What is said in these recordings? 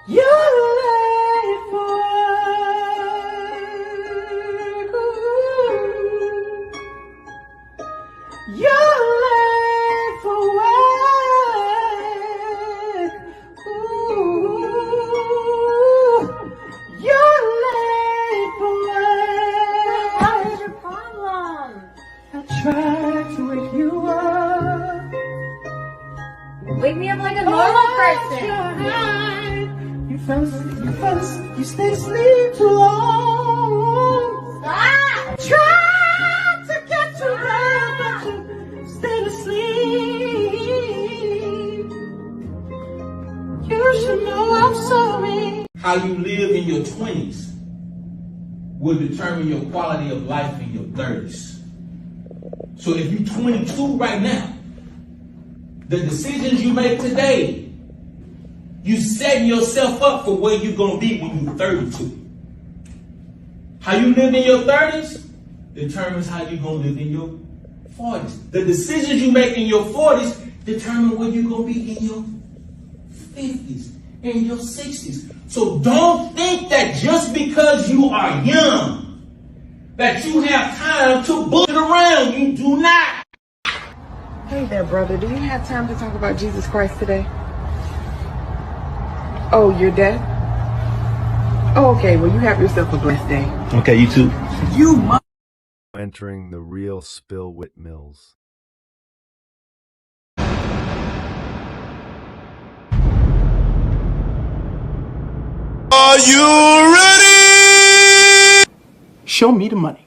You're late for work. You're late for work. You're late for work. What is your problem? I tried to wake you up. Wake me up like a normal person. You stay asleep too long. Stop! Tried to get to bed, but you stayed asleep. You should know I'm sorry. How you live in your 20s will determine your quality of life in your 30s. So if you're 22 right now, the decisions you make today, you setting yourself up for where you're going to be when you're 32. How you live in your 30s determines how you're going to live in your 40s. The decisions you make in your 40s determine where you're going to be in your 50s and your 60s. So don't think that just because you are young, that you have time to bullshit around. You do not. Hey there, brother. Do you have time to talk about Jesus Christ today? Oh, you're dead? Oh, okay. Well, you have yourself a blessed day. Okay, you too. Entering the real Spill Wit Mills. Are you ready? Show me the money.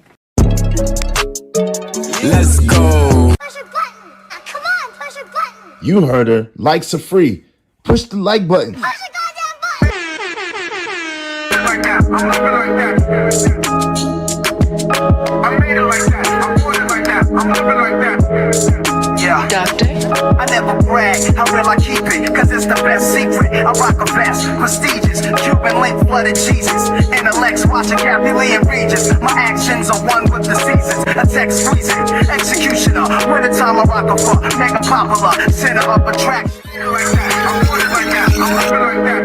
Let's go. Push your button! Come on, push your button! You heard her. Likes are free. Push the like button. Push the goddamn button! Like that. I'm living like that. I made it like that. I'm doing it like that. I'm living like that. Yeah. Doctor? I never brag, how real I keep it, cause it's the best secret. I rock a vest, prestigious, Cuban link, flooded Jesus. Intellects watching Kathy Lee and Regis. My actions are one with the seasons. A text freezing, executioner. Winter time I rock a fuck, mega popular, center of attraction. Like that, I'm doing it like that, I'm living like that.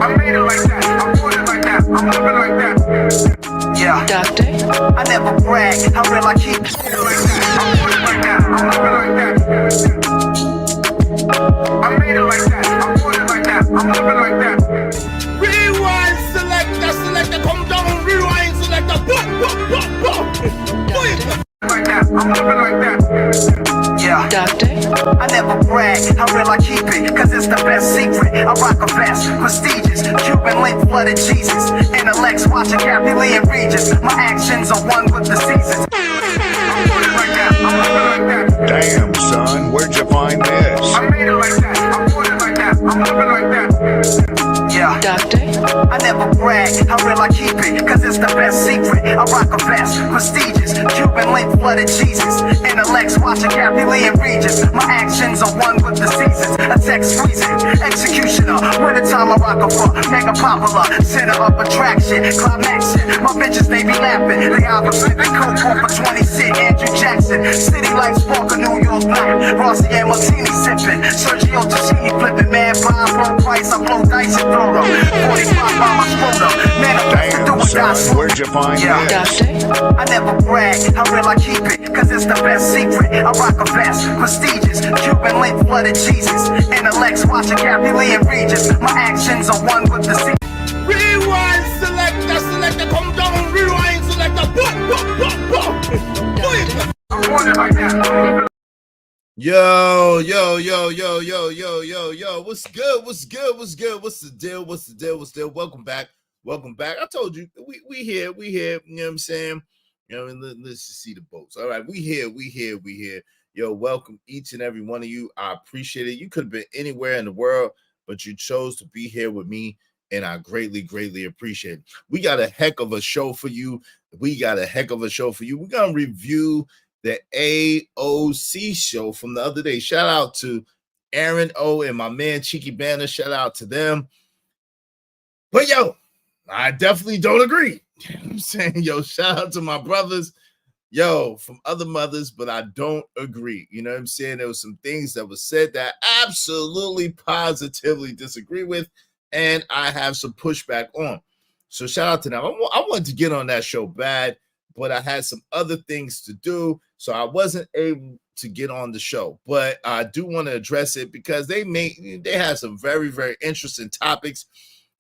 I made it like that, I'm doing it like that, I'm living like that. Yeah. Doctor? I never brag, how real I keep it like that. I'm doing it like that, I'm living like that. I made it like that, I'm doing it like that, I'm living like that. Rewind selector, come down, rewind selector. Like that, I'm living like that. Yeah. Doctor? I never brag, how real I keep it, cause it's the best secret. I rock a vest, prestigious, Cuban link, flooded Jesus. Intellects watching Kathy Lee and Regis. My actions are one with the seasons. I'm doing it like that, I'm living like that. Damn, son, where'd you find this? I made it like that, I'm doing it like that, I'm living like that. Yeah. Doctor? I never brag, how real I keep it, cause it's the best secret. I rock a vest, prestigious, Cuban link, flooded Jesus. Intellects watching Kathy Lee and Regis. My actions are one with the seasons. A text freezing, executioner. Winter time I rock a fuck, mega popular, center of attraction, climaxing. My bitches they be laughing, they opposite. They coke for 20 cent, Andrew Jackson. City life spark a New York black. Rossi and Martini sipping, Sergio Tacchini flipping. Man, five low price, I blow dice and throw them. 45 by my scrotum. Man, I'm Damn, son, where'd you find this? Doctor? I never brag, how real I keep it, cause it's the best secret. I rock a vest, prestigious, Cuban link, flooded Jesus. Intellects watching Kathy Lee and Regis. My actions are one with the seasons. Rewind selector, come down, rewind selector. I'm doing it like that. Yo, what's good? What's the deal? Welcome back. I told you, we here, you know what I'm saying? You know, let's just see the boats. All right, we here. Yo, welcome each and every one of you. I appreciate it. You could have been anywhere in the world, but you chose to be here with me, and I greatly appreciate it. We got a heck of a show for you. We're gonna review the A.O.C show from the other day. Shout out to Aaron O and my man Cheeky Banner. Shout out to them. But yo, I definitely don't agree. You know what I'm saying? Yo, shout out to my brothers. from other mothers, but I don't agree. You know what I'm saying? There was some things that was said that I absolutely positively disagree with, and I have some pushback on. So shout out to them. I wanted to get on that show bad, but I had some other things to do, so I wasn't able to get on the show. But I do want to address it because they had some very, very interesting topics,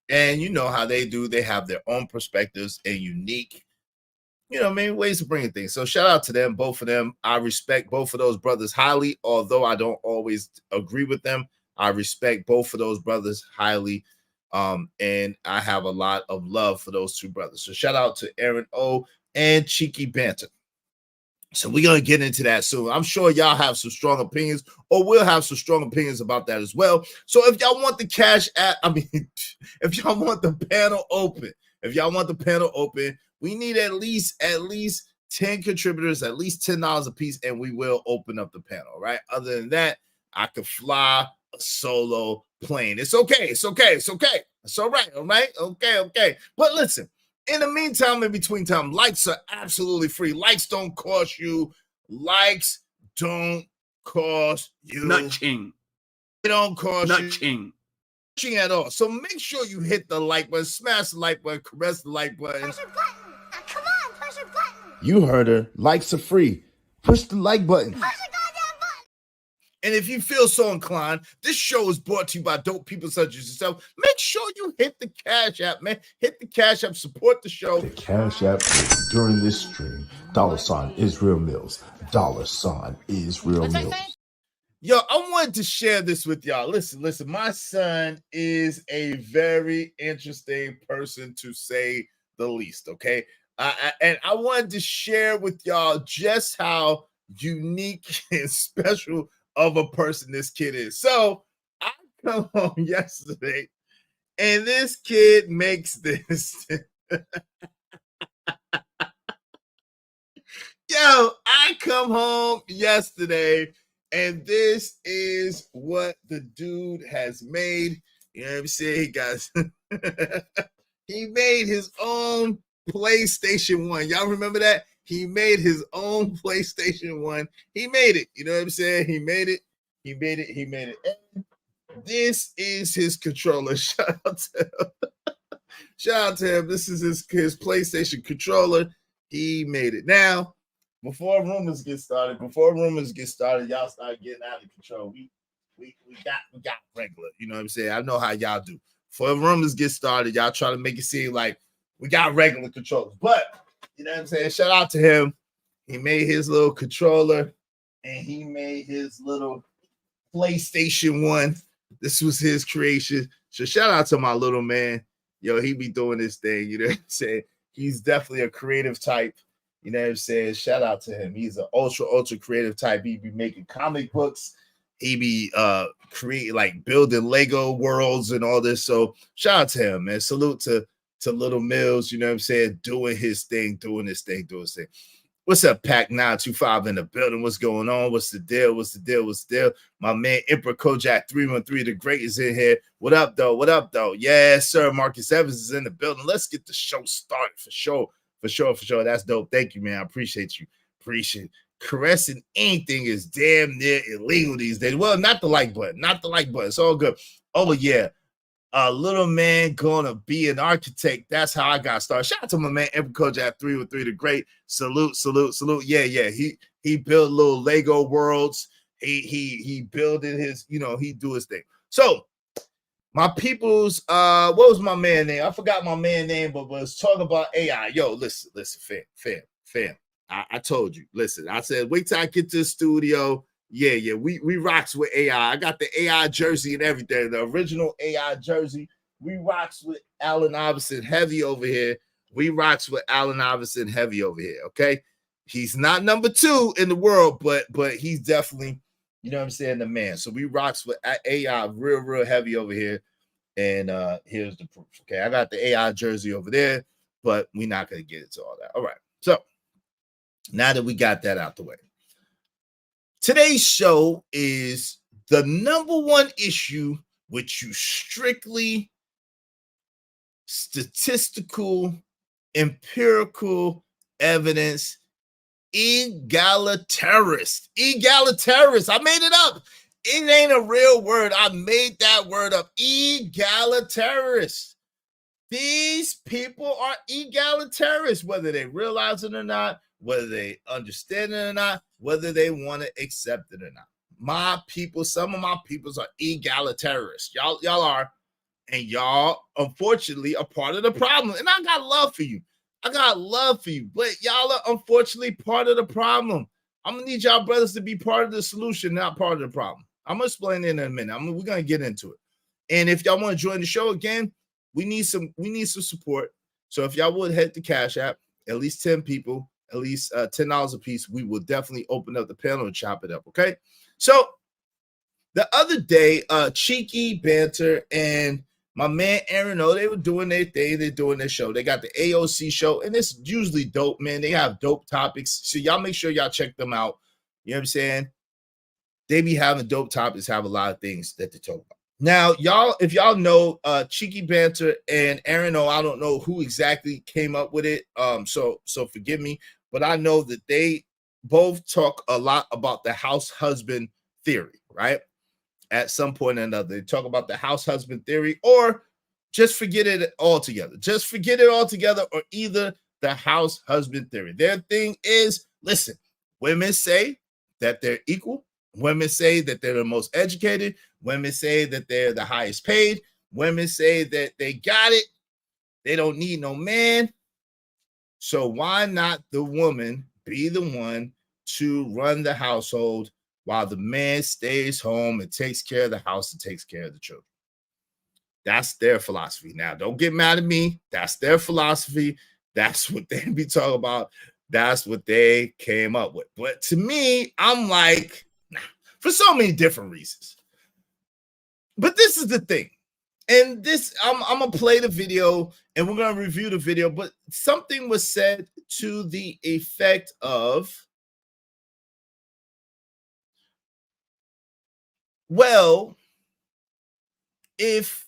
and you know how they do. They have their own perspectives and unique, ways of bringing things. So shout out to them, both of them. I respect both of those brothers highly, although I don't always agree with them. I respect both of those brothers highly. And I have a lot of love for those two brothers. So shout out to Aaron O and Cheeky Banter. So we're going to get into that soon. I'm sure y'all have some strong opinions, or we'll have some strong opinions about that as well. So if y'all want the if y'all want the panel open, we need at least 10 contributors, at least $10 a piece, and we will open up the panel, right? Other than that, I could fly a solo plane. It's okay. It's all right. All right. Okay. But listen, in the meantime, in between time, likes are absolutely free. Likes don't cost you. Likes don't cost you. Nutching. They don't cost Nutching. you at all. So make sure you hit the like button, smash the like button, caress the like button. Push a button. Come on, push a button. You heard her. Likes are free. Push the like button. Push a goddamn button. And if you feel so inclined, this show is brought to you by dope people such as yourself. Make sure you hit the Cash App, man. Hit the Cash App, support the show. The Cash App during this stream, $Israel Mills. $Israel Mills. Yo, I wanted to share this with y'all. Listen. My son is a very interesting person, to say the least, okay? And I wanted to share with y'all just how unique and special of a person this kid is. So I come home yesterday, and this kid makes this. Yo, I come home yesterday, and this is what the dude has made. You know what I'm saying? He made his own PlayStation 1. Y'all remember that? He made his own PlayStation 1. He made it. You know what I'm saying? He made it. And this is his controller. Shout out to him. This is his PlayStation controller. He made it. Now, before rumors get started, y'all start getting out of control. We got regular. You know what I'm saying? I know how y'all do. Before rumors get started, y'all try to make it seem like we got regular controllers. But you know what I'm saying? Shout out to him. He made his little controller, and he made his little PlayStation 1. This was his creation. So shout out to my little man. Yo, he be doing this thing. You know what I'm saying? He's definitely a creative type. You know what I'm saying? Shout out to him. He's an ultra creative type. He be making comic books. He be creating, like, building Lego worlds and all this. So shout out to him, man. Salute to Little Mills, you know what I'm saying? Doing his thing. What's up, Pack 925 in the building? What's going on? What's the deal? My man Emperor Kojak 313 the Great is in here. What up, though? Yes, sir. Marcus Evans is in the building. Let's get the show started for sure. That's dope. Thank you, man. I appreciate you. Caressing anything is damn near illegal these days. Well, not the like button. It's all good. Oh, yeah. A little man gonna be an architect. That's how I got started. Shout out to my man Empirical 313 the Great. Salute. Yeah. He built little Lego worlds. He building his, he do his thing. So my people's what was my man name? I forgot my man name, but was talking about AI. Yo, listen, fam. I told you. Listen, I said, wait till I get to the studio. Yeah, we rocks with AI. I got the AI jersey and everything, the original AI jersey. We rocks with Allen Iverson heavy over here. Okay? He's not number 2 in the world, but he's definitely, you know what I'm saying, the man. So we rocks with AI real heavy over here. And here's the proof. Okay, I got the AI jersey over there, but we're not going to get into all that. All right, so now that we got that out the way, today's show is the number one issue, which you strictly statistical, empirical evidence Egaliterrorist. Egaliterrorist. I made it up. It ain't a real word. I made that word up. Egaliterrorist. These people are egalitarians, whether they realize it or not, whether they understand it or not, whether they want to accept it or not. My people, some of my peoples are egalitarians. Y'all are, and y'all, unfortunately, are part of the problem. And I got love for you. I got love for you, but y'all are unfortunately part of the problem. I'm gonna need y'all brothers to be part of the solution, not part of the problem. I'm gonna explain it in a minute. We're gonna get into it. And if y'all want to join the show again, we need some support. So if y'all would head to Cash App, at least 10 people, at least $10 a piece, we will definitely open up the panel and chop it up. Okay. So the other day, Cheeky Banter and my man Aaron O, they were doing their thing. They're doing their show. They got the A.O.C show, and it's usually dope, man. They have dope topics. So y'all make sure y'all check them out. You know what I'm saying? They be having dope topics, have a lot of things that they talk about. Now, y'all, if y'all know Cheeky Banter and Aaron O, I don't know who exactly came up with it. So forgive me, but I know that they both talk a lot about the house husband theory, right? At some point or another, they talk about the house husband theory, or just forget it altogether. Just forget it altogether, or either the house husband theory. Their thing is, listen, women say that they're equal. Women say that they're the most educated. Women say that they're the highest paid. Women say that they got it. They don't need no man. So why not the woman be the one to run the household while the man stays home and takes care of the house and takes care of the children? That's their philosophy. Now, don't get mad at me. That's their philosophy. That's what they be talking about. That's what they came up with. But to me, I'm like, nah, for so many different reasons. But this is the thing. And this, I'm going to play the video and we're going to review the video. But something was said to the effect of, well, if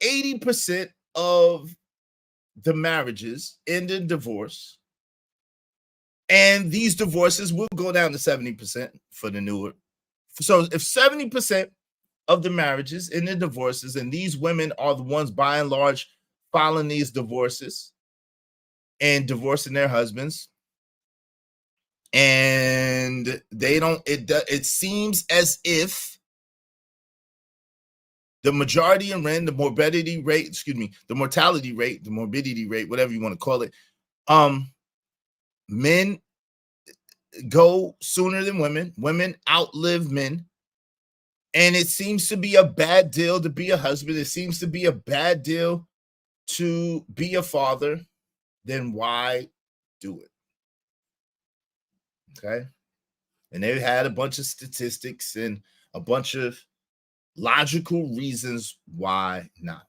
80% of the marriages end in divorce, and these divorces will go down to 70% for the newer. So if 70% of the marriages end in divorces, and these women are the ones by and large filing these divorces and divorcing their husbands, and they don't, it seems as if the majority in men, the morbidity rate, the mortality rate, the morbidity rate, whatever you want to call it, men go sooner than women. Women outlive men. And it seems to be a bad deal to be a husband. It seems to be a bad deal to be a father. Then why do it? Okay. And they've had a bunch of statistics and a bunch of logical reasons why not.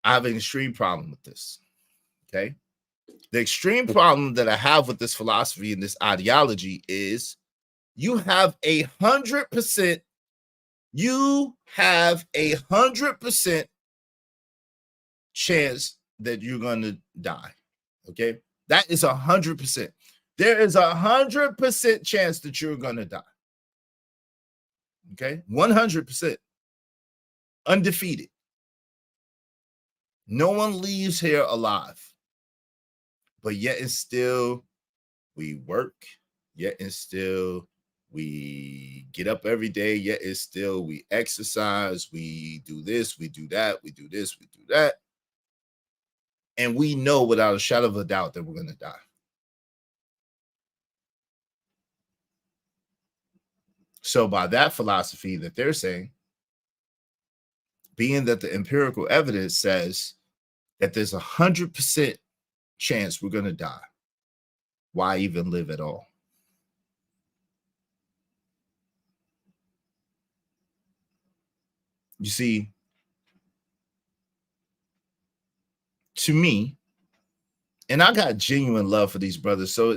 I have an extreme problem with this. Okay. The extreme problem that I have with this philosophy and this ideology is you have 100%, you have 100% chance that you're going to die. Okay. That is 100%. There is 100% chance that you're going to die. Okay. 100%. Undefeated. No one leaves here alive. But yet and still we work, yet and still we get up every day, yet and still we exercise, we do this, we do that, we do this, we do that. And we know without a shadow of a doubt that we're going to die. So by that philosophy that they're saying, being that the empirical evidence says that there's 100% chance we're going to die, why even live at all? You see, to me, and I got genuine love for these brothers, so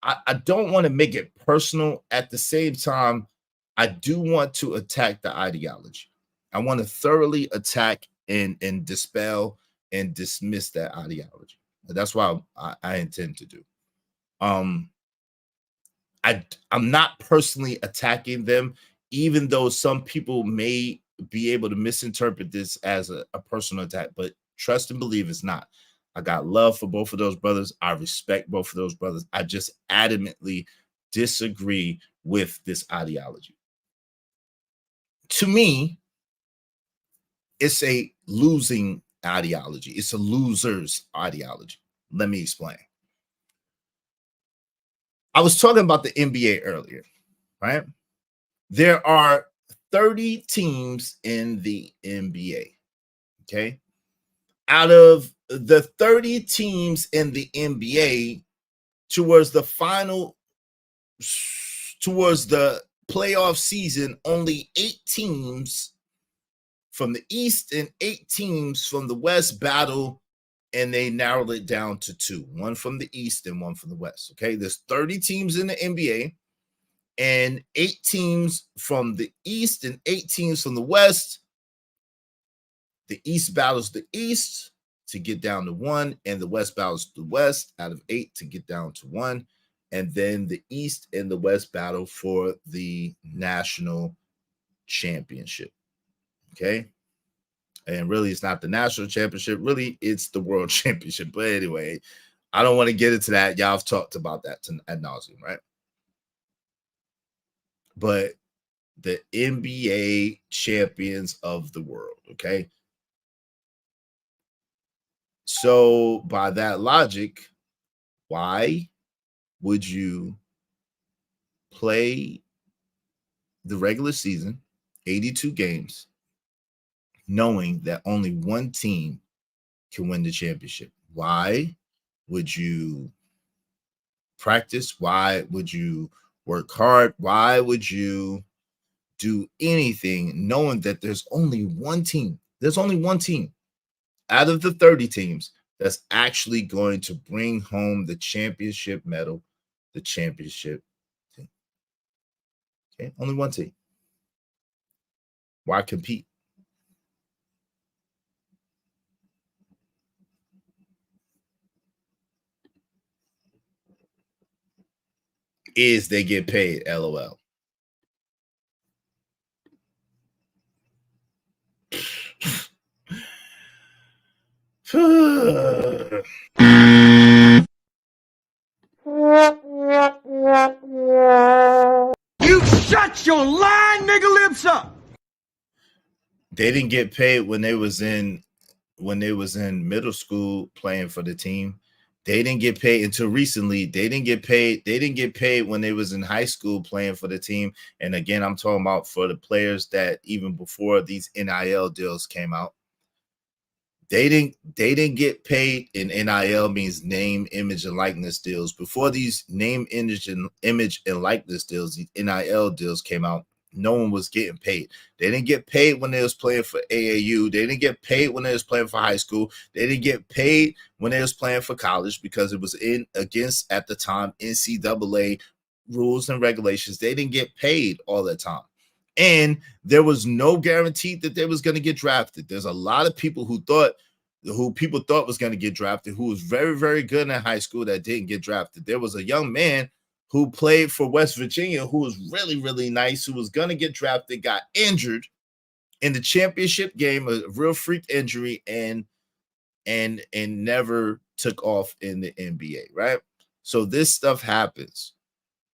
I don't want to make it personal. At the same time, I do want to attack the ideology. I want to thoroughly attack and dispel and dismiss that ideology. That's what I intend to do. I'm not personally attacking them, even though some people may be able to misinterpret this as a personal attack, but trust and believe it's not. I got love for both of those brothers. I respect both of those brothers. I just adamantly disagree with this ideology. To me, it's a losing ideology. It's a loser's ideology. Let me explain. I was talking about the NBA earlier, right? There are 30 teams in the NBA, okay? Out of the 30 teams in the NBA, towards the playoff season, only 8 teams from the East and 8 teams from the West battle, and they narrowed it down to 2, one from the East and one from the West. Okay, there's 30 teams in the NBA, and 8 teams from the East and 8 teams from the West. The East battles the East to get down to 1, and the West battles the West out of 8 to get down to 1. And then the East and the West battle for the national championship. Okay. And really, it's not the national championship. Really, it's the world championship. But anyway, I don't want to get into that. Y'all have talked about that ad nauseum, right? But the NBA champions of the world, okay? So by that logic, why would you play the regular season, 82 games, knowing that only one team can win the championship? Why would you practice? Why would you work hard? Why would you do anything knowing that there's only one team? There's only one team out of the 30 teams that's actually going to bring home the championship medal, the championship team. Okay, only one team. Why compete? Is they get paid, LOL. You shut your lying nigga lips up. They didn't get paid when they was in middle school playing for the team. They didn't get paid until recently. They didn't get paid when they was in high school playing for the team. And again, I'm talking about for the players that even before these NIL deals came out. They didn't get paid. In NIL means name, image, and likeness deals. Before these name, image, and likeness deals, these NIL deals came out, no one was getting paid. They didn't get paid when they was playing for AAU. They didn't get paid when they was playing for high school. They didn't get paid when they was playing for college because it was against, at the time, NCAA rules and regulations. They didn't get paid all the time. And there was no guarantee that they was going to get drafted. There's a lot of people who people thought was going to get drafted, who was very, very good in high school that didn't get drafted. There was a young man who played for West Virginia who was really, really nice, who was going to get drafted, got injured in the championship game, a real freak injury, and never took off in the NBA, right? So this stuff happens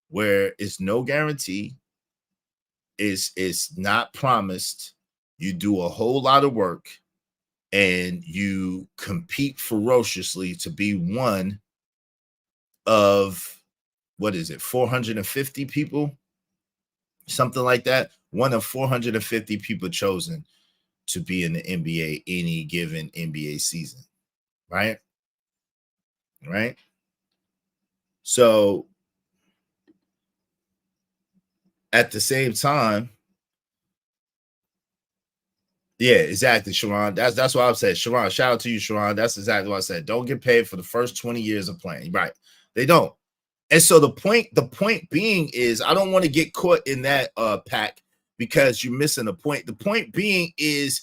where it's no guarantee. It's not promised. You do a whole lot of work and you compete ferociously to be one of, 450 people, something like that. One of 450 people chosen to be in the NBA any given NBA season, right? Right. So at the same time, yeah, exactly, Sharon. That's what I said. Sharon, shout out to you, Sharon. That's exactly what I said. Don't get paid for the first 20 years of playing. Right. They don't. And so the point being is, I don't want to get caught in that pack because you're missing the point. The point being is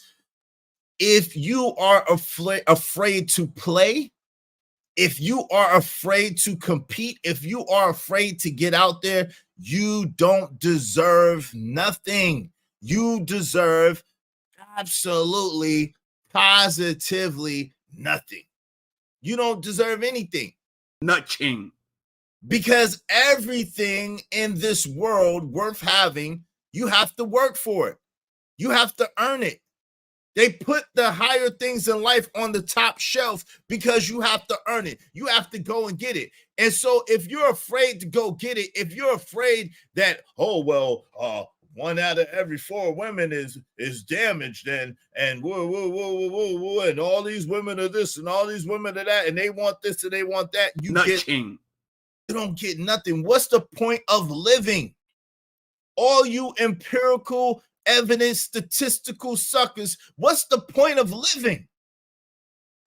If you are afraid to play, if you are afraid to compete, if you are afraid to get out there, you don't deserve nothing. You deserve absolutely, positively nothing. You don't deserve anything. Nothing. Because everything in this world worth having, you have to work for it. You have to earn it. They put the higher things in life on the top shelf because you have to earn it. You have to go and get it. And so if you're afraid to go get it, if you're afraid that, oh, well, 1 out of every 4 women is damaged and whoa, whoa, whoa, whoa, whoa, whoa, and all these women are this and all these women are that, and they want this and they want that, you don't get nothing. What's the point of living? All you empirical evidence, statistical suckers, what's the point of living?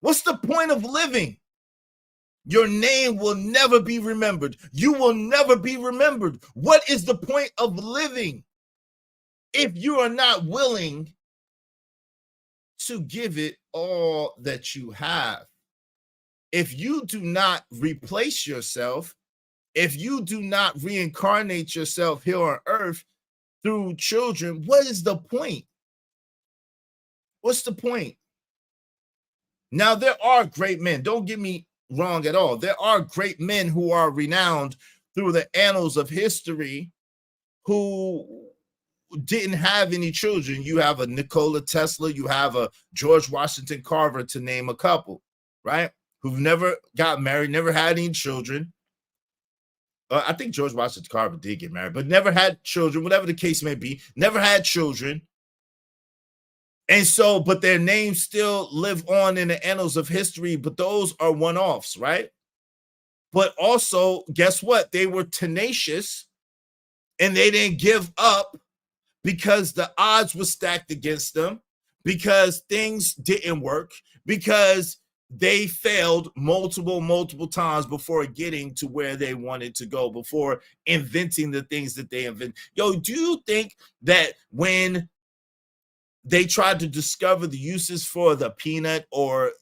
What's the point of living? Your name will never be remembered. You will never be remembered. What is the point of living if you are not willing to give it all that you have? If you do not replace yourself, if you do not reincarnate yourself here on earth through children, what is the point? What's the point? Now, there are great men. Don't get me wrong at all. There are great men who are renowned through the annals of history who didn't have any children. You have a Nikola Tesla, you have a George Washington Carver, to name a couple, right? Who've never got married, never had any children. I think George Washington Carver did get married, but never had children, whatever the case may be, never had children. And so, but their names still live on in the annals of history, but those are one-offs, right? But also, guess what? They were tenacious and they didn't give up because the odds were stacked against them, because things didn't work, because they failed multiple times before getting to where they wanted to go, before inventing the things that they invented. Yo, do you think that when they tried to discover the uses for the peanut or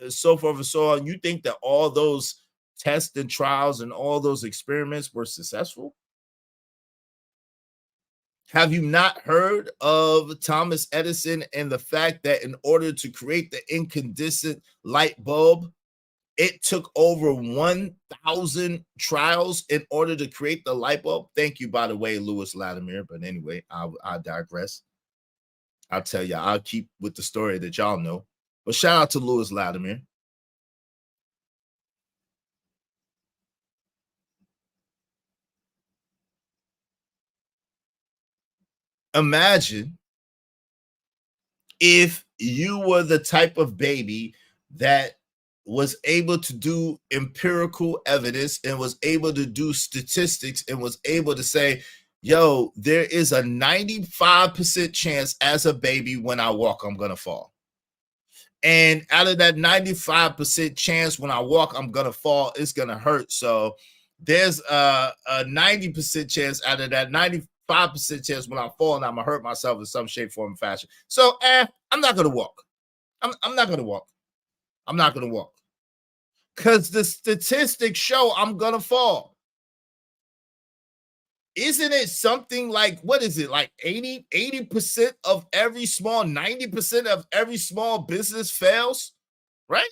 so forth and so on, you think that all those tests and trials and all those experiments were successful? Have you not heard of Thomas Edison and the fact that in order to create the incandescent light bulb, it took over 1,000 trials in order to create the light bulb? Thank you, by the way, Lewis Latimer. But anyway, I digress. I'll tell you, I'll keep with the story that y'all know. But shout out to Lewis Latimer. Imagine if you were the type of baby that was able to do empirical evidence and was able to do statistics and was able to say, yo, there is a 95% chance as a baby when I walk, I'm going to fall. And out of that 95% chance when I walk, I'm going to fall, it's going to hurt. So there's a 90% chance out of that 95% chance when I fall and I'm going to hurt myself in some shape, form, or fashion. So I'm not going to walk. I'm not going to walk. I'm not going to walk. Because the statistics show I'm going to fall. Isn't it something like, what is it, like 80% of every small, 90% of every small business fails, right?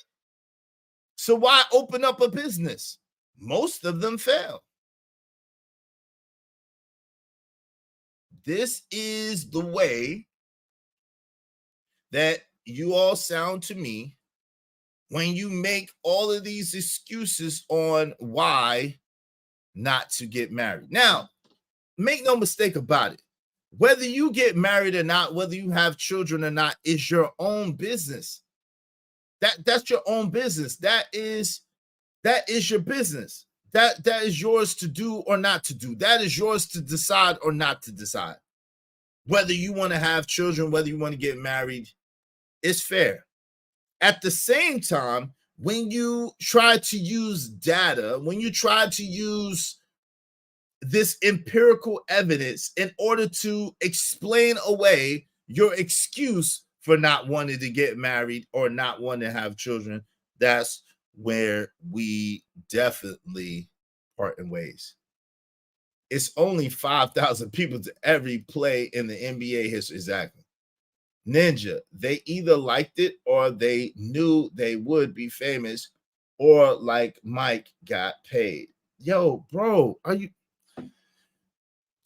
So why open up a business? Most of them fail. This is the way that you all sound to me when you make all of these excuses on why not to get married. Now, make no mistake about it. Whether you get married or not, whether you have children or not, is your own business. That's your own business. That is your business. That is yours to do or not to do. That is yours to decide or not to decide. Whether you want to have children, whether you want to get married, it's fair. At the same time, when you try to use data, when you try to use this empirical evidence in order to explain away your excuse for not wanting to get married or not wanting to have children, that's where we definitely part in ways. It's only 5,000 people to every play in the NBA history. Exactly. Ninja, they either liked it or they knew they would be famous, or like Mike got paid. Yo, bro, are you?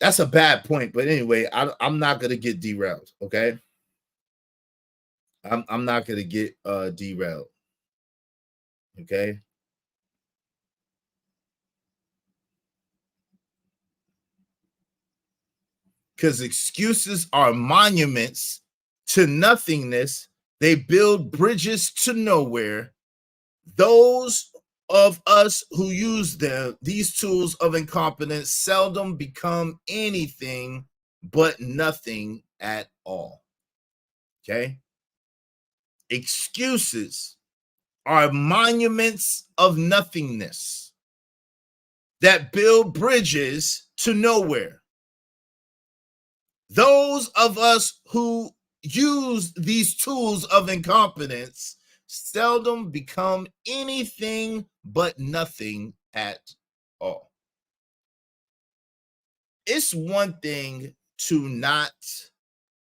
That's a bad point, but anyway, I'm not gonna get derailed. Okay, I'm not gonna get derailed. Okay. Because excuses are monuments to nothingness. They build bridges to nowhere. Those of us who use these tools of incompetence seldom become anything but nothing at all. Okay? Excuses are monuments of nothingness that build bridges to nowhere. Those of us who use these tools of incompetence seldom become anything but nothing at all. It's one thing to not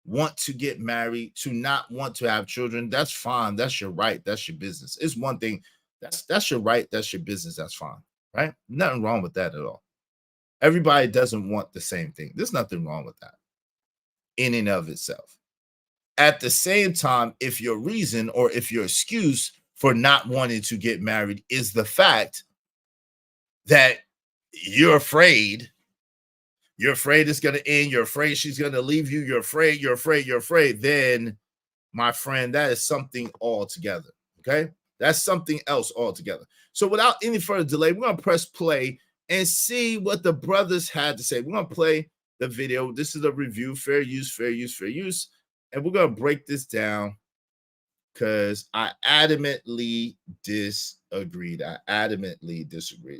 want to get married, to not want to have children. That's fine. That's your right. That's your business. It's one thing. That's your right. That's your business. That's fine. Right? Nothing wrong with that at all. Everybody doesn't want the same thing. There's nothing wrong with that in and of itself. At the same time, if your reason or if your excuse for not wanting to get married is the fact that you're afraid it's going to end, you're afraid she's going to leave you, you're afraid, then, my friend, that is something altogether. Okay? That's something else altogether. So without any further delay, we're going to press play and see what the brothers had to say. We're going to play the video. This is a review, fair use. And we're going to break this down because I adamantly disagreed.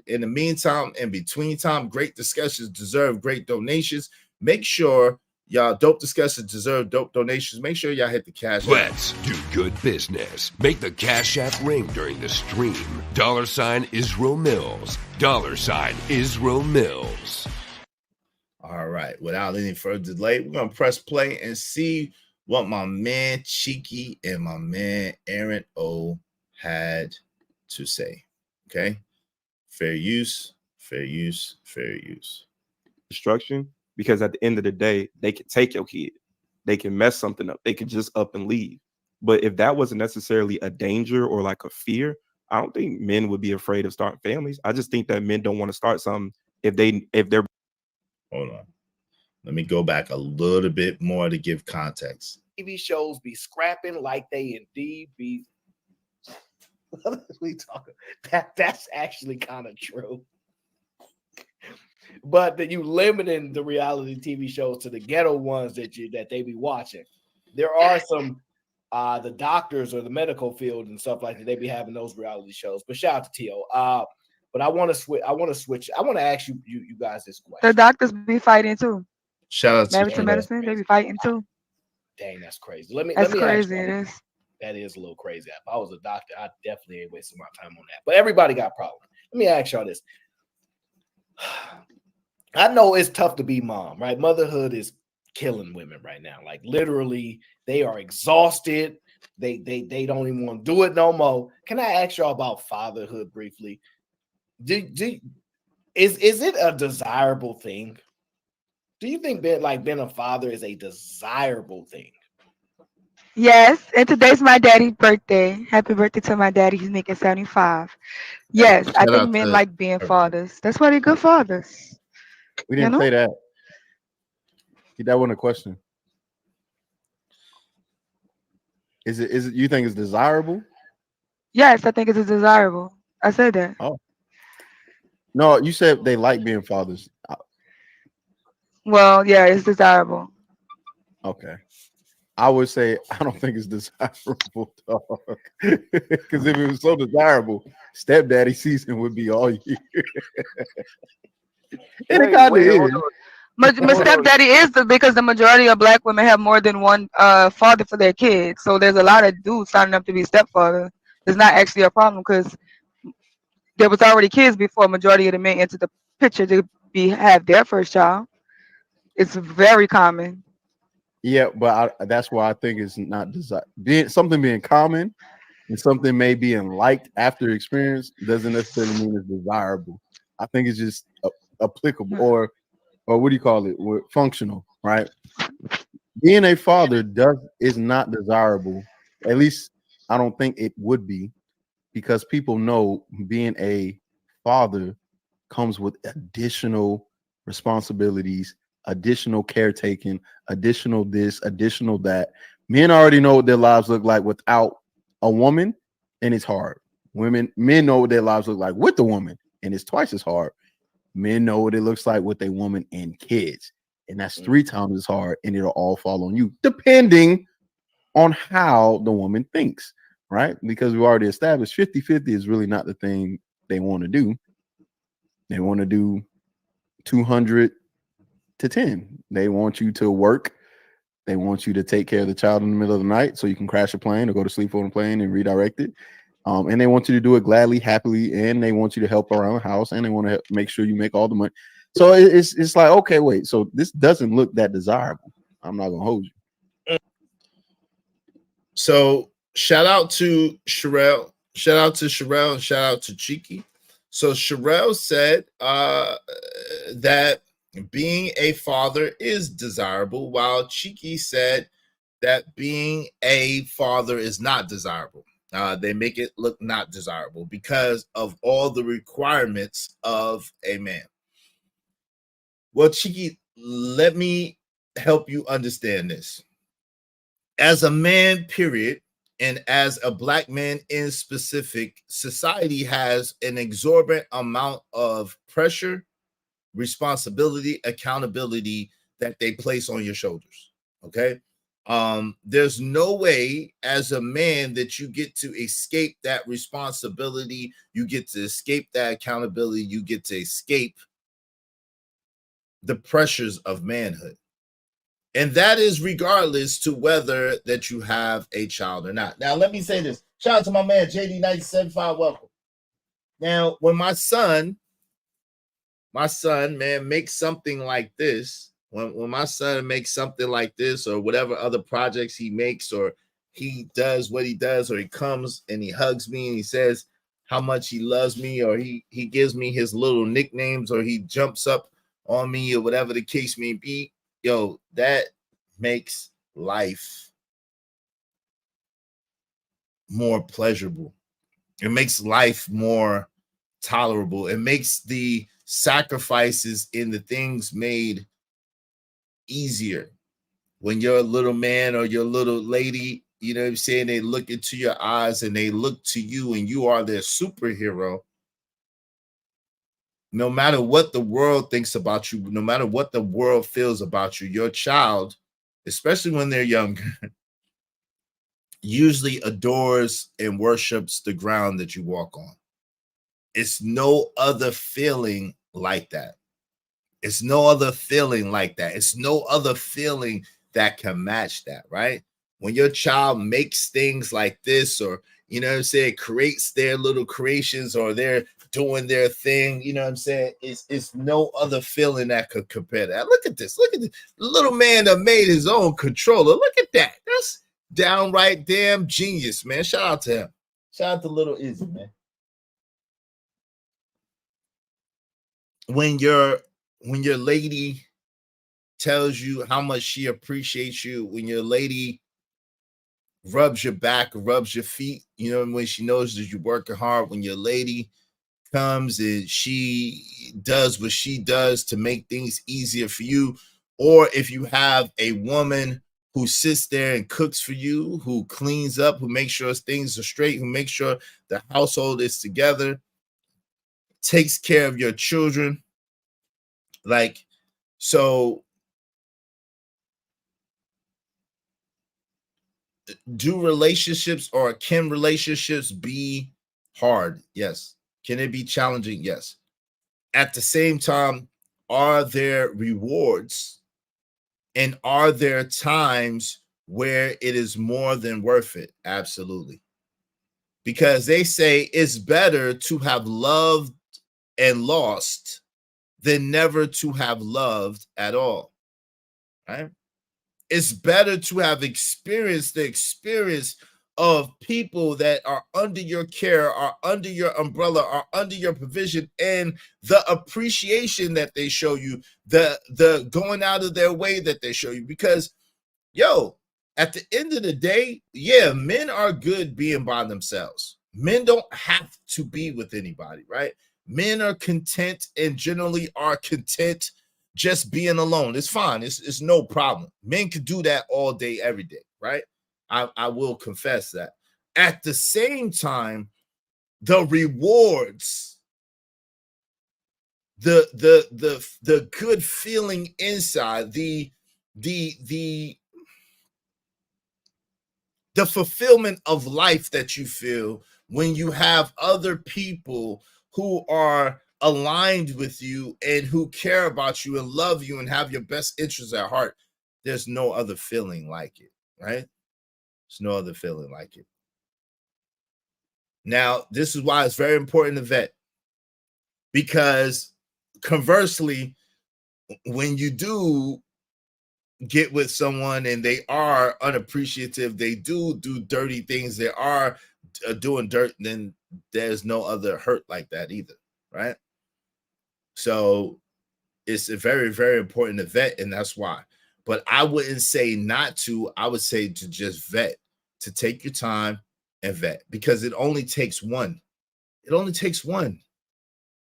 In the meantime, in between time, great discussions deserve great donations. Make sure y'all, dope discussions deserve dope donations. Make sure y'all hit the cash. Let's do good business. Make the Cash App ring during the stream. $ Israel Mills. $ Israel Mills. All right. Without any further delay, we're going to press play and see what my man Cheeky and my man Aaron O had to say. Okay? Fair use. Instruction, because at the end of the day, they can take your kid. They can mess something up. They can just up and leave. But if that wasn't necessarily a danger or like a fear, I don't think men would be afraid of starting families. I just think that men don't want to start something if they're. Hold on. Let me go back a little bit more to give context. TV shows be scrapping like they indeed be. What are we talking? That's actually kind of true. But that you limiting the reality TV shows to the ghetto ones that they be watching. There are some the doctors or the medical field and stuff like that. They be having those reality shows. But shout out to T.O. But I want to switch. I want to ask you guys this question. The doctors be fighting too. Shout out to Married to medicine, they be fighting too. Dang, that's crazy. Let me crazy. It is. That is a little crazy. If I was a doctor, I definitely ain't wasting my time on that. But everybody got problems. Let me ask y'all this. I know it's tough to be mom, right? Motherhood is killing women right now. Like literally, they are exhausted. They don't even want to do it no more. Can I ask y'all about fatherhood briefly? Is it a desirable thing? Do you think being a father is a desirable thing? Yes, and today's my daddy's birthday. Happy birthday to my daddy. He's making 75. Yes, I think men like being fathers. That's why they're good fathers. We didn't play that. That wasn't a question. Is it you think it's desirable? Yes, I think it's desirable. I said that. Oh. No, you said they like being fathers. Well, yeah, it's desirable. Okay. I would say I don't think it's desirable, dog. Because if it was so desirable, stepdaddy season would be all year. And it kind of is. My stepdaddy is because the majority of black women have more than one father for their kids. So there's a lot of dudes signing up to be stepfather. It's not actually a problem because there was already kids before majority of the men entered the picture to have their first child. It's very common. Yeah, but that's why I think it's not being common and something may being liked after experience doesn't necessarily mean it's desirable. I think it's just applicable or what do you call it? Functional, right? Being a father is not desirable. At least I don't think it would be, because people know being a father comes with additional responsibilities, additional caretaking, additional this, additional that. Men already know what their lives look like without a woman, and it's hard. Men know what their lives look like with a woman, and it's twice as hard. Men know what it looks like with a woman and kids, and that's 3 times as hard, and it'll all fall on you, depending on how the woman thinks, right? Because we already established 50-50 is really not the thing they want to do. They want to do 200 to 10. They want you to work. They want you to take care of the child in the middle of the night so you can crash a plane or go to sleep on a plane and redirect it. And they want you to do it gladly, happily, and they want you to help around the house, and they want to make sure you make all the money. So it's like, okay, wait, so this doesn't look that desirable. I'm not gonna hold you. So shout out to Sherelle. Shout out to Sherelle and shout out to Cheeky. So Sherelle said that being a father is desirable, while Cheeky said that being a father is not desirable. They make it look not desirable because of all the requirements of a man. Well, Cheeky, let me help you understand this. As a man, period, and as a black man in specific, society has an exorbitant amount of pressure, responsibility, accountability that they place on your shoulders. Okay. There's no way as a man that you get to escape that responsibility, you get to escape that accountability, you get to escape the pressures of manhood. And that is regardless to whether that you have a child or not. Now, let me say this. Shout out to my man, JD975, welcome. Now, when my son, man, makes something like this, when my son makes something like this or whatever other projects he makes, or he does what he does, or he comes and he hugs me and he says how much he loves me, or he gives me his little nicknames, or he jumps up on me, or whatever the case may be, yo, that makes life more pleasurable. It makes life more tolerable. It makes the sacrifices in the things made easier. When you're a little man or your little lady, you know what I'm saying, they look into your eyes and they look to you and you are their superhero. No matter what the world thinks about you, no matter what the world feels about you, your child, especially when they're younger, usually adores and worships the ground that you walk on. It's no other feeling like that. It's no other feeling like that. It's no other feeling that can match that, right? When your child makes things like this, or, you know what I'm saying, creates their little creations, or they're doing their thing, you know what I'm saying, it's no other feeling that could compare that. Look at this. Look at this. The little man that made his own controller. Look at that. That's downright damn genius, man. Shout out to him. Shout out to little iZZY, man. When your lady tells you how much she appreciates you, when your lady rubs your back, rubs your feet, you know, when she knows that you're working hard, when your lady comes and she does what she does to make things easier for you, or if you have a woman who sits there and cooks for you, who cleans up, who makes sure things are straight, who makes sure the household is together, takes care of your children. Like, so do relationships, or can relationships be hard? Yes. Can it be challenging? Yes. At the same time, are there rewards, and are there times where it is more than worth it? Absolutely. Because they say it's better to have loved and lost than never to have loved at all, right? It's better to have experienced the experience of people that are under your care, are under your umbrella, are under your provision, and the appreciation that they show you, the going out of their way that they show you. Because, yo, at the end of the day, yeah, men are good being by themselves. Men don't have to be with anybody, right? Men are content and generally are content just being alone. It's fine. It's no problem. Men can do that all day, every day, right? I will confess that. At the same time, the rewards, the good feeling inside, the fulfillment of life that you feel when you have other people who are aligned with you and who care about you and love you and have your best interests at heart. There's no other feeling like it, right? There's no other feeling like it. Now, this is why it's very important to vet, because conversely, when you do get with someone and they are unappreciative, they do dirty things, they are doing dirt, then there's no other hurt like that either, right? So it's a very, very important to vet, and that's why. But I wouldn't say not to. I would say to just vet, to take your time and vet, because it only takes one. It only takes one.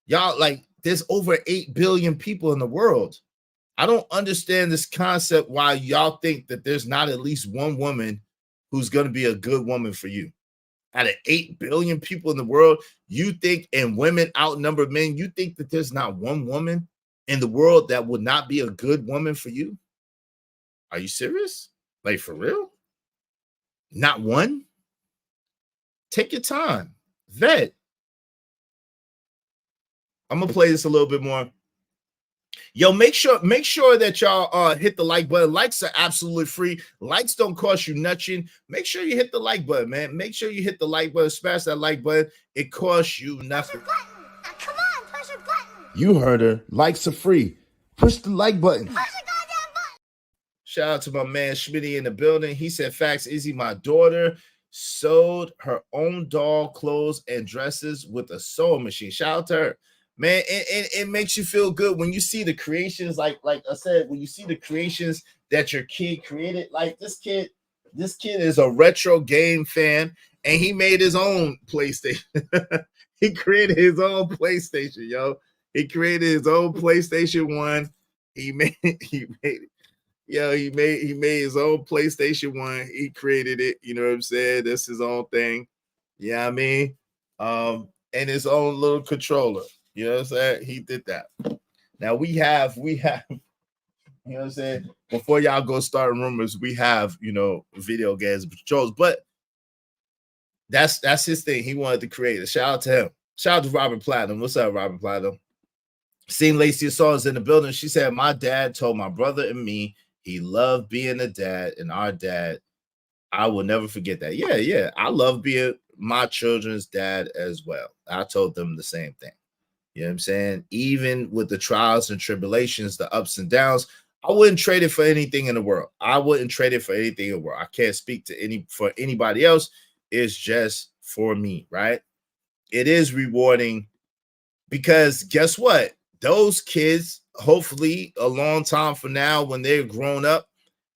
Y'all, like, there's over 8 billion people in the world. I don't understand this concept why y'all think that there's not at least one woman who's going to be a good woman for you. Out of 8 billion people in the world, you think, and women outnumber men, you think that there's not one woman in the world that would not be a good woman for you? Are you serious? Like, for real? Not one? Take your time. Vet. I'm gonna play this a little bit more. Yo, make sure that y'all hit the like button. Likes are absolutely free. Likes don't cost you nothing. Make sure you hit the like button, man. Make sure you hit the like button. Smash that like button. It costs you nothing. Come on, push a button. You heard her. Likes are free. Push the like button. Push a goddamn button. Shout out to my man Schmitty in the building. He said, facts, Izzy, my daughter sewed her own doll clothes and dresses with a sewing machine. Shout out to her. Man, it makes you feel good when you see the creations, like I said, when you see the creations that your kid created. Like, this kid is a retro game fan, and he made his own PlayStation. He created his own PlayStation, yo. He created his own PlayStation 1. He made his own PlayStation 1. He created it, you know what I'm saying? That's his own thing. Yeah, I mean, and his own little controller. You know what I'm saying? He did that. Now we have, you know what I'm saying? Before y'all go starting rumors, we have, video games controls, but that's his thing. He wanted to create it. Shout out to him. Shout out to Robert Platinum. What's up, Robert Platinum? Seen Lacey Saws in the building. She said, my dad told my brother and me he loved being a dad, and our dad, I will never forget that. Yeah. I love being my children's dad as well. I told them the same thing. You know what I'm saying? Even with the trials and tribulations, the ups and downs, I wouldn't trade it for anything in the world. I wouldn't trade it for anything in the world. I can't speak to for anybody else. It's just for me, right? It is rewarding because guess what? Those kids, hopefully a long time from now, when they're grown up,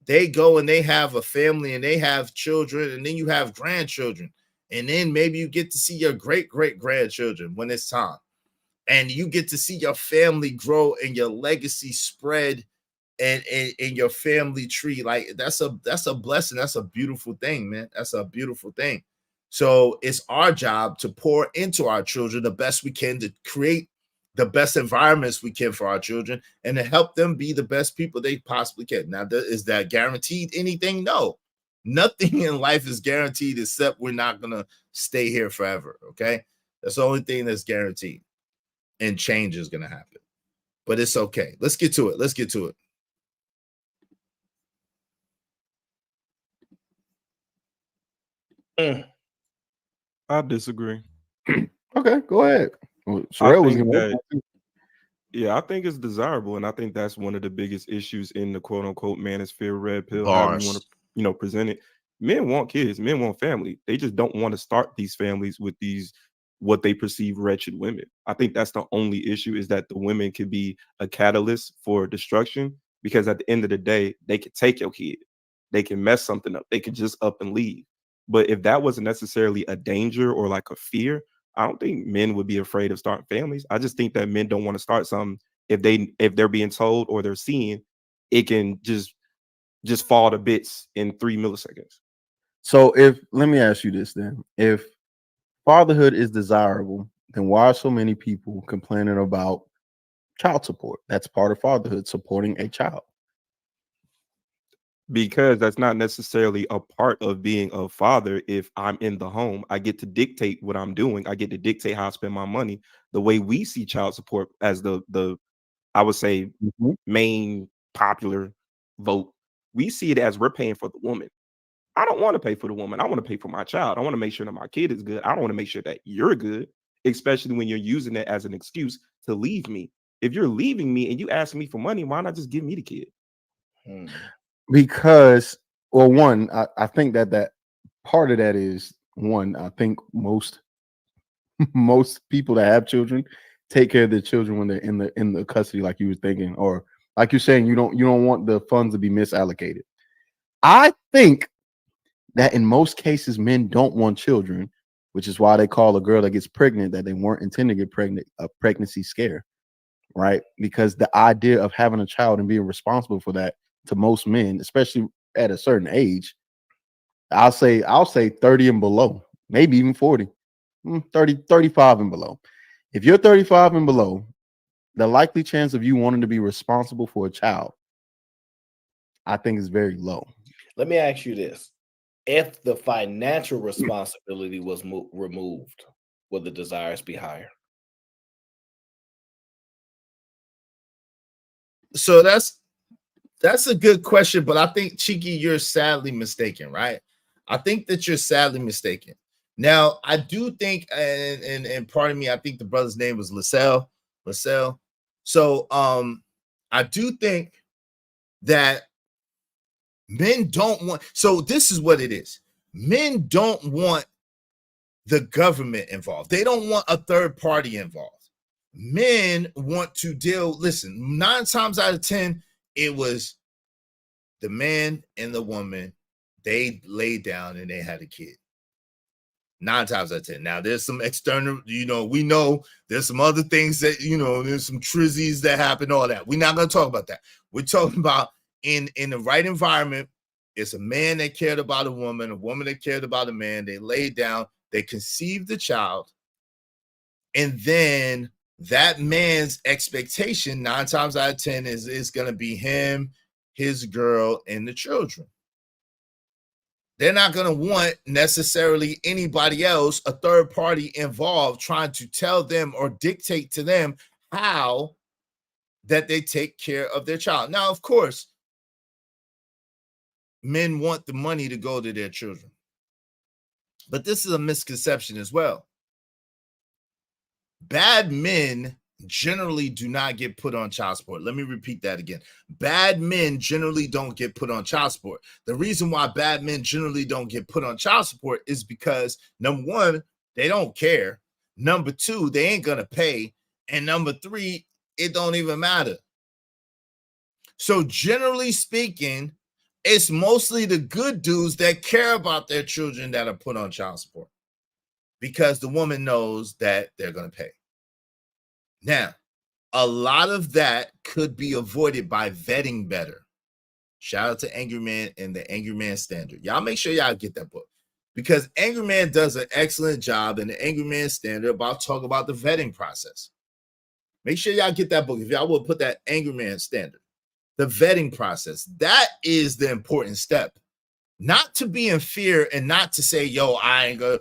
they go and they have a family and they have children, and then you have grandchildren. And then maybe you get to see your great-great-grandchildren when it's time. And you get to see your family grow and your legacy spread and your family tree. Like, that's a blessing. That's a beautiful thing, man. That's a beautiful thing. So it's our job to pour into our children the best we can, to create the best environments we can for our children and to help them be the best people they possibly can. Now, is that guaranteed anything? No. Nothing in life is guaranteed except we're not going to stay here forever, okay? That's the only thing that's guaranteed. And change is going to happen. but it's okay. Let's get to it. Let's get to it. I disagree. Okay, go ahead. Well, I Sherelle was think gonna. that, yeah, I think it's desirable, and I think that's one of the biggest issues in the quote unquote manosphere, red pill, however you want to, present it. Men want kids, men want family. They just don't want to start these families with these what they perceive wretched women. I think that's the only issue, is that the women could be a catalyst for destruction, because at the end of the day, they could take your kid, they can mess something up, they could just up and leave. But if that wasn't necessarily a danger or like a fear, I don't think men would be afraid of starting families. I just think that men don't want to start something if they're being told or they're seeing it can just fall to bits in 3 milliseconds. So let me ask you this then. If fatherhood is desirable, then why are so many people complaining about child support? That's part of fatherhood, supporting a child. Because that's not necessarily a part of being a father. If I'm in the home, I get to dictate what I'm doing. I get to dictate how I spend my money. The way we see child support as the I would say main popular vote, we see it as we're paying for the woman. I don't want to pay for the woman. I want to pay for my child. I want to make sure that my kid is good. I don't want to make sure that you're good, especially when you're using it as an excuse to leave me. If you're leaving me and you ask me for money, why not just give me the kid? Because, well, one, I think that part of that is, one, I think most people that have children take care of their children when they're in the custody, like you were thinking, or like you're saying, you don't want the funds to be misallocated. I think that in most cases, men don't want children, which is why they call a girl that gets pregnant that they weren't intending to get pregnant a pregnancy scare, right? Because the idea of having a child and being responsible for that, to most men, especially at a certain age, I'll say 30 and below, maybe even 40, 30, 35 and below. If you're 35 and below, the likely chance of you wanting to be responsible for a child, I think, is very low. Let me ask you this. If the financial responsibility was removed, would the desires be higher? So that's a good question, but I think, Cheeky, you're sadly mistaken, right? I think that you're sadly mistaken. Now, I do think, and pardon me, I think the brother's name was Lascelles. So I do think that men don't want, so this is what it is. Men don't want the government involved. They don't want a third party involved. Men want to deal, listen, 9 times out of 10, it was the man and the woman, they laid down and they had a kid. 9 times out of 10. Now, there's some external, we know there's some other things that, there's some trizzies that happen, all that. We're not going to talk about that. We're talking about in the right environment, it's a man that cared about a woman that cared about a man. They laid down, they conceived the child, and then that man's expectation 9 times out of 10 is going to be him, his girl, and the children. They're not going to want necessarily anybody else, a third party involved, trying to tell them or dictate to them how that they take care of their child. Now, of course, men want the money to go to their children, but this is a misconception as well. Bad men generally do not get put on child support. Let me repeat that again. Bad men generally don't get put on child support. The reason why bad men generally don't get put on child support is because, number one, they don't care. Number two, they ain't gonna pay. And number three, it don't even matter. So generally speaking, it's mostly the good dudes that care about their children that are put on child support, because the woman knows that they're going to pay. Now, a lot of that could be avoided by vetting better. Shout out to Angry Man and the Angry Man Standard. Y'all make sure y'all get that book, because Angry Man does an excellent job in the Angry Man Standard about talking about the vetting process. Make sure y'all get that book. If y'all will put that Angry Man Standard, the vetting process, that is the important step. Not to be in fear and not to say, yo, I ain't gonna,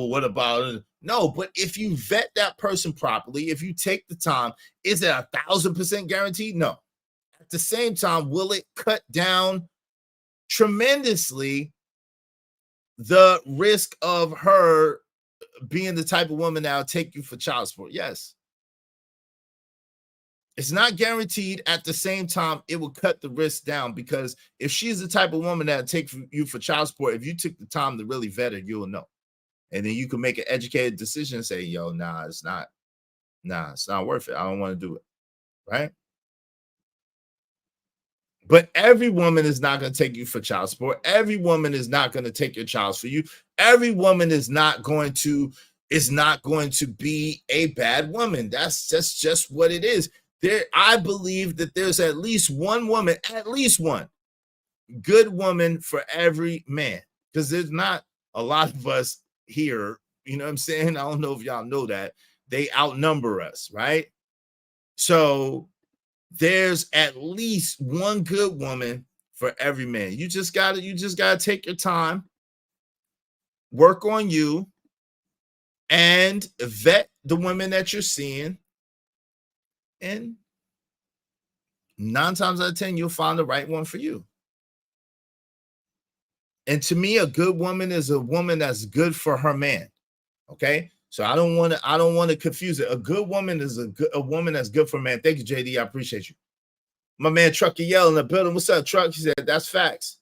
what about No, but if you vet that person properly, if you take the time, is it 1,000% guaranteed? No. At the same time, will it cut down tremendously the risk of her being the type of woman that'll take you for child support? Yes. It's not guaranteed. At the same time, it will cut the risk down, because if she's the type of woman that'll take you for child support, if you took the time to really vet her, you'll know. And then you can make an educated decision and say, yo, it's not worth it. I don't want to do it. Right? But every woman is not going to take you for child support. Every woman is not going to take your child for you. Every woman is not going to be a bad woman. That's just what it is. I believe that there's at least one woman, at least one good woman for every man, because there's not a lot of us here. You know what I'm saying? I don't know if y'all know that. They outnumber us, right? So there's at least one good woman for every man. You just gotta take your time, work on you, and vet the women that you're seeing. And 9 times out of 10, you'll find the right one for you. And to me, a good woman is a woman that's good for her man. Okay, so I don't want to confuse it. A good woman is a woman that's good for a man. Thank you, JD. I appreciate you. My man Trucky Yell in the building. What's up, Truck? He said that's facts.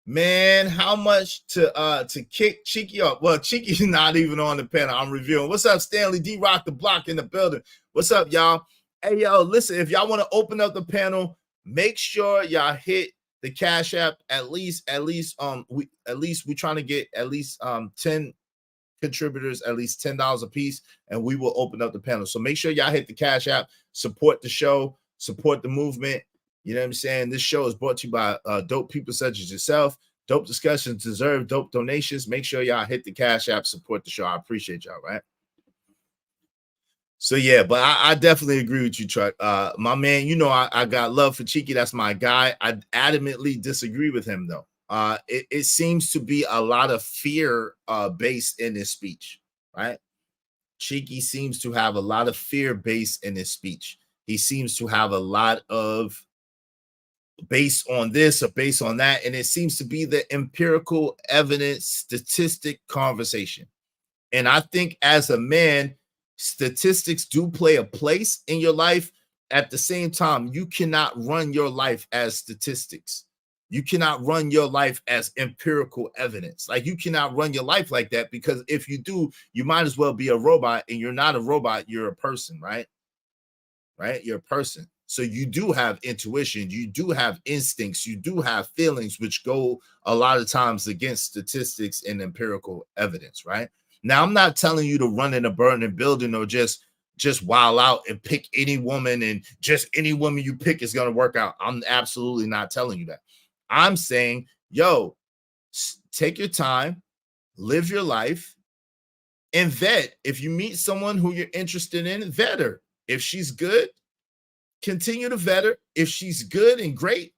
Man, how much to kick Cheeky up? Well, Cheeky's not even on the panel. I'm reviewing. What's up, Stanley D Rock the Block in the building? What's up, y'all? Hey, yo, listen, if y'all want to open up the panel, make sure y'all hit the Cash App. At least we're trying to get at least 10 contributors, at least $10 a piece, and we will open up the panel. So make sure y'all hit the Cash App, support the show, support the movement. You know what I'm saying? This show is brought to you by dope people such as yourself. Dope discussions deserve dope donations. Make sure y'all hit the Cash App, support the show. I appreciate y'all, right? So yeah, but I definitely agree with you, Truck. My man, you know I got love for Cheeky. That's my guy. I adamantly disagree with him, though. It seems to be a lot of fear based in his speech, right? Cheeky seems to have a lot of fear based in his speech. He seems to have a lot of based on this or based on that, and it seems to be the empirical evidence statistic conversation. And I think as a man, statistics do play a place in your life. At the same time, you cannot run your life as statistics. You cannot run your life as empirical evidence. Like, you cannot run your life like that, because if you do, you might as well be a robot, and you're not a robot, you're a person, right? Right? You're a person. So you do have intuition, you do have instincts, you do have feelings, which go a lot of times against statistics and empirical evidence, right? Now, I'm not telling you to run in a burning building or just wild out and pick any woman, and just any woman you pick is going to work out. I'm absolutely not telling you that. I'm saying, yo, take your time, live your life, and vet. If you meet someone who you're interested in, vet her. If she's good, continue to vet her. If she's good and great,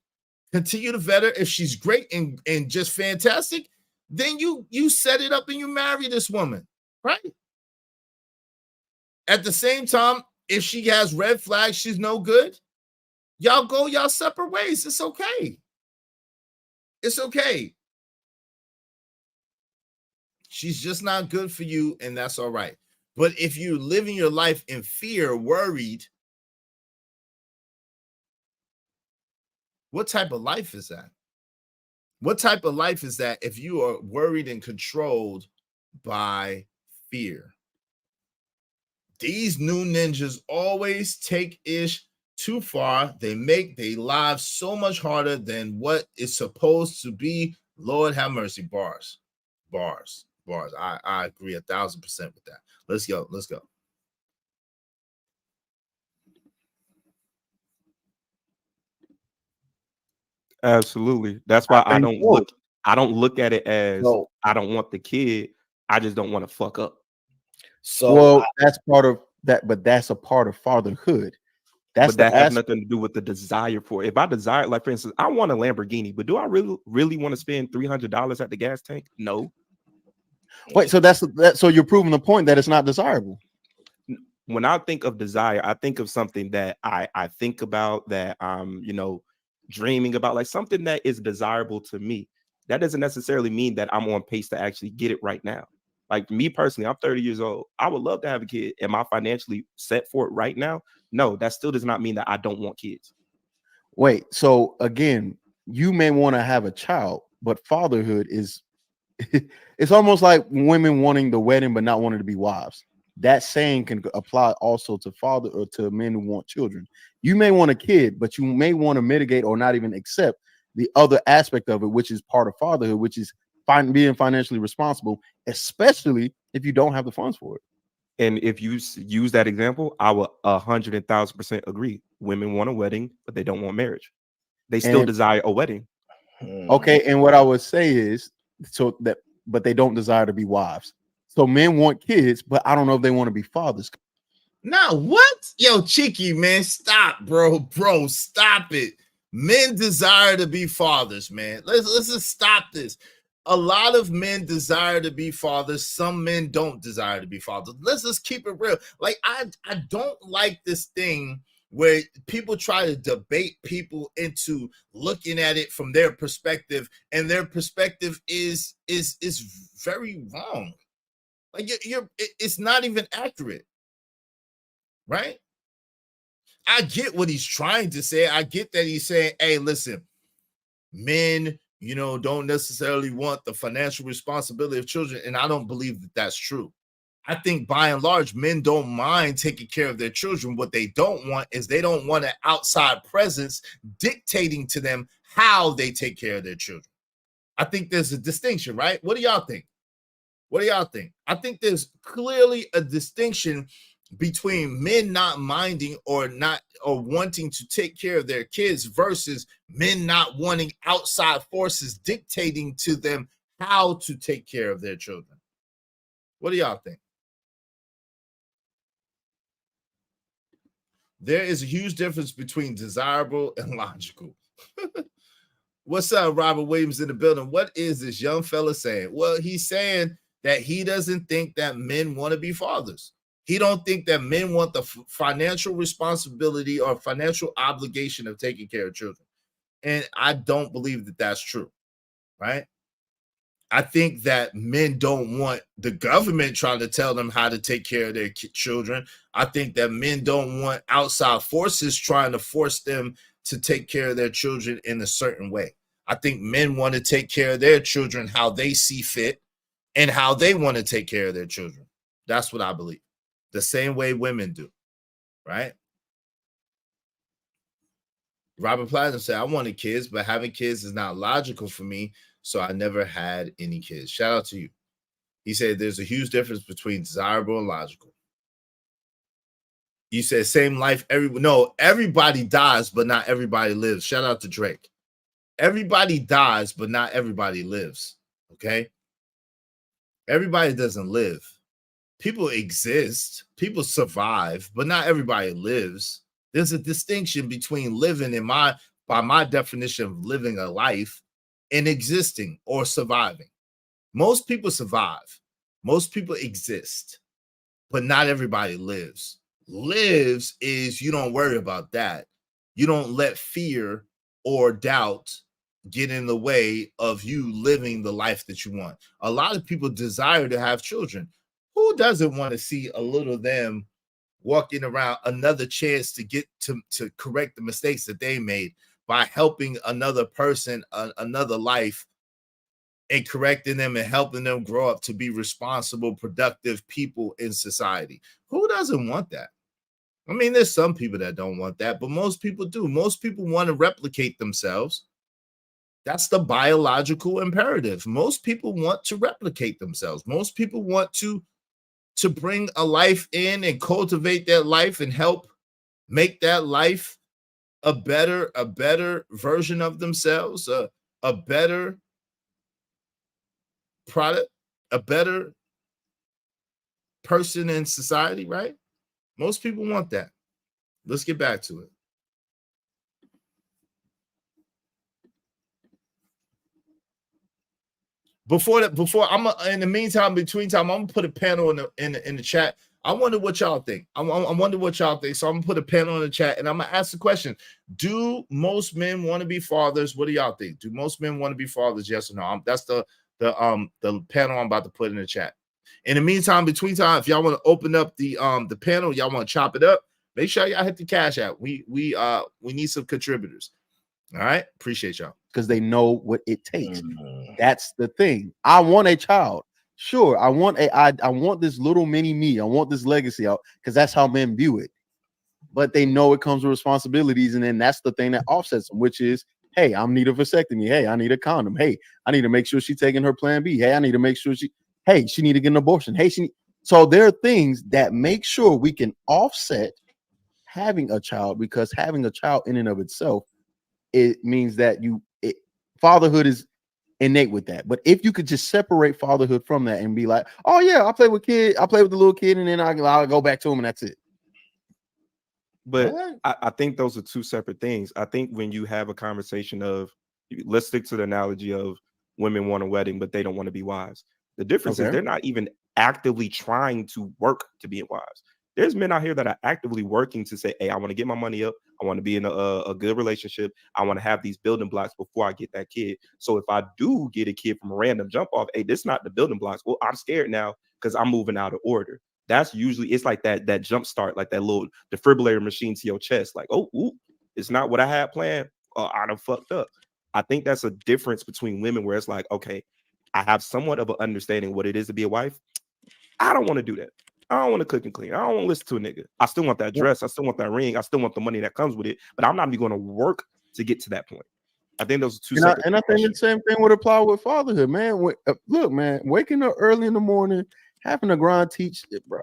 continue to vet her. If she's great and just fantastic, then you set it up and you marry this woman, right? At the same time, if she has red flags, she's no good, y'all go y'all separate ways. It's okay. It's okay. She's just not good for you, and that's all right. But if you're living your life in fear, worried, what type of life is that? What type of life is that if you are worried and controlled by fear? These new ninjas always take ish too far. They make their lives so much harder than what is supposed to be. Lord have mercy. Bars. I agree 1,000% with that. Let's go. Absolutely. That's why I don't look at it as I don't want the kid. I just don't want to fuck up. So that's part of that, but that's a part of fatherhood. But that has nothing to do with the desire for it. If I desire, like for instance, I want a Lamborghini, but do I really want to spend $300 at the gas tank? No. Wait, so that's that. So you're proving the point that it's not desirable. When I think of desire, I think of something that I think about, that I'm, dreaming about, like something that is desirable to me. That doesn't necessarily mean that I'm on pace to actually get it right now. Like me personally, I'm 30 years old. I would love to have a kid. Am I financially set for it right now? No, that still does not mean that I don't want kids. Wait, so again, you may want to have a child, but fatherhood is it's almost like women wanting the wedding but not wanting to be wives. That saying can apply also to father or to men who want children. You may want a kid, but you may want to mitigate or not even accept the other aspect of it, which is part of fatherhood, which is being financially responsible, especially if you don't have the funds for it. And if you use that example, I would 100,000% agree. Women want a wedding, but they don't want marriage. They still desire a wedding. Okay, and what I would say is but they don't desire to be wives. So men want kids, but I don't know if they want to be fathers. Now what? Yo, Cheeky, man, stop, bro, stop it. Men desire to be fathers, man. Let's just stop this. A lot of men desire to be fathers. Some men don't desire to be fathers. Let's just keep it real. Like I don't like this thing where people try to debate people into looking at it from their perspective, and their perspective is very wrong. Like it's not even accurate, right? I get what he's trying to say. I get that he's saying, hey, listen, men, don't necessarily want the financial responsibility of children, and I don't believe that that's true. I think by and large, men don't mind taking care of their children. What they don't want is they don't want an outside presence dictating to them how they take care of their children. I think there's a distinction, right? What do y'all think? I think there's clearly a distinction between men not minding or wanting to take care of their kids versus men not wanting outside forces dictating to them how to take care of their children. What do y'all think? There is a huge difference between desirable and logical. What's up, Robert Williams in the building? What is this young fella saying? Well, he's saying that he doesn't think that men want to be fathers. He don't think that men want the financial responsibility or financial obligation of taking care of children. And I don't believe that that's true, right? I think that men don't want the government trying to tell them how to take care of their children. I think that men don't want outside forces trying to force them to take care of their children in a certain way. I think men want to take care of their children how they see fit and how they want to take care of their children. That's what I believe. The same way women do, right? Robert Platinum said, I wanted kids, but having kids is not logical for me, so I never had any kids. Shout out to you. He said there's a huge difference between desirable and logical. You said same life, everybody dies, but not everybody lives. Shout out to Drake. Everybody dies, but not everybody lives, okay? Everybody doesn't live. People exist, people survive, but not everybody lives. There's a distinction between living by my definition of living a life, and existing or surviving. Most people survive. Most people exist, but not everybody lives. Lives is you don't worry about that. You don't let fear or doubt get in the way of you living the life that you want. A lot of people desire to have children. Who doesn't want to see a little them walking around, another chance to get to correct the mistakes that they made by helping another person, another life, and correcting them and helping them grow up to be responsible, productive people in society? Who doesn't want that? I mean, there's some people that don't want that, but most people do. Most people want to replicate themselves. That's the biological imperative. Most people want to replicate themselves. Most people want to bring a life in and cultivate that life and help make that life a better version of themselves, a better product, a better person in society, right? Most people want that. Let's get back to it. before I'm in the meantime, between time, I'm gonna put a panel in the chat. I wonder what y'all think. I wonder what y'all think. So I'm gonna put a panel in the chat and I'm gonna ask the question: do most men want to be fathers? What do y'all think? Do most men want to be fathers? Yes or no? That's the panel I'm about to put in the chat. In the meantime, between time, if y'all want to open up the panel, y'all want to chop it up, make sure y'all hit the cash app. We need some contributors. All right, appreciate y'all. Because they know what it takes. That's the thing. I want a child. Sure, I want this little mini me. I want this legacy out because that's how men view it. But they know it comes with responsibilities, and then that's the thing that offsets them, which is, hey, I need a vasectomy. Hey, I need a condom. Hey, I need to make sure she's taking her plan B. Hey, I need to make sure she need to get an abortion. So there are things that make sure we can offset having a child, because having a child in and of itself, it means that fatherhood is innate with that. But if you could just separate fatherhood from that and be like, oh yeah, I play with the little kid, and then I'll go back to him, and that's it. But I think those are two separate things. I think when you have a conversation of, let's stick to the analogy of women want a wedding, but they don't want to be wives. The difference is they're not even actively trying to work to be wives. There's men out here that are actively working to say, hey, I want to get my money up. I want to be in a good relationship. I want to have these building blocks before I get that kid. So if I do get a kid from a random jump off, hey, this is not the building blocks. Well, I'm scared now because I'm moving out of order. That's usually, it's like that jump start, like that little defibrillator machine to your chest. Like, oh, ooh, it's not what I had planned. I done fucked up. I think that's a difference between women where it's like, okay, I have somewhat of an understanding what it is to be a wife. I don't want to do that. I don't want to cook and clean. I don't want to listen to a nigga. I still want that dress. I still want that ring. I still want the money that comes with it. But I'm not even going to work to get to that point. I think those are two separate. And I think the same thing would apply with fatherhood, man. Look, man, waking up early in the morning, having to grind, teach it, bro.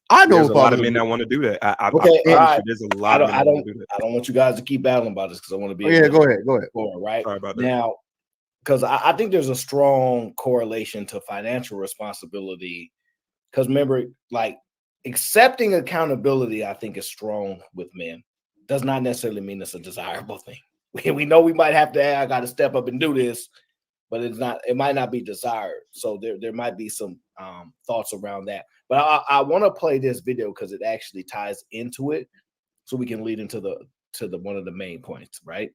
I know there's a lot of men that want to do that. There's a lot of men that want to do that. I don't want you guys to keep battling about this because I want to be. Go ahead. Right. Sorry about that. Now, because I think there's a strong correlation to financial responsibility. Because remember, like, accepting accountability, I think, is strong with men. Does not necessarily mean it's a desirable thing. We know we might have to, I got to step up and do this, but it might not be desired. So there might be some thoughts around that. But I want to play this video because it actually ties into it, so we can lead into the one of the main points, right?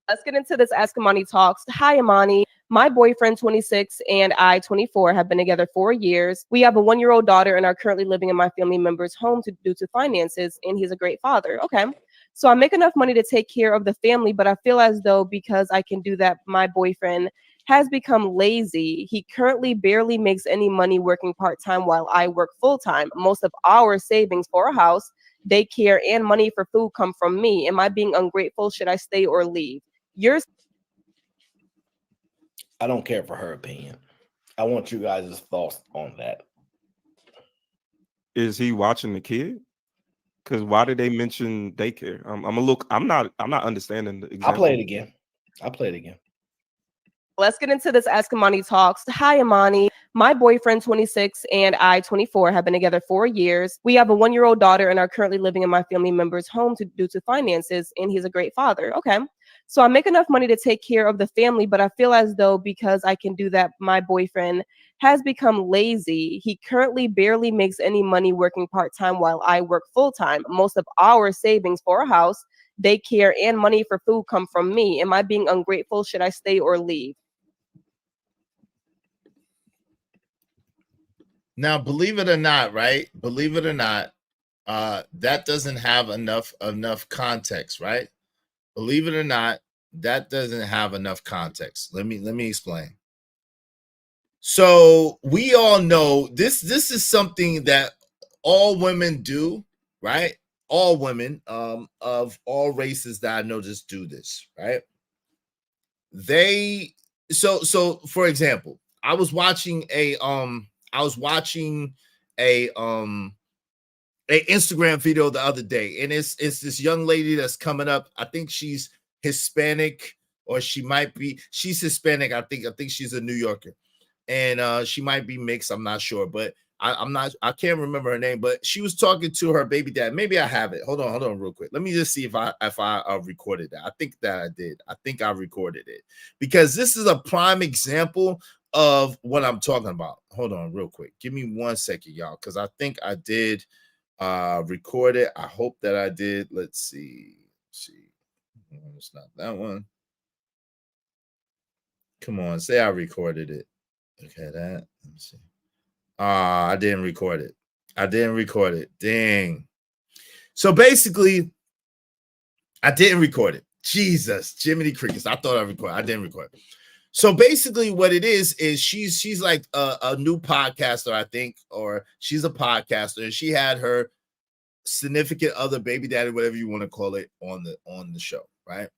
Let's get into this Ask Imani Talks. Hi, Imani. My boyfriend, 26, and I, 24, have been together 4 years. We have a 1-year-old daughter and are currently living in my family member's home due to finances, and he's a great father. Okay. So I make enough money to take care of the family, but I feel as though because I can do that, my boyfriend has become lazy. He currently barely makes any money working part-time while I work full-time. Most of our savings for a house, daycare, and money for food come from me. Am I being ungrateful? Should I stay or leave? I don't care for her opinion. I want you guys' thoughts on that. Is he watching the kid? Because why did they mention daycare? I'm not understanding the example. I'll play it again. Let's get into this Ask Imani Talks. Hi, Imani. My boyfriend, 26, and I, 24, have been together 4 years. We have a 1-year-old daughter and are currently living in my family member's home due to finances, and he's a great father. Okay. So I make enough money to take care of the family, but I feel as though because I can do that, my boyfriend has become lazy. He currently barely makes any money working part-time while I work full-time. Most of our savings for a house, daycare, and money for food come from me. Am I being ungrateful? Should I stay or leave? Now, believe it or not, right? Believe it or not, that doesn't have enough context, right? Believe it or not, that doesn't have enough context. Let me explain. So we all know this is something that all women do, right? All women of all races that I know just do this, right? So for example, I was watching a Instagram video the other day, and it's this young lady that's coming up. I think she's Hispanic, or she's Hispanic. I think she's a New Yorker, and she might be mixed. I'm not sure, but I can't remember her name, but she was talking to her baby dad. Maybe I have it. Hold on real quick. Let me just see if I recorded that. I think that I did. I think I recorded it because this is a prime example of what I'm talking about. Hold on real quick. Give me 1 second, y'all, because I think I did record it. I hope that I did. Let's see. It's not that one. Come on, say I recorded it. Okay, that. Let me see. I didn't record it. Dang. So basically, I didn't record it. Jesus, Jiminy Crickets. I thought I recorded. I didn't record it. So basically, what it is she's like a new podcaster, I think, or she's a podcaster, and she had her significant other, baby daddy, whatever you want to call it, on the show, right?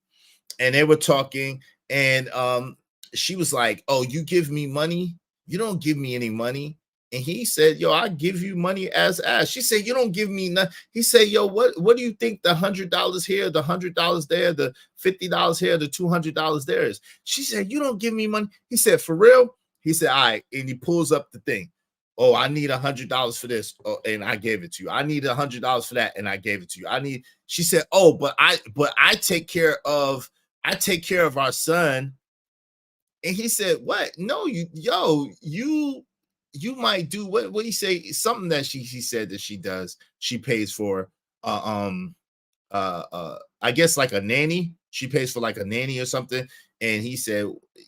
And they were talking, and she was like, "Oh, you give me money? You don't give me any money." And he said, "Yo, I give you money as ass." She said, "You don't give me nothing." He said, "Yo, what do you think the $100 here, the $100 there, the $50 here, the $200 there is?" She said, "You don't give me money." He said, "For real?" He said, "All right." And he pulls up the thing. "Oh, I need $100 for this." Oh, and I gave it to you. "I need $100 for that." And I gave it to you. She said, "Oh, but I take care of our son." And he said, "What? No, you might do what he say, something that she said that she does. She pays for I guess like a nanny. She pays for like a nanny or something." And he said,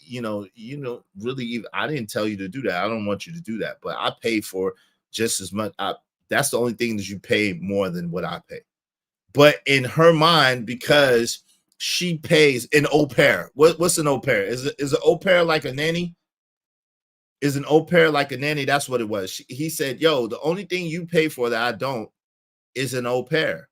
really, I didn't tell you to do that. I don't want you to do that, but I pay for just as much. That's the only thing that you pay more than what I pay. But in her mind, because she pays an au pair. What's an au pair? Is an au pair like a nanny? Is an au pair like a nanny? That's what it was. He said, "Yo, the only thing you pay for that I don't is an au pair."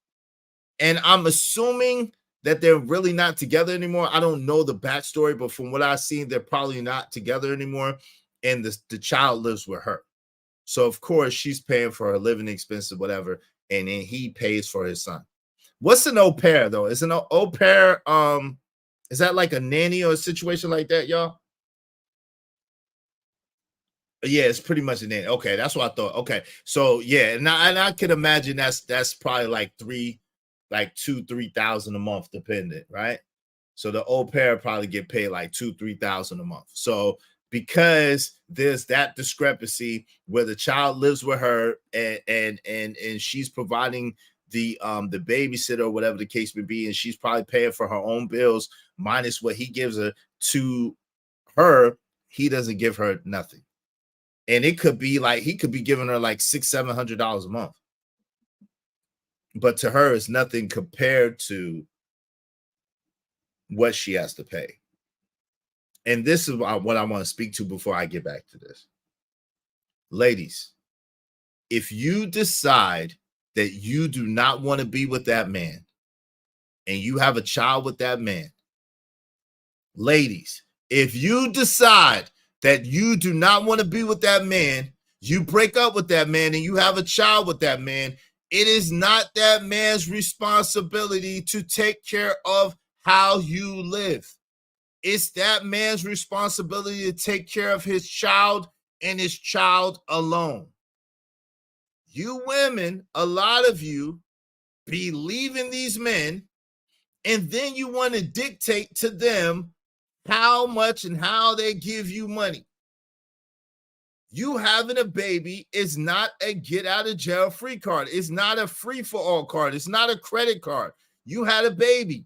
And I'm assuming that they're really not together anymore. I don't know the backstory, but from what I've seen, they're probably not together anymore. And the child lives with her. So, of course, she's paying for her living expenses, whatever. And then he pays for his son. What's an au pair, though? Is an au pair, is that like a nanny or a situation like that, y'all? Yeah, it's pretty much a nanny. Okay, that's what I thought. Okay, so yeah, and I could imagine that's probably like $2,000-3,000 a month, dependent, right? So the au pair probably get paid like $2,000-3,000 a month. So because there's that discrepancy where the child lives with her and she's providing the babysitter or whatever the case may be, and she's probably paying for her own bills minus what he gives her to her, he doesn't give her nothing. And it could be like he could be giving her like $600-700 a month. But to her, it's nothing compared to what she has to pay. And this is what I want to speak to before I get back to this. Ladies, if you decide that you do not want to be with that man and you have a child with that man, ladies, if you decide that you do not want to be with that man, you break up with that man and you have a child with that man, it is not that man's responsibility to take care of how you live. It's that man's responsibility to take care of his child and his child alone. You women, a lot of you, be leaving these men, and then you want to dictate to them how much and how they give you money. You having a baby is not a get out of jail free card. It's not a free for all card. It's not a credit card. You had a baby.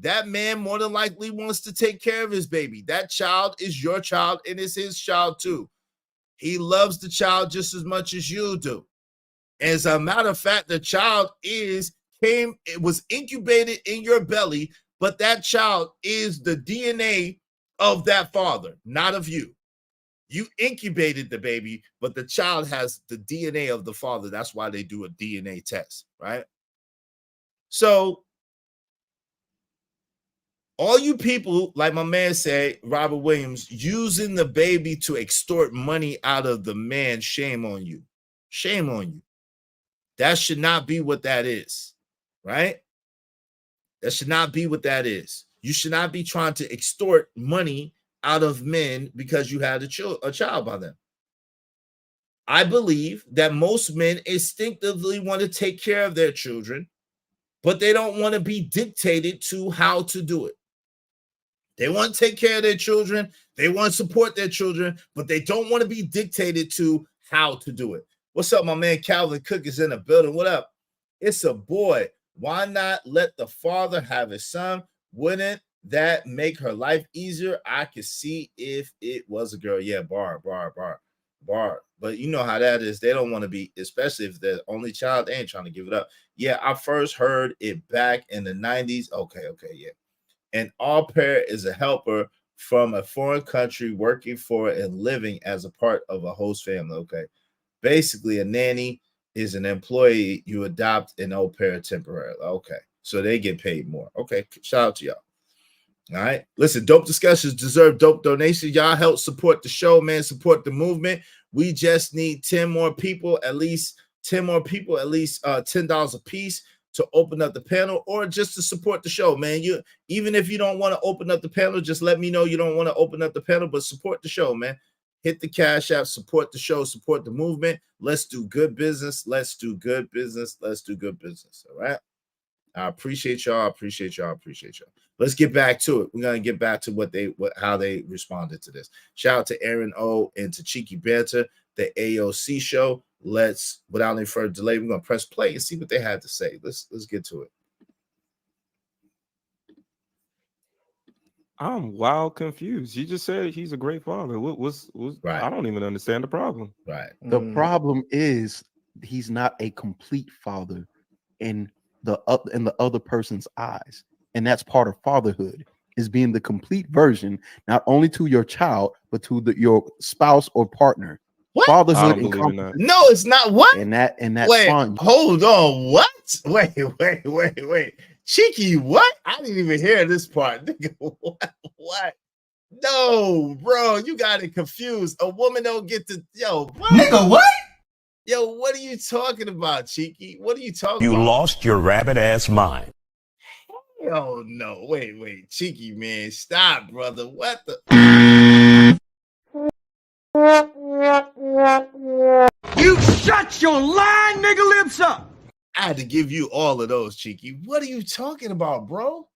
That man more than likely wants to take care of his baby. That child is your child and it's his child too. He loves the child just as much as you do. As a matter of fact, the child was incubated in your belly, but that child is the DNA of that father, not of you. You incubated the baby, but the child has the DNA of the father. That's why they do a DNA test, right? So all you people, like my man said, Robert Williams, using the baby to extort money out of the man, shame on you. Shame on you. That should not be what that is, right? That should not be what that is. You should not be trying to extort money out of men because you had a child by them. I believe that most men instinctively want to take care of their children, but they don't want to be dictated to how to do it. They want to take care of their children. They want to support their children, but they don't want to be dictated to how to do it. What's up, my man? Calvin Cook is in the building. What up? It's a boy. Why not let the father have his son? Wouldn't that make her life easier? I could see if it was a girl. Yeah, bar. But you know how that is. They don't want to be, especially if they're the only child, they ain't trying to give it up. Yeah, I first heard it back in the 90s. Okay, yeah. An au pair is a helper from a foreign country working for and living as a part of a host family. Okay. Basically, a nanny is an employee you adopt an au pair temporarily. Okay. So they get paid more. Okay. Shout out to y'all. All right. Listen, dope discussions deserve dope donations. Y'all help support the show, man. Support the movement. We just need 10 more people, at least $10 a piece to open up the panel, or just to support the show, man. You, even if you don't want to open up the panel, just let me know you don't want to open up the panel, but support the show, man. Hit the Cash App, support the show, support the movement. Let's do good business. Let's do good business. All right. I appreciate y'all. Let's get back to it. We're gonna get back to how they responded to this. Shout out to Aaron O and to Cheeky Banter, the A.O.C show. Let's, without any further delay, we're gonna press play and see what they had to say. Let's get to it. I'm wild confused. You just said he's a great father. What's right? I don't even understand the problem. Right. The problem is he's not a complete father in the other person's eyes, and that's part of fatherhood, is being the complete version, not only to your child but to your spouse or partner. What? Fatherhood No, it's not. What? And that's wait, fine. Hold on. What? Wait. Cheeky, what? I didn't even hear this part. Nigga, what? No, bro, you got it confused. A woman don't get to, what? Nigga, what? Yo, what are you talking about, Cheeky? What are you talking You about? lost your rabbit ass mind. Oh no, wait, Cheeky, man, stop, brother. What the? You shut your lying nigga lips up. I had to give you all of those, Cheeky. What are you talking about, bro?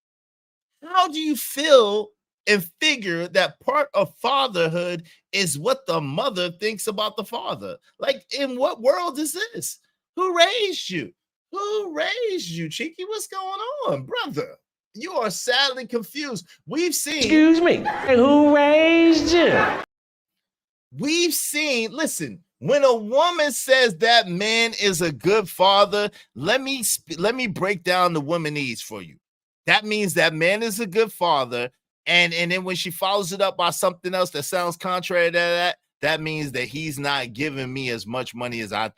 How do you feel and figure that part of fatherhood is what the mother thinks about the father? Like, in what world is this? Who raised you? Cheeky? What's going on, brother? You are sadly confused. We've seen. Excuse me. Who raised you? We've seen, listen, when a woman says that man is a good father, let me break down the womanese for you. That means that man is a good father, and then when she follows it up by something else that sounds contrary to that means that he's not giving me as much money as I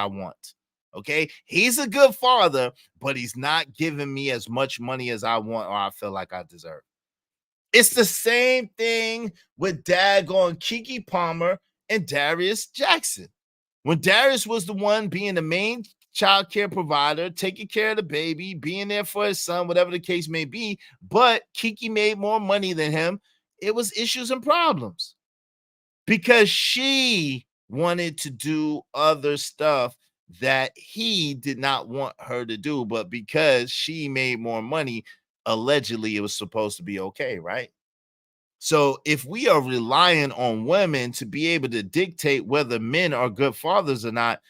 want. Okay, he's a good father, but he's not giving me as much money as I want or I feel like I deserve. It's the same thing with daggone Keke Palmer and Darius Jackson. When Darius was the one being the main child care provider, taking care of the baby, being there for his son, whatever the case may be, but Keke made more money than him, it was issues and problems because she wanted to do other stuff that he did not want her to do, but because she made more money, allegedly it was supposed to be okay, right? So if we are relying on women to be able to dictate whether men are good fathers or not,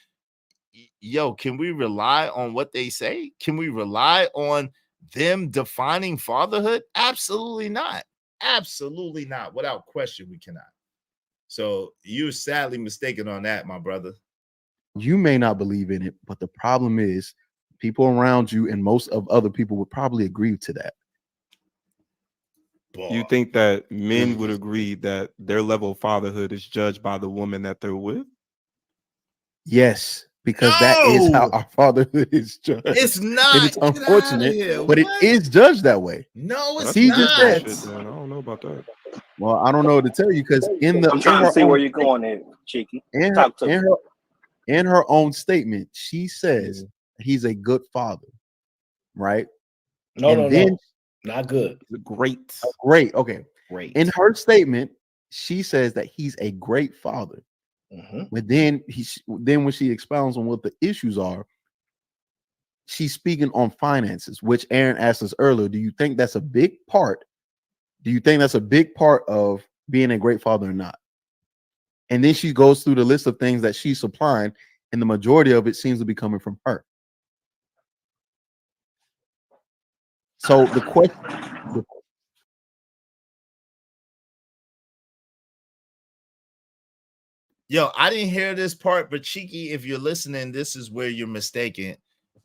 can we rely on what they say? Can we rely on them defining fatherhood? Absolutely not. Absolutely not. Without question, we cannot. So you're sadly mistaken on that, my brother. You may not believe in it, but the problem is people around you and most of other people would probably agree to that. You think that men would agree that their level of fatherhood is judged by the woman that they're with? Yes, because that is how our fatherhood is judged. It's not. And it's unfortunate, but it is judged that way. No, it's he not. just said. I don't know about that. Well, I don't know what to tell you because I'm trying to see where you're going there, Cheeky. In her own statement, she says he's a good father, right? No, not good. Great. Okay. Great. In her statement, she says that he's a great father. But then then when she expounds on what the issues are, she's speaking on finances, which Aaron asked us earlier. Do you think that's a big part? Do you think that's a big part of being a great father or not? And then she goes through the list of things that she's supplying, and the majority of it seems to be coming from her. So the question. Yo, I didn't hear this part, but Cheeky, if you're listening, this is where you're mistaken.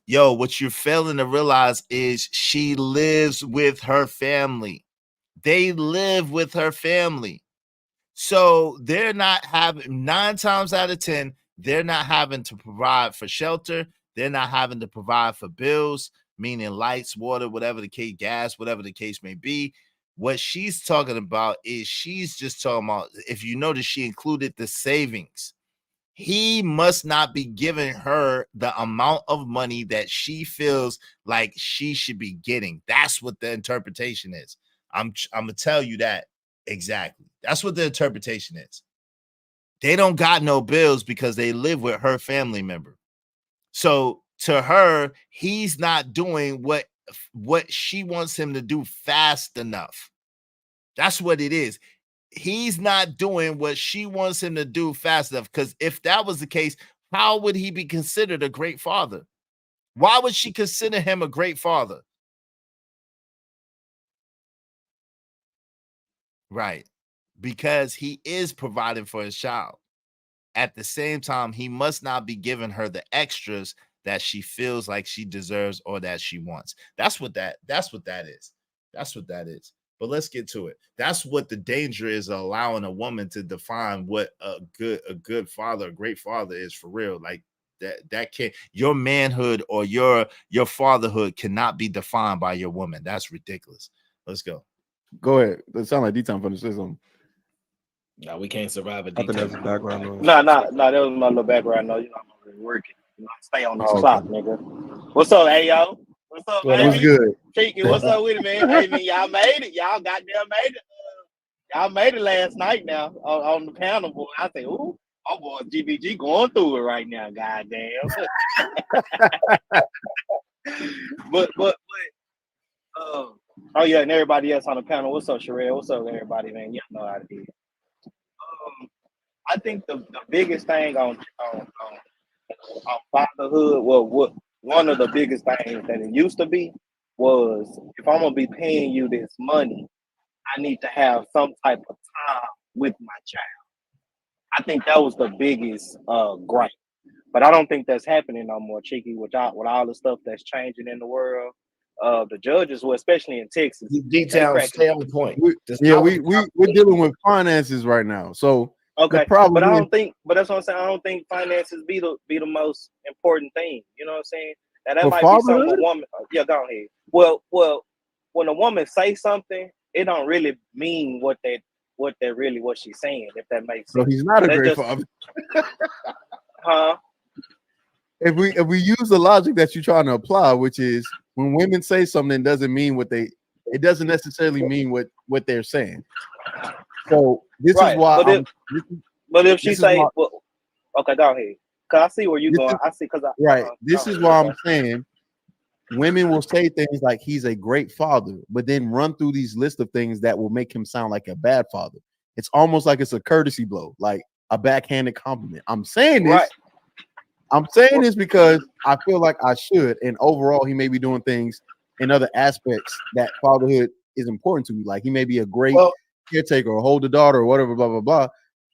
Yo, what you're failing to realize is she lives with her family. They live with her family. So they're not having 9 times out of 10, they're not having to provide for shelter. They're not having to provide for bills, meaning lights, water, whatever the case, gas, whatever the case may be. What she's talking about is she's just talking about, if you notice, she included the savings. He must not be giving her the amount of money that she feels like she should be getting. That's what the interpretation is. I'm gonna tell you that exactly. That's what the interpretation is. They don't got no bills because they live with her family member. So to her, he's not doing what she wants him to do fast enough. That's what it is. He's not doing what she wants him to do fast enough. Because if that was the case, how would he be considered a great father? Why would she consider him a great father? Right. Because he is providing for his child. At the same time, he must not be giving her the extras that she feels like she deserves or that she wants. That's what that is. That's what that is. But let's get to it. That's what the danger is, allowing a woman to define what a good father, a great father is for real. Like that can't, your manhood or your fatherhood cannot be defined by your woman. That's ridiculous. Let's go. Go ahead. That sound like D-Time finna say something. No, we can't survive a I think that's background noise. No, that was my little background noise. You know, I'm already working. You know, stay on this Oh, clock, okay. nigga. What's up, A.O.? What's up, What baby? What's good? Cheeky, what's up with it, man? Hey, man, y'all made it. Y'all goddamn made it. Y'all made it last night now on the panel, boy. I say, ooh, oh boy, GBG going through it right now, goddamn. but oh yeah, and everybody else on the panel. What's up, Sherelle? What's up, everybody, man? Y'all know how it is. I think the biggest thing on fatherhood, well, what one of the biggest things that it used to be was, if I'm gonna be paying you this money, I need to have some type of time with my child. I think that was the biggest gripe, but I don't think that's happening no more, Cheeky. With all the stuff that's changing in the world, the judges, well, especially in Texas, detail stay on point. We're dealing with finances right now, so okay. the problem But I is, don't think. But that's what I'm saying. I don't think finances be the most important thing. You know what I'm saying? Now that for might be something fatherhood. a woman. Yeah, go ahead. Well, when a woman say something, it don't really mean what she's saying. If that makes So sense. he's not a That's great just, father. huh? If we use the logic that you're trying to apply, which is when women say something, doesn't mean it doesn't necessarily mean what they're saying. So this Right. is why But if she say, well, okay, go ahead. Cause I see where you're going. I see. Right. This is why I'm saying women will say things like he's a great father, but then run through these list of things that will make him sound like a bad father. It's almost like it's a courtesy blow, like a backhanded compliment. I'm saying this. Right. I'm saying this because I feel like I should, and overall, he may be doing things in other aspects that fatherhood is important to me. Like he may be a great caretaker or hold the daughter or whatever, blah blah blah.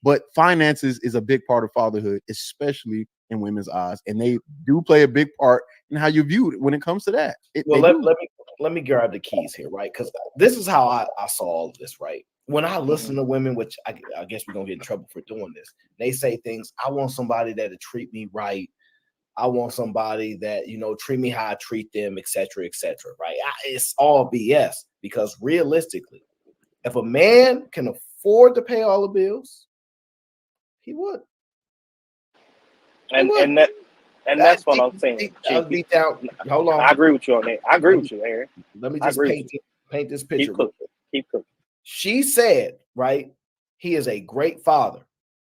But finances is a big part of fatherhood, especially in women's eyes, and they do play a big part in how you view it when it comes to that. Let me grab the keys here, right? Because this is how I saw all of this, right? When I listen to women, which I guess we're gonna get in trouble for doing this, they say things. I want somebody that'll treat me right. I want somebody that treat me how I treat them, etc., right? It's all BS, because realistically, if a man can afford to pay all the bills, he would. And that's what I'm saying. Beat down. Hold on. I agree with you on that. I agree with you, Aaron. Let me just paint this picture. Keep cooking. She said, right, he is a great father.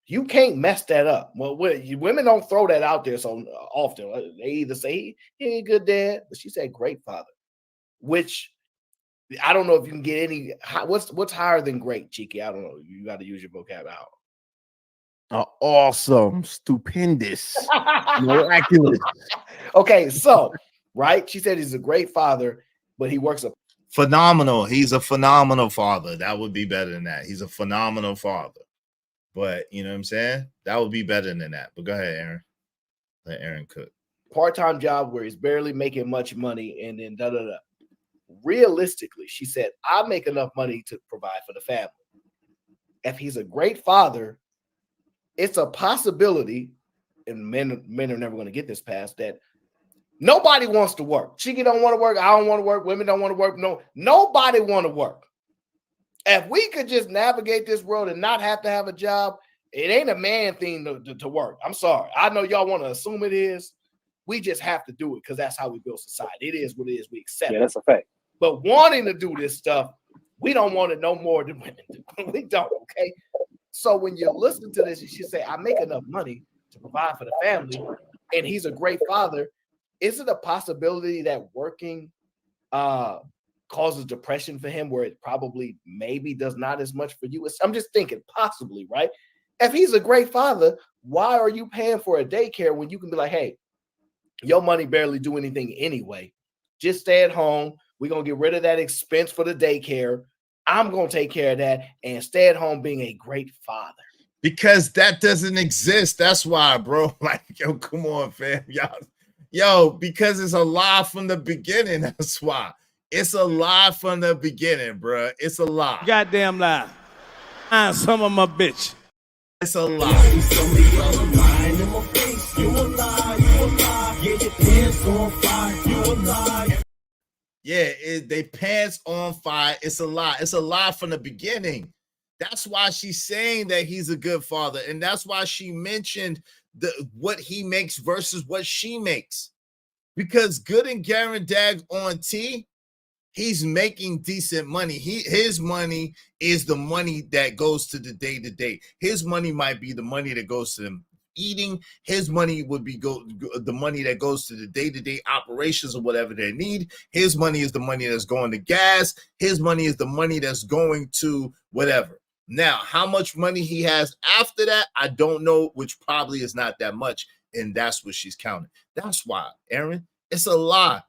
You can't mess that up. Well, women don't throw that out there so often. They either say he ain't a good dad, but she said great father, which I don't know if you can get any. What's higher than great, Cheeky? I don't know. You got to use your vocab out. Awesome, stupendous, miraculous. Okay, so right, she said he's a great father, but he works a phenomenal. He's a phenomenal father. That would be better than that. He's a phenomenal father. But you know what I'm saying? That would be better than that. But go ahead, Aaron. Let Aaron cook. Part-time job where he's barely making much money, and then da-da-da. Realistically, she said, I make enough money to provide for the family. If he's a great father, it's a possibility, and men are never going to get this past, that nobody wants to work. Cheeky don't want to work. I don't want to work. Women don't want to work. No, nobody want to work. If we could just navigate this world and not have to have a job, it ain't a man thing to work. I'm sorry. I know y'all want to assume it is. We just have to do it because that's how we build society. It is what it is. We accept it. Yeah, that's a fact. But wanting to do this stuff, we don't want it no more than women do. We don't, okay? So when you listen to this, you should say, I make enough money to provide for the family, and he's a great father. Is it a possibility that working causes depression for him where it probably maybe does not as much for you? I'm just thinking possibly, right? If he's a great father, why are you paying for a daycare when you can be like, hey, your money barely do anything anyway. Just stay at home. We're going to get rid of that expense for the daycare. I'm going to take care of that and stay at home being a great father. Because that doesn't exist. That's why, bro. Like, yo, come on, fam. Yo, because it's a lie from the beginning. That's why. It's a lie from the beginning, bro. It's a lie. Goddamn lie. I'm some of my bitch. It's a lie. Yeah, they pants on fire. It's a lie. It's a lie from the beginning. That's why she's saying that he's a good father. And that's why she mentioned what he makes versus what she makes. Because Good and Garen Dag on T, he's making decent money. His money is the money that goes to the day-to-day. His money might be the money that goes to them eating. His money would be the money that goes to the day-to-day operations or whatever they need. His money is the money that's going to gas. His money is the money that's going to whatever. Now, how much money he has after that, I don't know, which probably is not that much, and that's what she's counting. That's why, Aaron, it's a lie.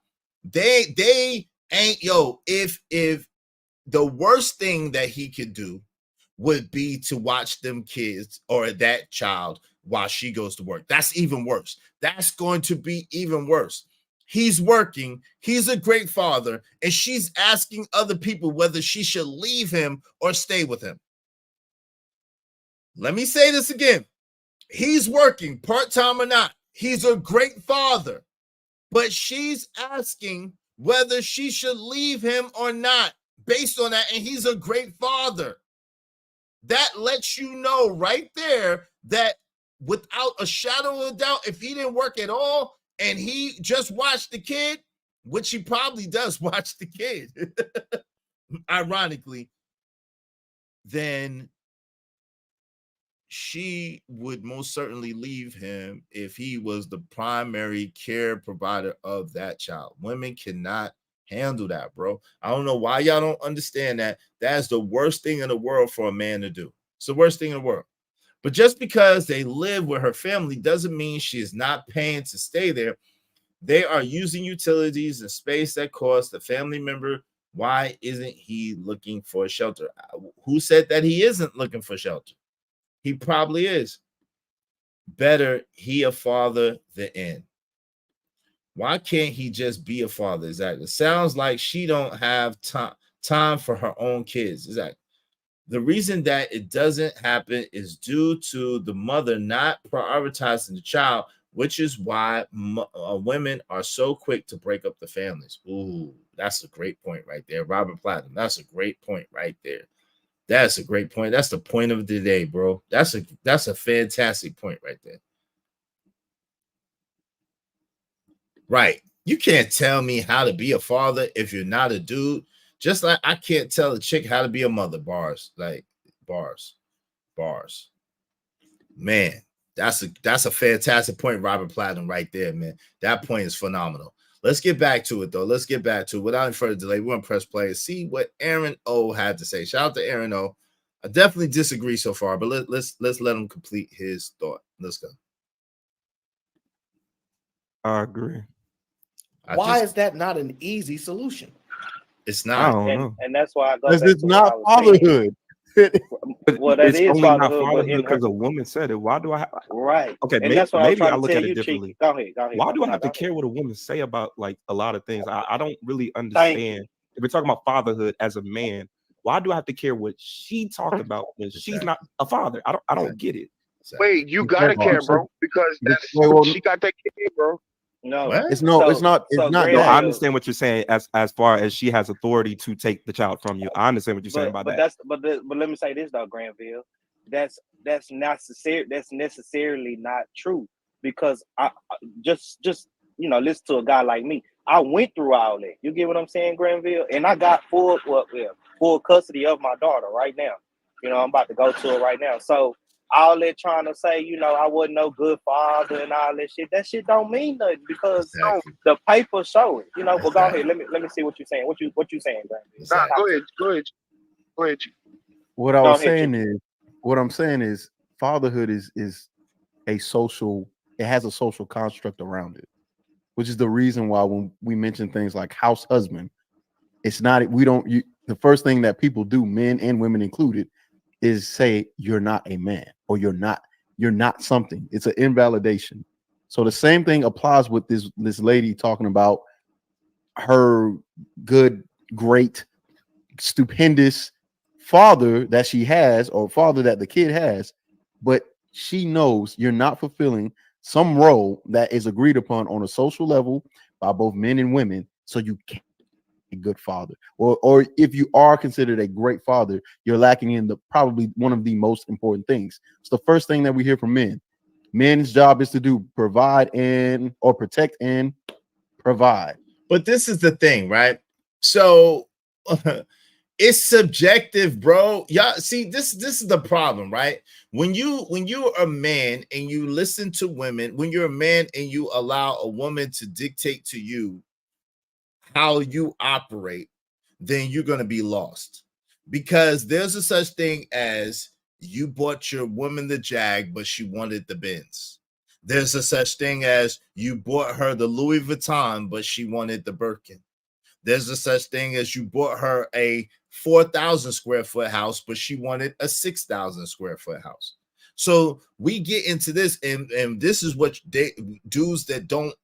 They ain't, yo, if the worst thing that he could do would be to watch them kids or that child while she goes to work. That's even worse. That's going to be even worse. He's working. He's a great father, and she's asking other people whether she should leave him or stay with him. Let me say this again. He's working part-time or not. He's a great father, but she's asking whether she should leave him or not based on that, and he's a great father. That lets you know right there that without a shadow of a doubt, if he didn't work at all and he just watched the kid, which he probably does watch the kid, ironically, then she would most certainly leave him if he was the primary care provider of that child. Women cannot handle that, bro. I don't know why y'all don't understand that. That's the worst thing in the world for a man to do. It's the worst thing in the world. But just because they live with her family doesn't mean she is not paying to stay there. They are using utilities and space that costs the family member. Why isn't he looking for shelter? Who said that he isn't looking for shelter? He probably is. Better he a father than in. Why can't he just be a father? Exactly. Sounds like she don't have time for her own kids. Exactly. The reason that it doesn't happen is due to the mother not prioritizing the child, which is why women are so quick to break up the families. Ooh, that's a great point right there. Robert Platinum, that's a great point right there. That's a great point. That's the point of the day, bro. That's a fantastic point right there. Right. You can't tell me how to be a father if you're not a dude. Just like I can't tell a chick how to be a mother. Bars. Like bars. Man, that's a fantastic point, Robert Platinum, right there, man. That point is phenomenal. Let's get back to it, though. Let's get back to it. Without any further delay, we're going to press play and see what Aaron O had to say. Shout out to Aaron O. I definitely disagree so far, but let's let him complete his thought. Let's go. I agree. Why is that not an easy solution? It's I not. don't know. And that's why I go Because back it's to not what I was saying. fatherhood. Well, that It's is only not fatherhood, but fatherhood in her because a woman said it. Why do I have right. okay, And that's what I was maybe I trying to look tell at it you, differently. Cheeky. Go ahead. Why do I No, have to go care what a woman say about like a lot of things? I don't really Thank understand. you. If we're talking about fatherhood as a man, why do I have to care what she talked about when she's not a father? I don't get it. Wait, you gotta care, bro, because that's she got that kid, bro. No, It's not. No, I Granville, understand what you're saying as far as she has authority to take the child from you. I understand what you're saying about that. but let me say this though, Granville. That's necessarily not true because I just listen to a guy like me. I went through all that. You get what I'm saying, Granville? And I got full custody of my daughter right now. I'm about to go to it right now. So all that trying to say, I wasn't no good father and all that shit don't mean nothing because the paper show it. But go ahead, let me see what you're saying. What you saying, Granville? Nah, go ahead. What I'm saying is fatherhood is a social, it has a social construct around it, which is the reason why when we mention things like house husband, it's not, the first thing that people do, men and women included, is say you're not a man or you're not something. It's an invalidation. So the same thing applies with this lady talking about her good, great, stupendous father that she has or father that the kid has, but she knows you're not fulfilling some role that is agreed upon on a social level by both men and women, so you can't be a good father. Or if you are considered a great father, you're lacking in the probably one of the most important things. It's the first thing that we hear from men. Men's job is to do provide and or protect and provide. But this is the thing, right? So it's subjective, bro. Y'all see, this is the problem, right? When you're a man and you listen to women, when you're a man and you allow a woman to dictate to you how you operate, then you're going to be lost. Because there's a such thing as you bought your woman the Jag, but she wanted the BANDZ. There's a such thing as you bought her the Louis Vuitton, but she wanted the Birkin. There's a such thing as you bought her a 4,000 square foot house, but she wanted a 6,000 square foot house. So we get into this, and this is what dudes that don't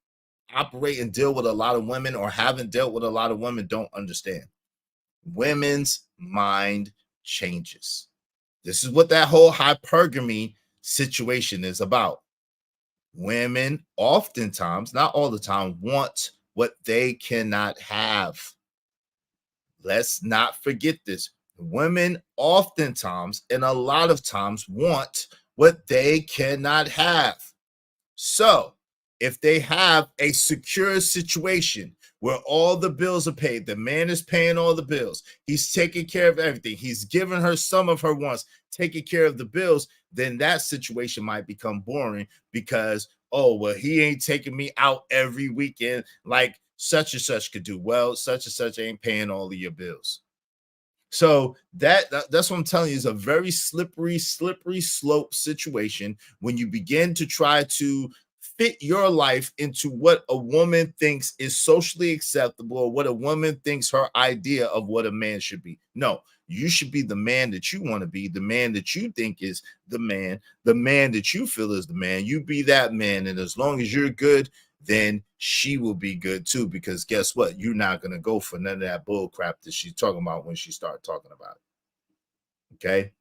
operate and deal with a lot of women or haven't dealt with a lot of women don't understand. Women's mind changes. This is what that whole hypergamy situation is about. Women oftentimes, not all the time, want what they cannot have. Let's not forget this. Women oftentimes and a lot of times want what they cannot have. So if they have a secure situation where all the bills are paid, the man is paying all the bills, he's taking care of everything, he's giving her some of her wants, taking care of the bills, then that situation might become boring because, oh, well, he ain't taking me out every weekend like such and such could do. Well, such and such ain't paying all of your bills. So that's what I'm telling you, is a very slippery slope situation when you begin to try to fit your life into what a woman thinks is socially acceptable or what a woman thinks her idea of what a man should be. No, you should be the man that you want to be, the man that you think is the man that you feel is the man. You be that man, and as long as you're good, then she will be good too, because guess what? You're not going to go for none of that bull crap that she's talking about when she started talking about it. Okay?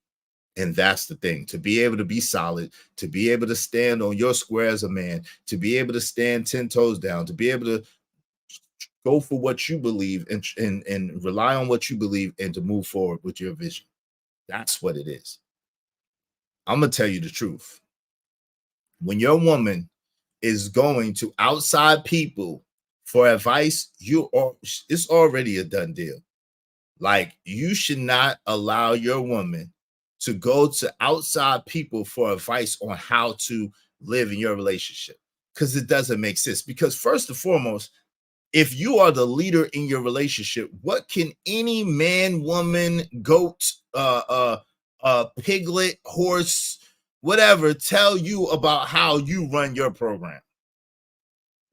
And that's the thing, to be able to be solid, to be able to stand on your square as a man, to be able to stand 10 toes down, to be able to go for what you believe and rely on what you believe and to move forward with your vision. That's what it is. I'm going to tell you the truth. When your woman is going to outside people for advice, it's already a done deal. Like, you should not allow your woman to go to outside people for advice on how to live in your relationship, because it doesn't make sense. Because first and foremost, if you are the leader in your relationship, what can any man, woman, goat, piglet, horse, whatever tell you about how you run your program?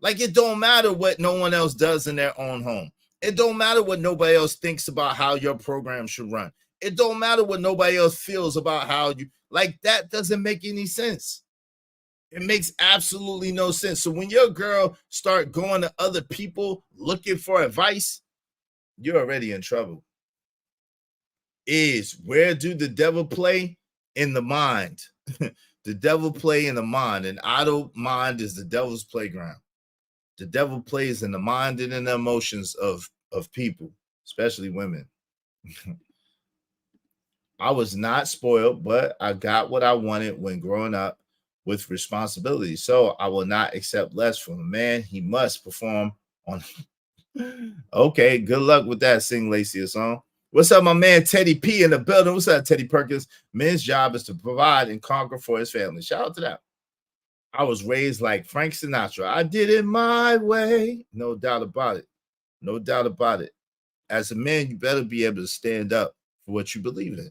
Like, it don't matter what no one else does in their own home. It don't matter what nobody else thinks about how your program should run. It don't matter what nobody else feels about how you, like, that doesn't make any sense. It makes absolutely no sense. So when your girl start going to other people looking for advice, you're already in trouble. Where do the devil play? In the mind. The devil play in the mind. An idle mind is the devil's playground. The devil plays in the mind and in the emotions of people, especially women. I was not spoiled, but I got what I wanted when growing up with responsibility. So I will not accept less from a man. He must perform on. Okay, good luck with that. Sing Lacey a song. What's up, my man Teddy P in the building? What's up, Teddy Perkins? Men's job is to provide and conquer for his family. Shout out to that. I was raised like Frank Sinatra. I did it my way. No doubt about it. No doubt about it. As a man, you better be able to stand up for what you believe in.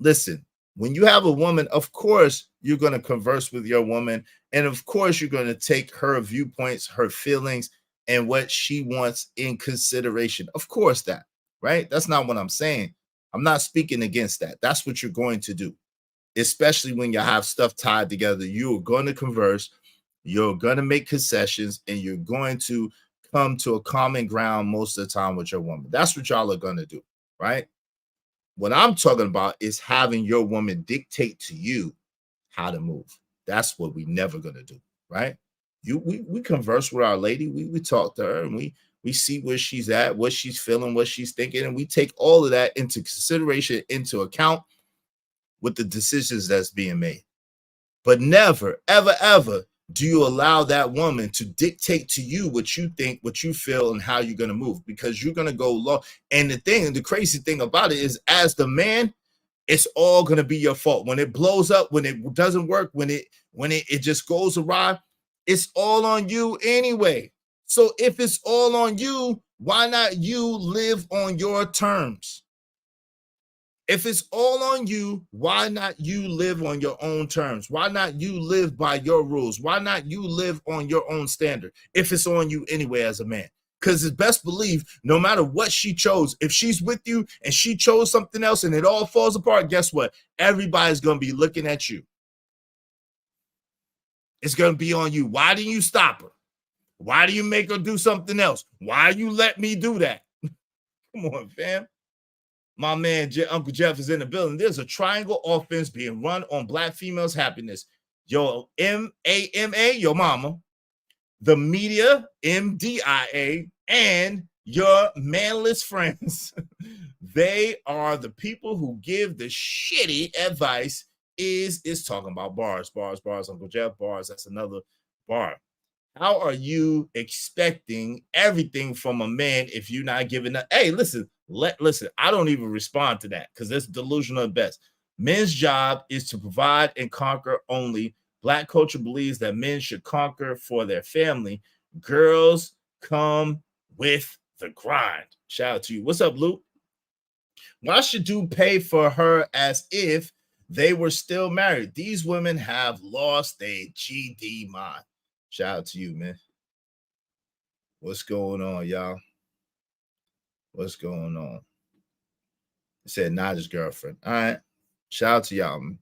Listen, when you have a woman, of course, you're going to converse with your woman. And of course, you're going to take her viewpoints, her feelings, and what she wants in consideration. Of course, that, right? That's not what I'm saying. I'm not speaking against that. That's what you're going to do. Especially when you have stuff tied together, you're going to converse, you're going to make concessions, and you're going to come to a common ground most of the time with your woman. That's what y'all are going to do, right? What I'm talking about is having your woman dictate to you how to move. That's what we never going to do, right? We converse with our lady, we talk to her, and we see where she's at, what she's feeling, what she's thinking, and we take all of that into consideration, into account, with the decisions that's being made. But never, ever, ever do you allow that woman to dictate to you what you think, what you feel, and how you're going to move, because you're going to go low. And the crazy thing about it is, as the man, it's all going to be your fault. When it blows up, when it doesn't work, when it just goes awry, it's all on you anyway. So if it's all on you, why not you live on your terms? If it's all on you, why not you live on your own terms? Why not you live by your rules? Why not you live on your own standard if it's on you anyway as a man? Because it's best believe, no matter what she chose, if she's with you and she chose something else and it all falls apart, guess what? Everybody's going to be looking at you. It's going to be on you. Why didn't you stop her? Why do you make her do something else? Why you let me do that? Come on, fam. My man, Uncle Jeff is in the building. There's a triangle offense being run on black females' happiness. Your MAMA, your mama, the media, MDIA, and your manless friends. They are the people who give the shitty advice. Is talking about bars, Uncle Jeff, bars. That's another bar. How are you expecting everything from a man if you're not giving up? Hey, listen, I don't even respond to that because it's delusional at best. Men's job is to provide and conquer only. Black culture believes that men should conquer for their family. Girls come with the grind. Shout out to you. What's up, Luke? Why should dude pay for her as if they were still married? These women have lost their GD mind. Shout out to you, man. What's going on, y'all? What's going on? It said not his girlfriend. All right. Shout out to y'all, man.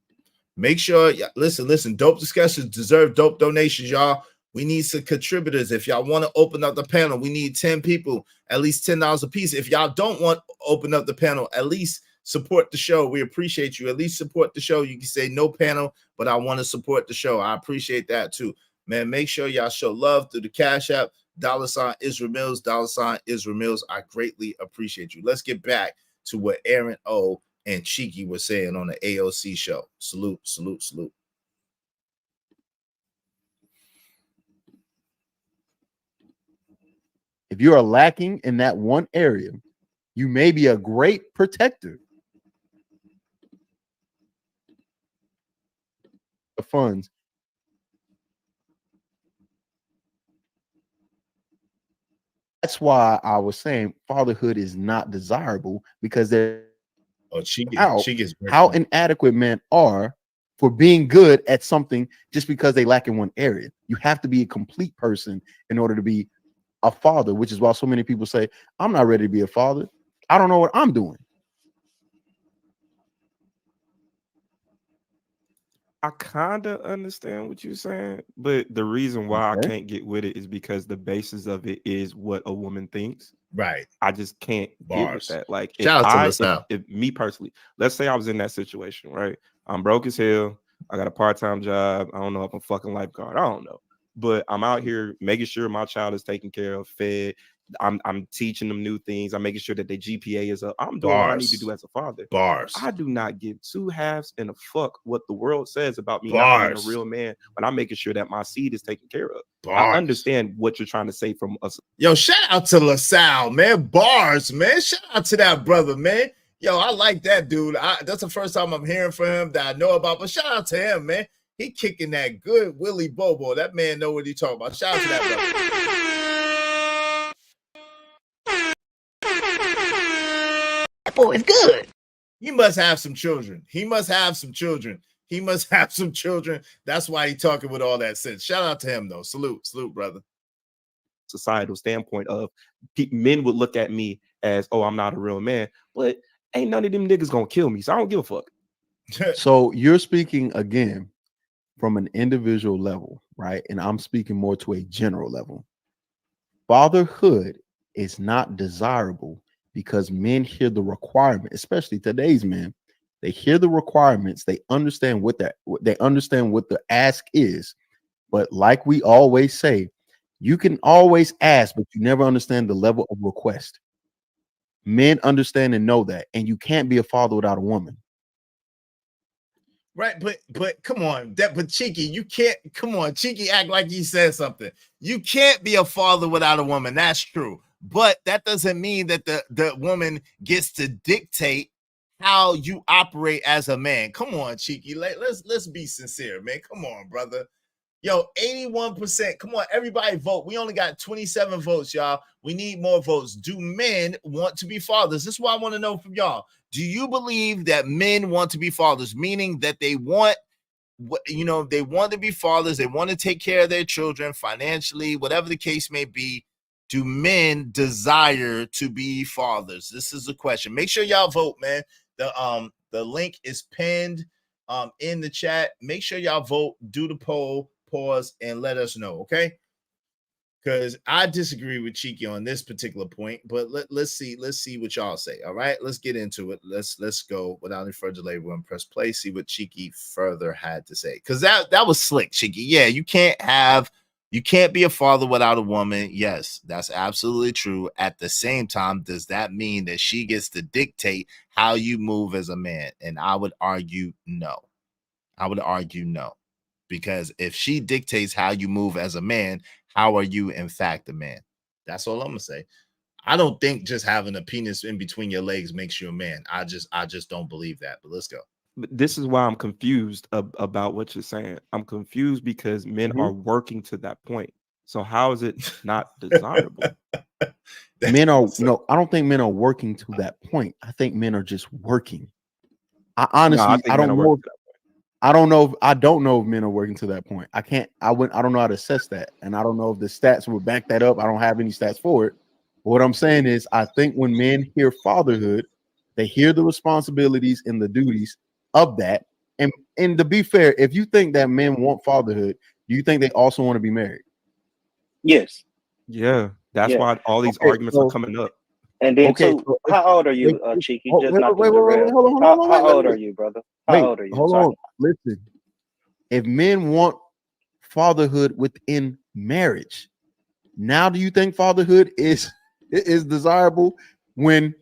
Make sure, listen. Dope discussions deserve dope donations, y'all. We need some contributors. If y'all want to open up the panel, we need 10 people, at least $10 a piece. If y'all don't want to open up the panel, at least support the show. We appreciate you. At least support the show. You can say no panel, but I want to support the show. I appreciate that too. Man, make sure y'all show love through the Cash App, $iZZY Mills, $iZZY Mills. I greatly appreciate you. Let's get back to what Aaron O and Cheeky were saying on the A.O.C show. Salute, salute, salute. If you are lacking in that one area, you may be a great protector. the funds. That's why I was saying fatherhood is not desirable, because they're how inadequate men are for being good at something just because they lack in one area. You have to be a complete person in order to be a father, which is why so many people say, I'm not ready to be a father. I don't know what I'm doing. I kind of understand what you're saying, but the reason why I can't get with it is because the basis of it is what a woman thinks. Right. I just can't get with that. Like, Shout out to LaSalle. if me personally, let's say I was in that situation, right? I'm broke as hell. I got a part-time job. I don't know if I'm fucking lifeguard. I don't know. But I'm out here making sure my child is taken care of, fed. I'm teaching them new things. I'm making sure that their GPA is up. I'm doing what I need to do as a father. I do not give two halves and a fuck what the world says about me not being a real man when I'm making sure that my seed is taken care of. I understand what you're trying to say from us. Yo, shout out to LaSalle, man. Bars, man. Shout out to that brother, man. Yo, I like that dude. That's the first time I'm hearing from him that I know about. But shout out to him, man. He kicking that good Willie Bobo. That man know what he talking about. Shout out to that brother. That boy is good. He must have some children. He must have some children. He must have some children. That's why he talking with all that sense. Shout out to him, though. Salute, brother. Societal standpoint of men would look at me as, oh, I'm not a real man, but ain't none of them niggas gonna kill me, so I don't give a fuck. So you're speaking again from an individual level, right? And I'm speaking more to a general level. Fatherhood is not desirable because men hear the requirement, especially today's men. They hear the requirements. They understand what the ask is. But like we always say, you can always ask, but you never understand the level of request. Men understand and know that, and you can't be a father without a woman. Right, but come on, but Cheeky, you can't. Come on, Cheeky, act like he said something. You can't be a father without a woman. That's true, but that doesn't mean that the woman gets to dictate how you operate as a man. Come on, Cheeky, let's be sincere, man. Come on, brother. Yo, 81%. Come on, everybody vote. We only got 27 votes, y'all. We need more votes. Do men want to be fathers? This is what I want to know from y'all. Do you believe that men want to be fathers, meaning that they want, they want to be fathers, they want to take care of their children financially, whatever the case may be? Do men desire to be fathers? This is the question. Make sure y'all vote, man. The link is pinned in the chat. Make sure y'all vote, do the poll, pause, and let us know, okay? Because I disagree with Cheeky on this particular point, but let's see what y'all say. All right, let's get into it. Let's go without any further delay. We're gonna press play, see what Cheeky further had to say. Because that was slick, Cheeky. Yeah, you can't be a father without a woman. Yes, that's absolutely true. At the same time, does that mean that she gets to dictate how you move as a man? And I would argue no. Because if she dictates how you move as a man, how are you in fact a man? That's all I'm gonna say. I don't think just having a penis in between your legs makes you a man. I just don't believe that. But let's go. But this is why I'm confused about what you're saying. I'm confused because men are working to that point. So how is it not desirable? Men are no, I don't think men are working to that point. I think men are just working. I honestly, I don't know. I don't know if men are working to that point. I don't know how to assess that. And I don't know if the stats would back that up. I don't have any stats for it. But what I'm saying is, I think when men hear fatherhood, they hear the responsibilities and the duties of that. And to be fair, if you think that men want fatherhood, do you think they also want to be married? Yes. Yeah. That's why all these arguments are coming up. And then how old are you, Cheeky? Just not to derail. How old are you, brother? How old are you? Hold on. Listen. If men want fatherhood within marriage, now do you think fatherhood is desirable when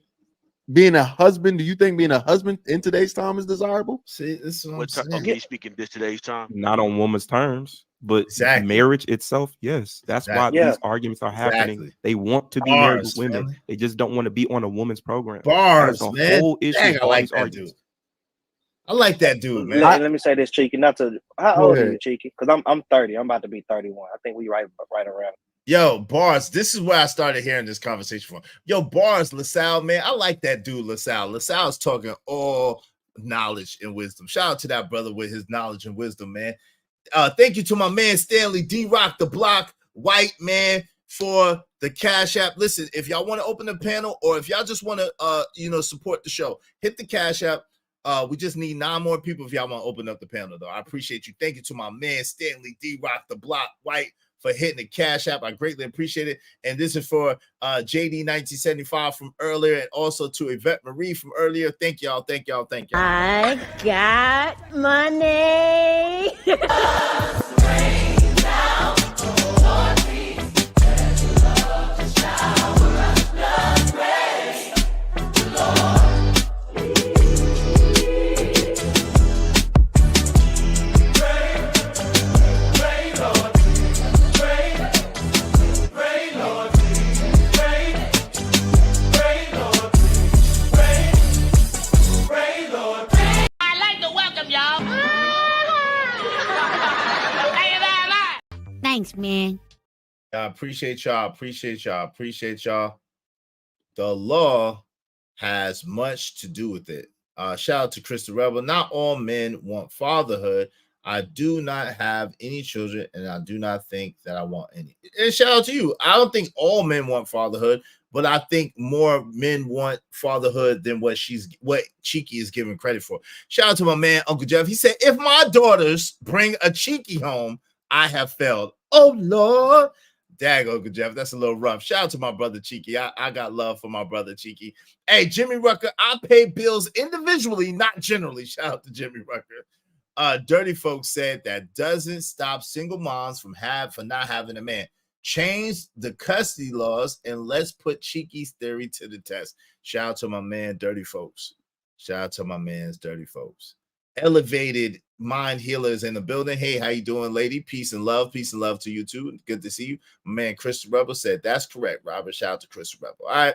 being a husband? Do you think being a husband in today's time is desirable? See, this is what I'm Okay, you speaking this today's time? Not on woman's terms, but marriage itself, yes. That's why these arguments are happening. They want to be married with women. They just don't want to be on a woman's program. Bars, That's man. whole issue. Dang, I like that dude. I like that dude, man. Let me say this, Cheeky. Not to how old are you, Cheeky? Because I'm 30. I'm about to be 31. I think we right around. Yo, Bars, this is where I started hearing this conversation from. Yo, Bars, LaSalle, man, I like that dude, LaSalle. LaSalle's talking all knowledge and wisdom. Shout out to that brother with his knowledge and wisdom, man. Thank you to my man Stanley D-Rock, the Block White Man, for the Cash App. Listen, if y'all want to open the panel, or if y'all just want to, support the show, hit the Cash App. We just need 9 more people if y'all want to open up the panel, though. I appreciate you. Thank you to my man Stanley D-Rock, the Block White, for hitting the Cash App. I greatly appreciate it. And this is for JD1975 from earlier, and also to Yvette Marie from earlier. Thank y'all. Thank y'all. Thank y'all. I got money. Thanks, man. I appreciate y'all. Appreciate y'all. Appreciate y'all. The law has much to do with it. Shout out to Chris the Rebel. Not all men want fatherhood. I do not have any children, and I do not think that I want any. And shout out to you. I don't think all men want fatherhood, but I think more men want fatherhood than what Cheeky is giving credit for. Shout out to my man, Uncle Jeff. He said, if my daughters bring a Cheeky home, I have failed. Oh, Lord. Dag, Uncle Jeff. That's a little rough. Shout out to my brother Cheeky. I got love for my brother Cheeky. Hey, Jimmy Rucker, I pay bills individually, not generally. Shout out to Jimmy Rucker. Dirty Folks said that doesn't stop single moms from not having a man. Change the custody laws and let's put Cheeky's theory to the test. Shout out to my man, Dirty Folks. Shout out to my man's Dirty Folks. Elevated Mind Healers in the building. Hey, how you doing, lady? Peace and love to you too. Good to see you. My man Chris the Rebel said that's correct, Robert. Shout out to Chris the Rebel. All right,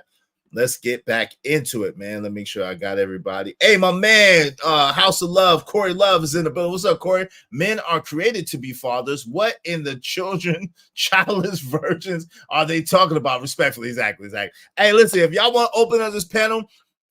let's get back into it, man. Let me make sure I got everybody. Hey, my man, House of Love, Corey Love is in the building. What's up, Corey? Men are created to be fathers. What in the children, childless virgins are they talking about? Respectfully, exactly. Hey, listen, if y'all want to open up this panel,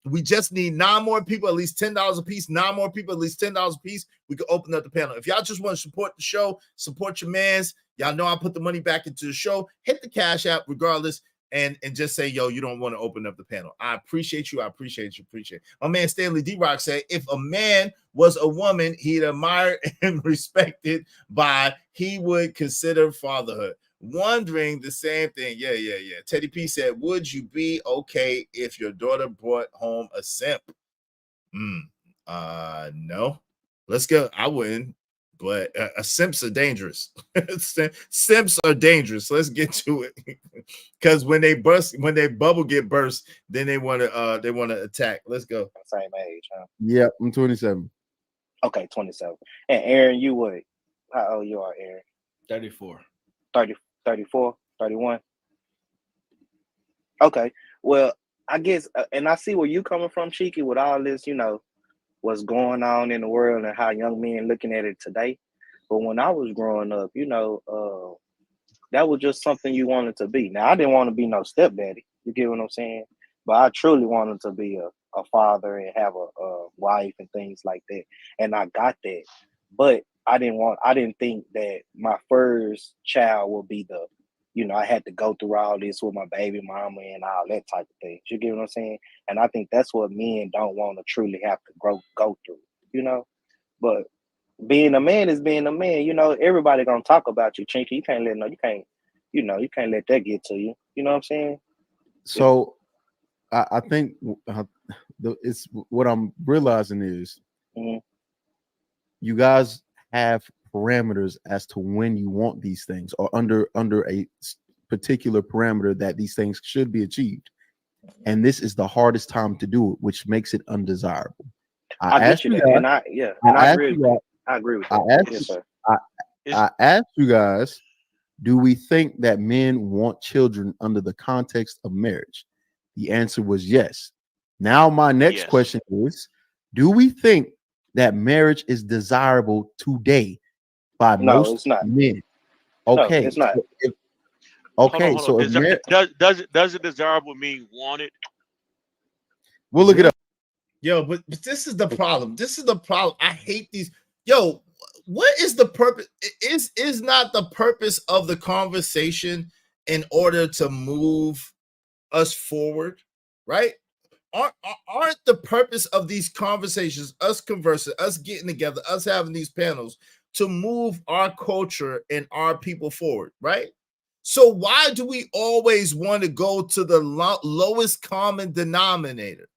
we just need 9 more people, at least $10 a piece. 9 more people, at least $10 a piece. We can open up the panel. If y'all just want to support the show, support your mans. Y'all know I put the money back into the show. Hit the Cash App regardless, and just say, yo, you don't want to open up the panel. I appreciate you. I appreciate you. Appreciate. My man Stanley D-Rock said, if a man was a woman he'd admired and respected by, he would consider fatherhood. Wondering the same thing. Yeah. Teddy P said, would you be okay if your daughter brought home a simp? No. Let's go. I wouldn't, but simps are dangerous. Simps are dangerous. Let's get to it. Because when they bubble get burst, then they want to attack. Let's go. Same age, huh? Yeah, I'm 27. Okay, 27. And Aaron, you what? How old you are, Aaron? 34. 34, 31. Okay. Well, I guess, and I see where you coming from, Cheeky, with all this, what's going on in the world and how young men looking at it today. But when I was growing up, that was just something you wanted to be. Now, I didn't want to be no stepdaddy. You get what I'm saying? But I truly wanted to be a father and have a wife and things like that. And I got that. But I didn't think that my first child would be I had to go through all this with my baby mama and all that type of thing. You get what I'm saying? And I think that's what men don't want to truly have to go through, But being a man is being a man. Everybody gonna talk about you, Chinky. You can't let that get to you. You know what I'm saying? So I think it's what I'm realizing is you guys have parameters as to when you want these things, or under a particular parameter that these things should be achieved. And this is the hardest time to do it, which makes it undesirable. I asked you that. I agree with that. I asked you guys, do we think that men want children under the context of marriage? The answer was yes. Now my next question is, do we think that marriage is desirable today by No, most it's not. men. No, Okay. it's not. So if, Hold on, okay. hold on. So if Does it desirable mean wanted? we'll look it up. Yo, but this is the problem. This is the problem. I hate these. Yo, what is the purpose? Is not the purpose of the conversation in order to move us forward, right? Aren't the purpose of these conversations, us conversing, us getting together, us having these panels to move our culture and our people forward, right? So why do we always want to go to the lowest common denominator?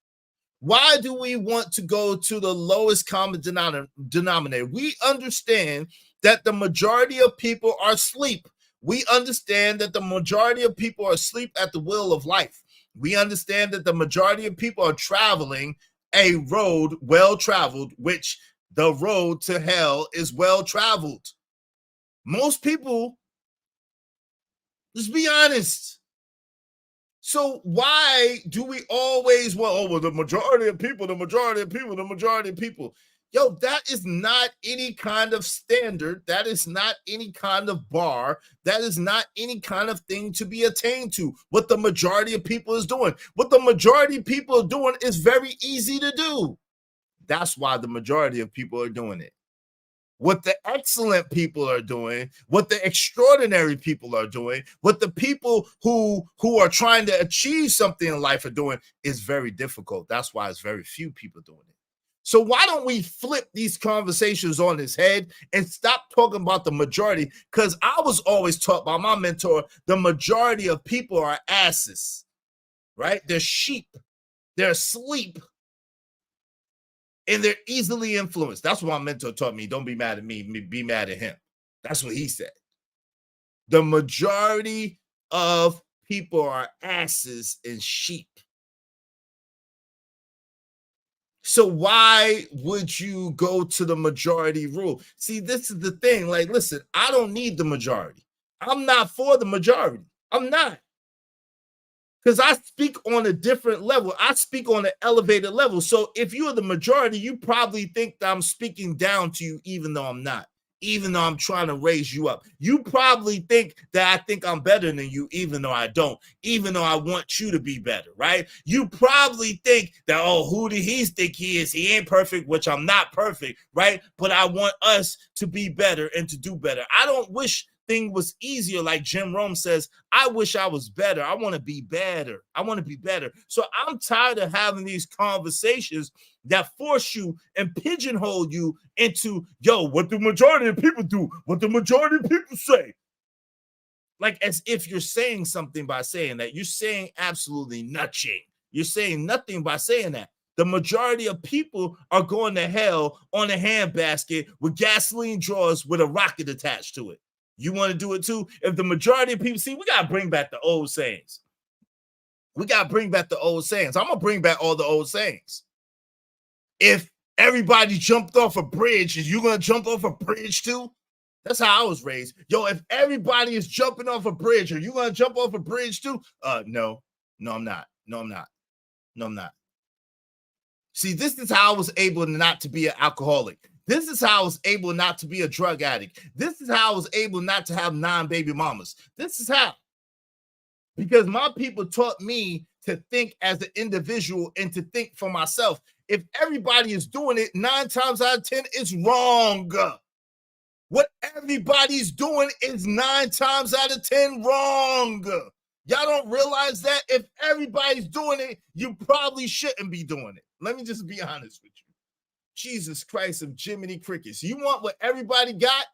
Why do we want to go to the lowest common denominator? We understand that the majority of people are asleep. We understand that the majority of people are asleep at the wheel of life. We understand that the majority of people are traveling a road well traveled, which the road to hell is well traveled. Most people, let's be honest. So why do we always want, oh, well, the majority of people, the majority of people, the majority of people? Yo, that is not any kind of standard. That is not any kind of bar. That is not any kind of thing to be attained to. What the majority of people is doing. What the majority of people are doing is very easy to do. That's why the majority of people are doing it. What the excellent people are doing, what the extraordinary people are doing, what the people who are trying to achieve something in life are doing is very difficult. That's why it's very few people doing it. So why don't we flip these conversations on its head and stop talking about the majority? Because I was always taught by my mentor, the majority of people are asses, right? They're sheep. They're asleep. And they're easily influenced. That's what my mentor taught me. Don't be mad at me, be mad at him. That's what he said. The majority of people are asses and sheep. So why would you go to the majority rule? See, this is the thing. Like, listen, I don't need the majority. I'm not for the majority. I'm not. Because I speak on a different level. I speak on an elevated level. So if you're the majority, you probably think that I'm speaking down to you, even though I'm not, even though I'm trying to raise you up. You probably think that I think I'm better than you, even though I don't, even though I want you to be better, right? You probably think that, oh, who do he think he is? He ain't perfect, which I'm not perfect, right? But I want us to be better and to do better. I don't wish thing was easier, like Jim Rome says. I wish I was better. I want to be better. I want to be better. So I'm tired of having these conversations that force you and pigeonhole you into, yo, what the majority of people do, what the majority of people say. Like as if you're saying something by saying that. You're saying absolutely nothing. You're saying nothing by saying that. The majority of people are going to hell on a handbasket with gasoline drawers with a rocket attached to it. You want to do it too? If the majority of people, see, we got to bring back the old sayings. We got to bring back the old sayings. I'm going to bring back all the old sayings. If everybody jumped off a bridge, is you going to jump off a bridge too? That's how I was raised. Yo, if everybody is jumping off a bridge, are you going to jump off a bridge too? No, I'm not. No, I'm not. See, this is how I was able not to be an alcoholic. This is how I was able not to be a drug addict. This is how I was able not to have 9 baby mamas. This is how. Because my people taught me to think as an individual and to think for myself. If everybody is doing it, 9 times out of 10, it's wrong. What everybody's doing is 9 times out of 10 wrong. Y'all don't realize that? If everybody's doing it, you probably shouldn't be doing it. Let me just be honest with you. Jesus Christ of Jiminy Crickets. You want what everybody got?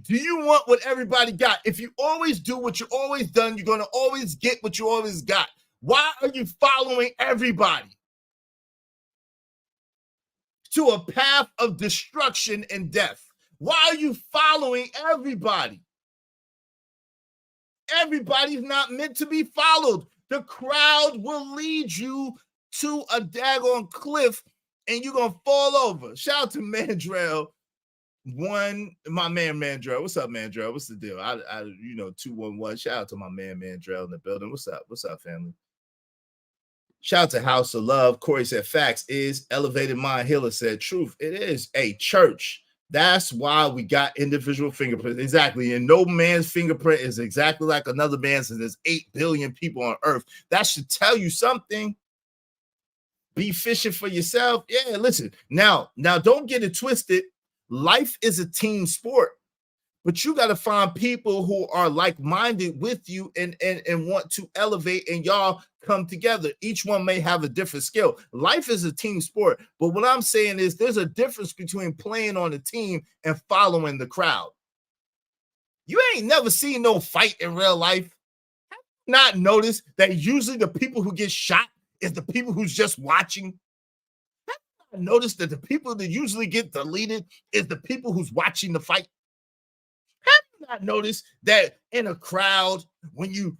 Do you want what everybody got? If you always do what you always done, you're going to always get what you always got. Why are you following everybody to a path of destruction and death? Why are you following everybody? Everybody's not meant to be followed. The crowd will lead you to a daggone cliff and you're going to fall over. Shout out to Mandrell. My man Mandrell. What's up, Mandrell? What's the deal? I 211. Shout out to my man Mandrell in the building. What's up, family? Shout out to House of Love. Corey said facts is elevated mind. Healer said truth. It is a church. That's why we got individual fingerprints. Exactly. And no man's fingerprint is exactly like another man's, and there's 8 billion people on earth. That should tell you something. Be fishing for yourself. Yeah, listen. Now don't get it twisted. Life is a team sport. But you got to find people who are like-minded with you and want to elevate, and y'all come together. Each one may have a different skill. Life is a team sport. But what I'm saying is there's a difference between playing on a team and following the crowd. You ain't never seen no fight in real life. Not notice that usually the people who get shot is the people who's just watching. Notice that the people that usually get deleted is the people who's watching the fight. Not notice that in a crowd, when you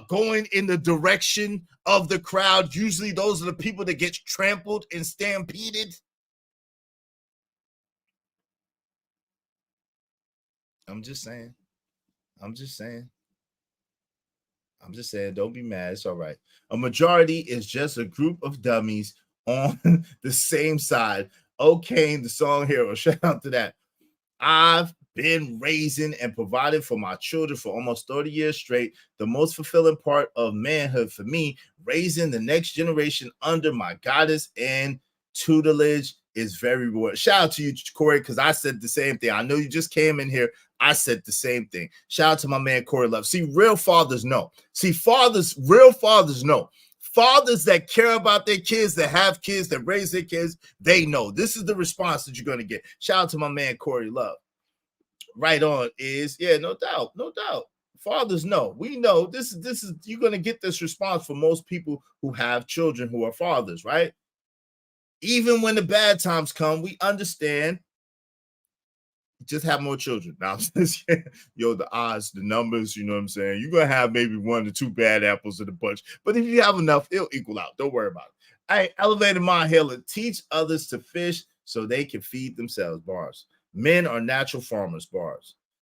going in the direction of the crowd, usually those are the people that get trampled and stampeded. I'm just saying, don't be mad. It's all right. A majority is just a group of dummies on the same side. Okay, the song hero. Shout out to that. I've been raising and providing for my children for almost 30 years straight. The most fulfilling part of manhood for me, raising the next generation under my guidance and tutelage, is very rewarding. Shout out to you, Corey, because I said the same thing. I know you just came in here. I said the same thing. Shout out to my man, Corey Love. See, real fathers know. Real fathers know. Fathers that care about their kids, that have kids, that raise their kids, they know. This is the response that you're going to get. Shout out to my man, Corey Love. Right on is, yeah, no doubt. Fathers know. We know this is you're going to get this response from most people who have children who are fathers, right? Even when the bad times come, we understand. Just have more children. Now, yo, the odds, the numbers, you know what I'm saying? You're going to have maybe 1 or 2 bad apples in the bunch. But if you have enough, it'll equal out. Don't worry about it. Hey, elevated mind healer. Teach others to fish so they can feed themselves. Bars. Men are natural farmers. Bars.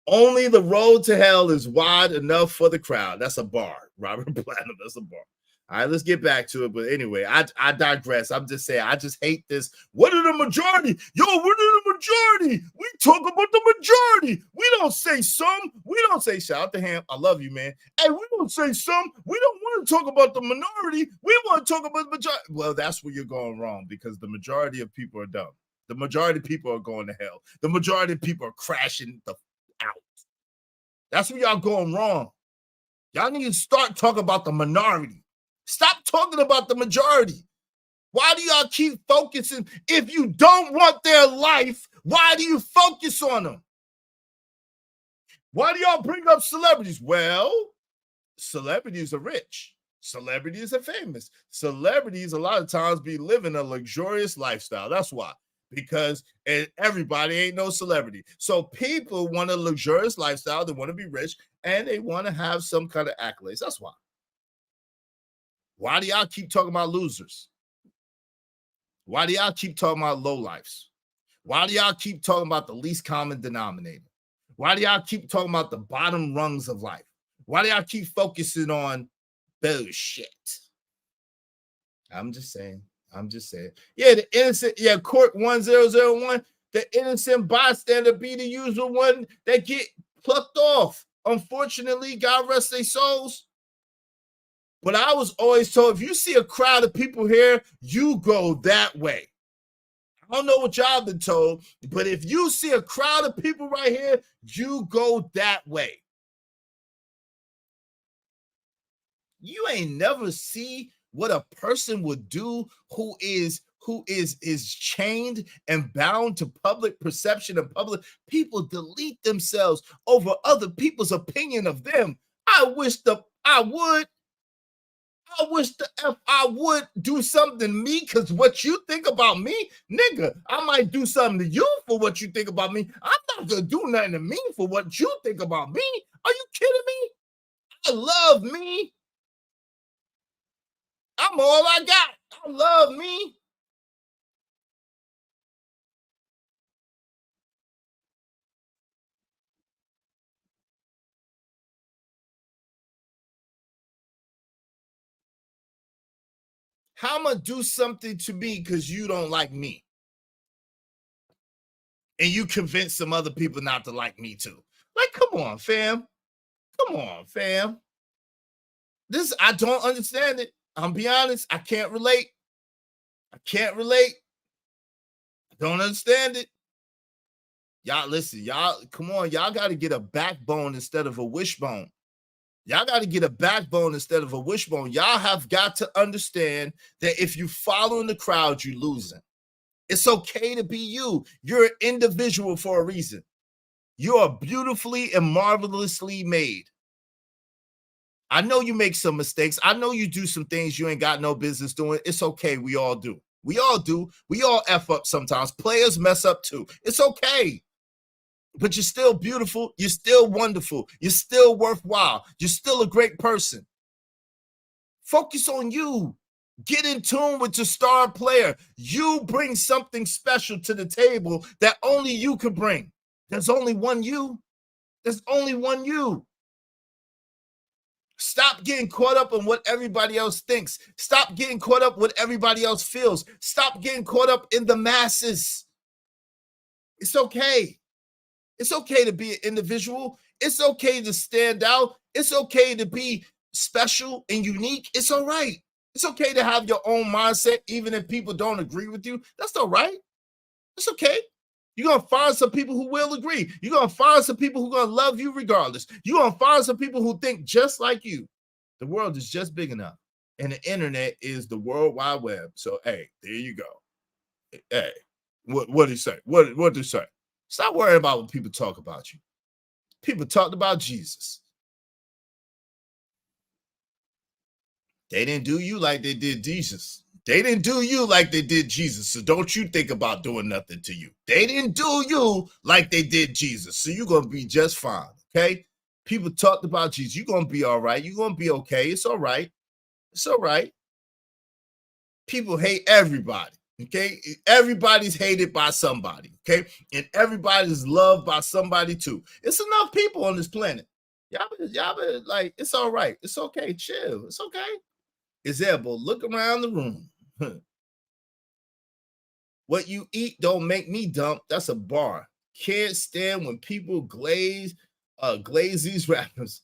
Only the road to hell is wide enough for the crowd. That's a bar. Robert Platinum, that's a bar. All right, let's get back to it. But anyway, I digress. I'm just saying, I just hate this. What are the majority? Yo, what are the majority? We talk about the majority. We don't say some. We don't say, shout out to Ham. I love you, man. Hey, we don't say some. We don't want to talk about the minority. We want to talk about the majority. Well, that's where you're going wrong, because the majority of people are dumb. The majority of people are going to hell. The majority of people are crashing the out. That's where y'all going wrong. Y'all need to start talking about the minority. Stop talking about the majority. Why do y'all keep focusing? If you don't want their life, why do you focus on them? Why do y'all bring up celebrities? Well, celebrities are rich. Celebrities are famous. Celebrities a lot of times be living a luxurious lifestyle. That's why. Because everybody ain't no celebrity. So people want a luxurious lifestyle. They want to be rich, and they want to have some kind of accolades. That's why. Why do y'all keep talking about losers? Why do y'all keep talking about lowlifes? Why do y'all keep talking about the least common denominator? Why do y'all keep talking about the bottom rungs of life? Why do y'all keep focusing on bullshit? I'm just saying. Yeah, the innocent, court 1001, the innocent bystander be the usual one that get plucked off. Unfortunately, God rest their souls. But I was always told, if you see a crowd of people here, you go that way. I don't know what y'all been told, but if you see a crowd of people right here, you go that way. You ain't never see what a person would do who is chained and bound to public perception and public. People delete themselves over other people's opinion of them. I wish I would do something to me, because what you think about me, nigga, I might do something to you for what you think about me. I'm not gonna do nothing to me for what you think about me. Are you kidding me? I love me. I'm all I got. I love me. How I'm gonna do something to me because you don't like me, and you convince some other people not to like me too. Like, come on, fam. Come on, fam. This, I don't understand it. I'll be honest. I can't relate. I can't relate. I don't understand it. Y'all, listen, y'all, come on. Y'all got to get a backbone instead of a wishbone. Y'all got to get a backbone instead of a wishbone. Y'all have got to understand that if you follow in the crowd, you're losing. It's okay to be you. You're an individual for a reason. You are beautifully and marvelously made. I know you make some mistakes. I know you do some things you ain't got no business doing. It's okay. We all do. We all do. We all F up sometimes. Players mess up too. It's okay. But you're still beautiful. You're still wonderful. You're still worthwhile. You're still a great person. Focus on you. Get in tune with your star player. You bring something special to the table that only you can bring. There's only one you. There's only one you. Stop getting caught up in what everybody else thinks. Stop getting caught up what everybody else feels. Stop getting caught up in the masses. It's okay. It's okay to be an individual. It's okay to stand out. It's okay to be special and unique. It's all right. It's okay to have your own mindset, even if people don't agree with you. That's all right. It's okay. You're going to find some people who will agree. You're going to find some people who are going to love you regardless. You're going to find some people who think just like you. The world is just big enough. And the internet is the World Wide Web. So, hey, there you go. Hey, what did he say? What did he say? Stop worrying about what people talk about you. People talked about Jesus. They didn't do you like they did Jesus. They didn't do you like they did Jesus. So don't you think about doing nothing to you. They didn't do you like they did Jesus. So you're going to be just fine, okay? People talked about Jesus. You're going to be all right. You're going to be okay. It's all right. It's all right. People hate everybody, okay? Everybody's hated by somebody, okay? And everybody's loved by somebody too. It's enough people on this planet. Y'all be like, it's all right. It's okay. Chill. It's okay. Example, look around the room. What you eat don't make me dump. That's a bar. Can't stand when people glaze these rappers.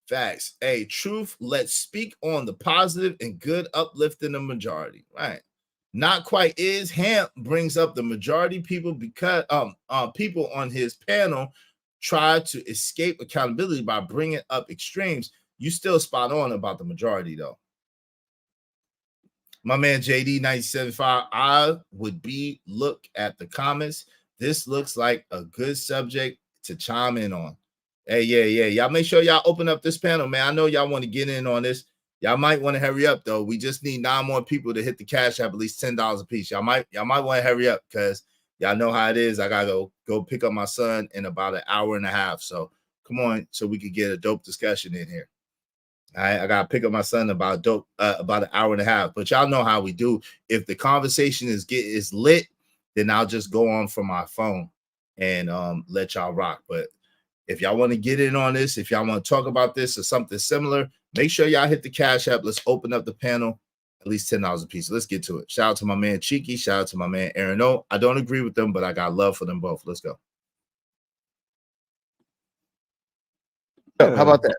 Facts. Hey, truth, let's speak on the positive and good uplifting the majority. Right. Not quite is. Hamp brings up the majority people because people on his panel try to escape accountability by bringing up extremes. You still spot on about the majority, though. My man JD 975, I would look at the comments. This looks like a good subject to chime in on. Hey, yeah. Y'all make sure y'all open up this panel, man. I know y'all want to get in on this. Y'all might want to hurry up, though. We just need 9 more people to hit the cash app, at least $10 a piece. Y'all might want to hurry up because y'all know how it is. I gotta go pick up my son in about an hour and a half. So come on, so we could get a dope discussion in here. All right, I gotta pick up my son about an hour and a half. But y'all know how we do. If the conversation is lit, then I'll just go on from my phone and let y'all rock. But if y'all want to get in on this, if y'all want to talk about this or something similar, make sure y'all hit the cash app. Let's open up the panel. At least $10 a piece. Let's get to it. Shout out to my man Cheeky. Shout out to my man Aaron O. I don't agree with them, but I got love for them both. Let's go. How about that?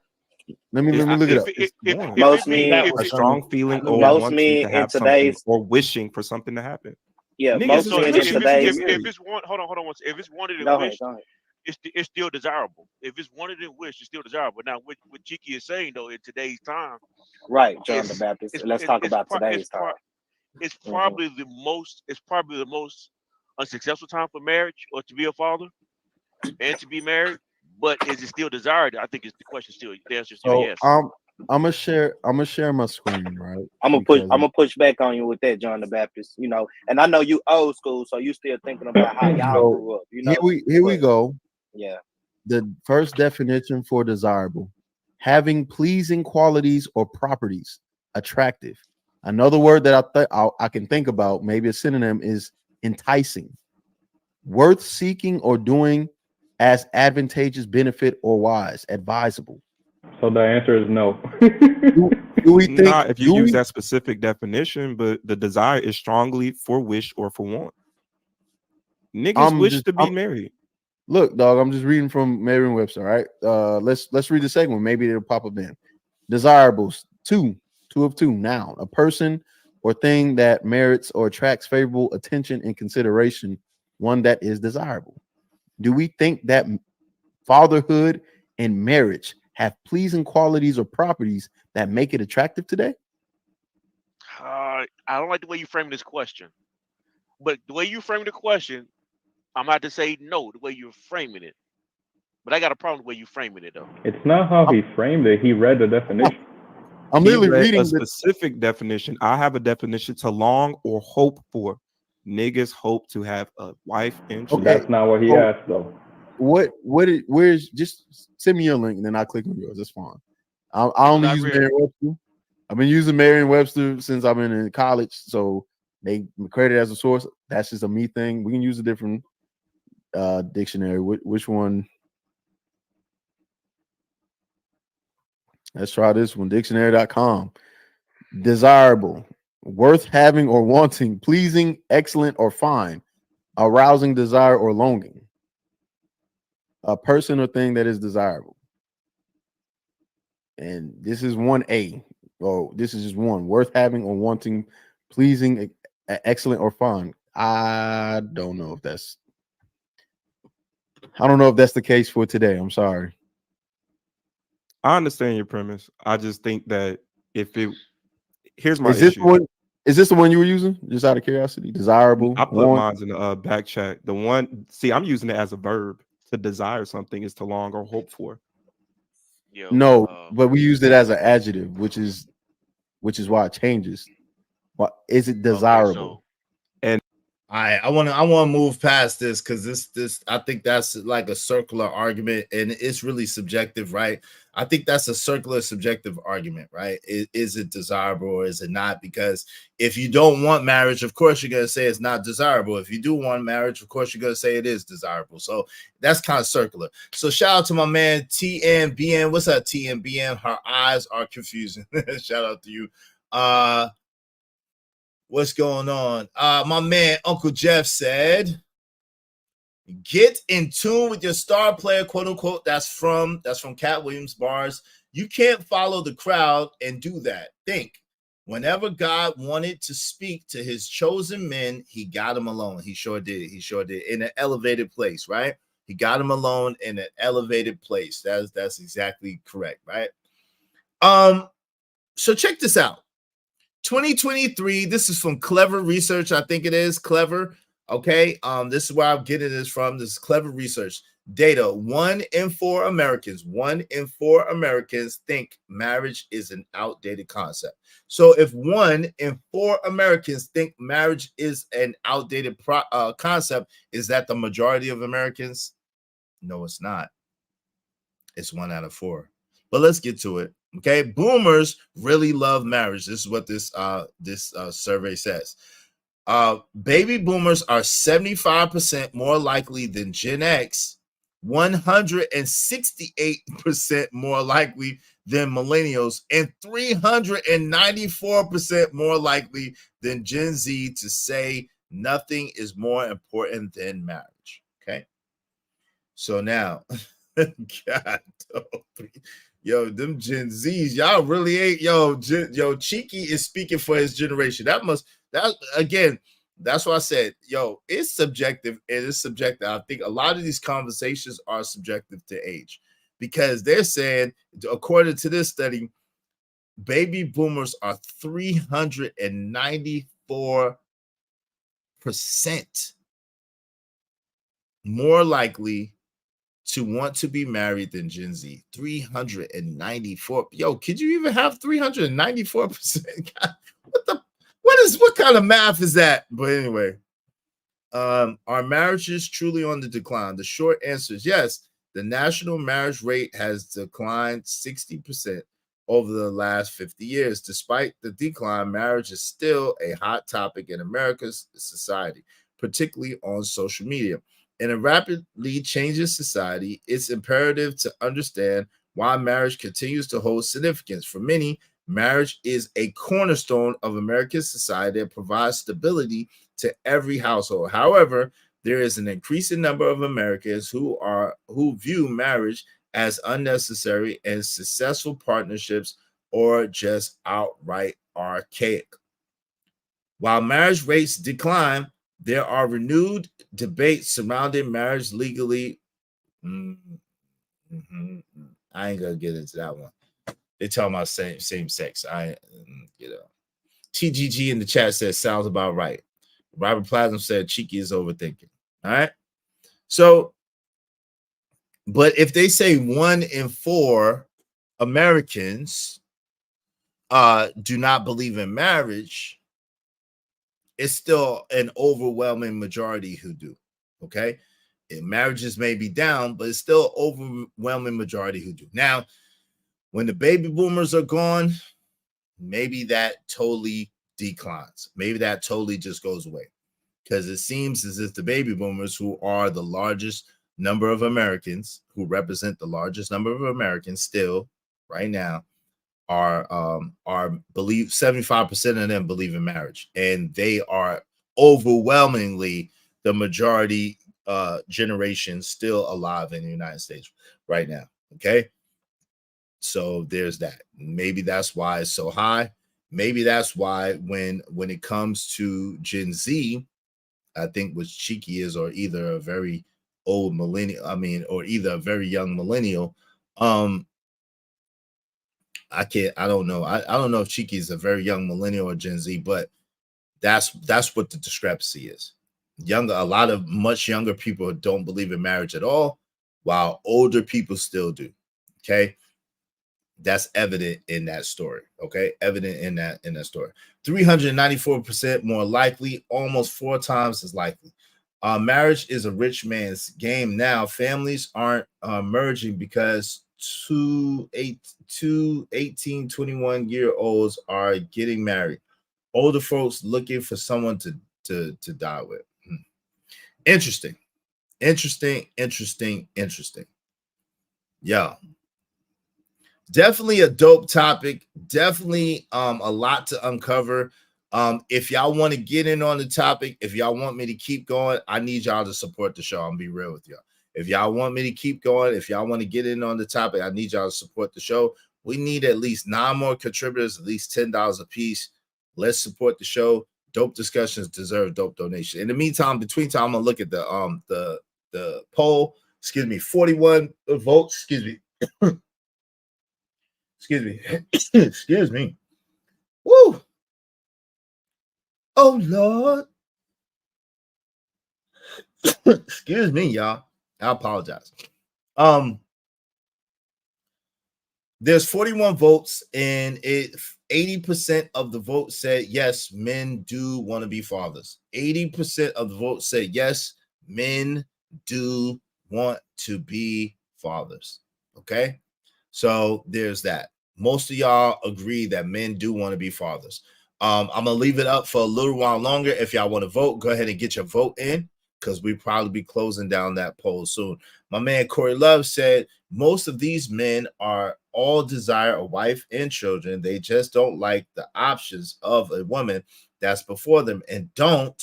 Let me look it up. Most men, a strong feeling or most men to have in today's or wishing for something to happen. Yeah, Niggas, most men in today's. If it's one, hold on. If it's wanted and Go ahead, wished, go ahead. it's still desirable. If it's wanted and wished, it's still desirable. Now, what Cheeky is saying though, in today's time, right, John the Baptist. Let's talk about today's time. It's probably the most. It's probably the most unsuccessful time for marriage or to be a father and to be married. But is it still desired? I think it's the question. Still, the answer is still yes. I'm gonna share my screen, right? I'm gonna push back on you with that, John the Baptist. You know, and I know you old school, so you still thinking about how y'all grew up. You know, here we go. Yeah. The first definition for desirable: having pleasing qualities or properties, attractive. Another word that I can think about, maybe a synonym, is enticing, worth seeking or doing as advantageous, benefit, or wise, advisable. So the answer is no. Do we think? Not if you use that specific definition, but the desire is strongly for wish or for want. Niggas wish to be married. Look, dog, I'm just reading from Merriam-Webster. All right, let's read the second one. Maybe it'll pop up then. Desirables, two of two. Noun, a person or thing that merits or attracts favorable attention and consideration. One that is desirable. Do we think that fatherhood and marriage have pleasing qualities or properties that make it attractive today? I don't like the way you frame this question, but the way you frame the question, I'm about to say no. The way you're framing it, but I got a problem with the way you framing it though. It's not how he framed it. He read the definition. I'm literally reading a specific definition. I have a definition: to long or hope for. Niggas hope to have a wife and children. That's not what he asked though. Where's just send me your link and then I'll click on yours. That's fine. I only use Merriam-Webster. I've been using Merriam-Webster since I've been in college, so they credit as a source. That's just a me thing. We can use a different dictionary. Which one? Let's try this one. Dictionary.com. Desirable, worth having or wanting, pleasing, excellent, or fine, arousing desire or longing. A person or thing that is desirable. And this is 1A. Oh, this is just one. Worth having or wanting, pleasing, excellent, or fine. I don't know if that's the case for today. I'm sorry. I understand your premise. I just think that here's my Is this issue. one? Is this the one you were using? Just out of curiosity, desirable. I put mine in the back chat. The one, see, I'm using it as a verb. To desire something is to long or hope for. No, but we used it as an adjective, which is why it changes. What is it desirable? And I want to move past this because this I think that's like a circular argument and it's really subjective, right? I think that's a circular subjective argument, right? Is it desirable or is it not? Because if you don't want marriage, of course you're gonna say it's not desirable. If you do want marriage, of course you're gonna say it is desirable. So that's kind of circular. So shout out to my man TNBN. What's up, TNBN? Her eyes are confusing. Shout out to you. What's going on? My man Uncle Jeff said, get in tune with your star player, quote unquote. That's from Cat Williams bars. You can't follow the crowd and do that. Think, whenever God wanted to speak to his chosen men, he got them alone. He sure did. He sure did. In an elevated place, right? He got them alone in an elevated place. That's exactly correct, right? So check this out. 2023, this is from Clever Research. I think it is Clever. Okay. This is where I'm getting this from. This is Clever Research. Data: 1 in 4 Americans think marriage is an outdated concept. So if 1 in 4 Americans think marriage is an outdated concept, is that the majority of Americans? No, it's not. It's 1 out of 4. But let's get to it. Okay, boomers really love marriage. This is what this survey says. Baby boomers are 75% more likely than Gen X, 168% more likely than millennials, and 394% more likely than Gen Z to say nothing is more important than marriage. Okay, so now, God, yo, them Gen Zs, y'all really ain't, yo, Cheeky is speaking for his generation. That's why I said, yo, it's subjective. It is subjective. I think a lot of these conversations are subjective to age because they're saying, according to this study, baby boomers are 394% more likely to want to be married than Gen Z. 394. Yo, could you even have 394%? God, what kind of math is that? But anyway, are marriages truly on the decline? The short answer is yes. The national marriage rate has declined 60% over the last 50 years. Despite the decline, marriage is still a hot topic in America's society, particularly on social media. In a rapidly changing society, it's imperative to understand why marriage continues to hold significance. For many, Marriage is a cornerstone of American society that provides stability to every household. However, there is an increasing number of Americans who view marriage as unnecessary and successful partnerships or just outright archaic. While marriage rates decline, there are renewed debates surrounding marriage legally. I ain't gonna get into that one. They talking about same sex. TGG in the chat says sounds about right. Robert Plasm said Cheeky is overthinking. All right. So, but if they say 1 in 4 Americans do not believe in marriage, it's still an overwhelming majority who do. Okay. And marriages may be down, but it's still overwhelming majority who do. Now, when the baby boomers are gone, maybe that totally declines. Maybe that totally just goes away, because it seems as if the baby boomers, who are the largest number of Americans, who represent the largest number of Americans still right now, are believe 75% of them believe in marriage, and they are overwhelmingly the majority generation still alive in the United States right now. Okay. So there's that. Maybe that's why it's so high. Maybe that's why when it comes to Gen Z, I think what Cheeky is, or either a very old millennial, or either a very young millennial. I don't know. I don't know if Cheeky is a very young millennial or Gen Z, but that's what the discrepancy is. A lot of much younger people don't believe in marriage at all, while older people still do. Okay. That's evident in that story. Okay. Evident in that story. 394% more likely, almost 4 times as likely. Marriage is a rich man's game now. Families aren't merging because two 18, 21-year-olds are getting married. Older folks looking for someone to die with. Interesting. Yeah. Definitely a dope topic. Definitely a lot to uncover. If y'all want to get in on the topic, if y'all want me to keep going, I need y'all to support the show. I'm gonna be real with y'all. If y'all want me to keep going, if y'all want to get in on the topic, I need y'all to support the show. We need at least 9 more contributors, at least $10 a piece. Let's support the show. Dope discussions deserve dope donation. In the meantime, between time, I'm gonna look at the poll. 41 votes. Excuse me. Woo. Oh Lord. Excuse me, y'all. I apologize. There's 41 votes, and 80% of the vote said yes, men do want to be fathers. 80% of the vote said yes, men do want to be fathers. Okay. So there's that. Most of y'all agree that men do want to be fathers. I'm gonna leave it up for a little while longer. If y'all want to vote, go ahead and get your vote in, because we probably be closing down that poll soon. My man Corey Love said most of these men are all desire a wife and children. They just don't like the options of a woman that's before them and don't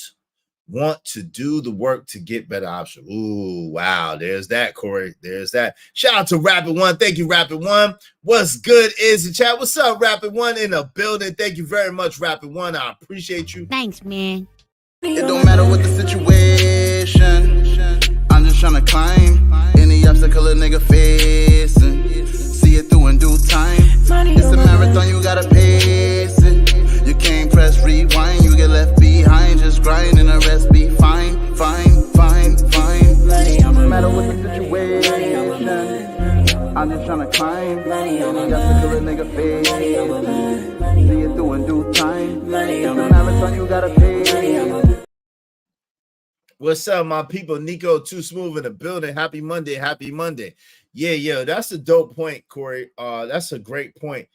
want to do the work to get better options. Ooh, wow. There's that, Corey. There's that. Shout out to Rapid One. Thank you, Rapid One. What's good is the chat? What's up, Rapid One in the building? Thank you very much, Rapid One. I appreciate you. Thanks, man. It don't matter what the situation. I'm just trying to climb any obstacle a nigga facing. See it through in due time. It's a marathon, you gotta pace it. You can't press rewind, you get left behind. Just grind and the rest be fine. No matter what the situation, I'm just trying to climb any obstacle a nigga facing. See it through in due time. It's a marathon, you gotta pace it. What's up, my people? Nico Too Smooth in the building. Happy Monday. Happy Monday. Yeah, that's a dope point, Corey. That's a great point.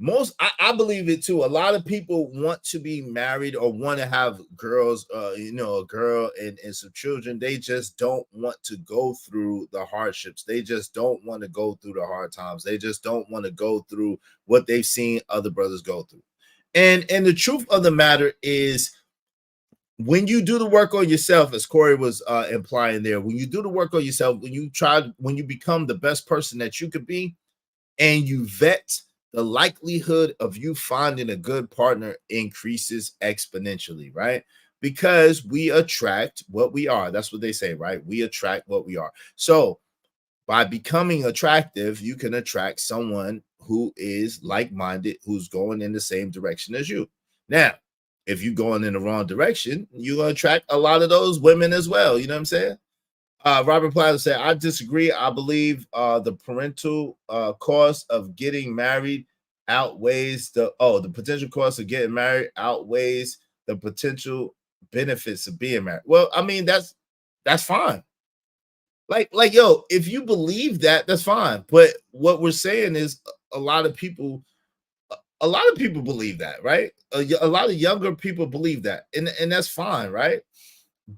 I believe it too. A lot of people want to be married or want to have girls, a girl and some children. They just don't want to go through the hardships. They just don't want to go through the hard times. They just don't want to go through what they've seen other brothers go through. And the truth of the matter is, when you do the work on yourself, as Corey was implying there, when you do the work on yourself, when you become the best person that you could be, and you vet, the likelihood of you finding a good partner increases exponentially, right? Because we attract what we are. That's what they say, right? We attract what we are. So by becoming attractive, you can attract someone who is like-minded, who's going in the same direction as you. Now, if you're going in the wrong direction, you're going to attract a lot of those women as well. You know what I'm saying? Robert Platter said, I disagree. I believe the parental cost of getting married outweighs the potential cost of getting married outweighs the potential benefits of being married. Well, I mean, that's fine. Like, yo, if you believe that, that's fine. But what we're saying is a lot of people believe that, right? A lot of younger people believe that, and that's fine, right?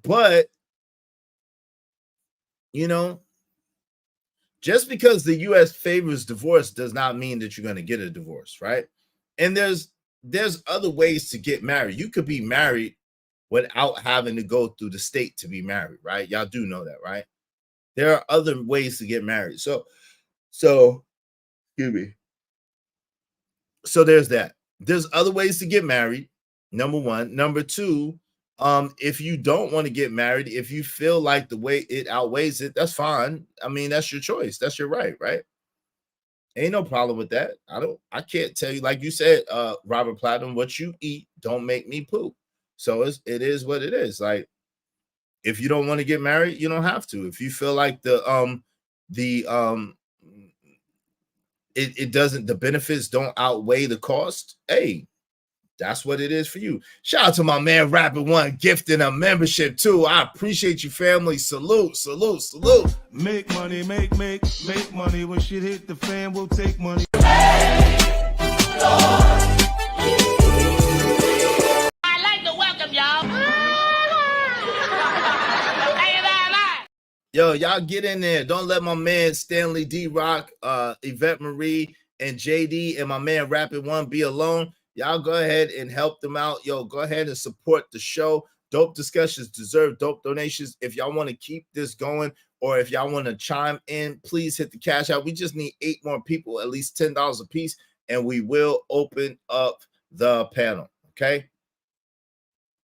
But just because the U.S. favors divorce does not mean that you're going to get a divorce, right? And there's other ways to get married. You could be married without having to go through the state to be married, right? Y'all do know that, right? There are other ways to get married. So excuse me. So there's that. There's other ways to get married. Number one. Number two, if you don't want to get married, if you feel like the way it outweighs it, that's fine. I mean, that's your choice. That's your right? Ain't no problem with that. I can't tell you, like you said, Robert Platinum, what you eat don't make me poop. So it is what it is. Like, if you don't want to get married, you don't have to. If you feel like the benefits don't outweigh the cost, hey, that's what it is for you. Shout out to my man Rapid One gifting a membership too. I appreciate you, family. Salute. Make money, make money. When shit hit the fan, we'll take money. I'd like to welcome y'all. Yo, y'all get in there. Don't let my man Stanley D Rock, Yvette Marie, and JD and my man Rapid One be alone. Y'all go ahead and help them out. Yo, go ahead and support the show. Dope discussions deserve dope donations. If y'all want to keep this going, or if y'all want to chime in, please hit the cash out. We just need 8 more people, at least $10 a piece, and we will open up the panel. Okay.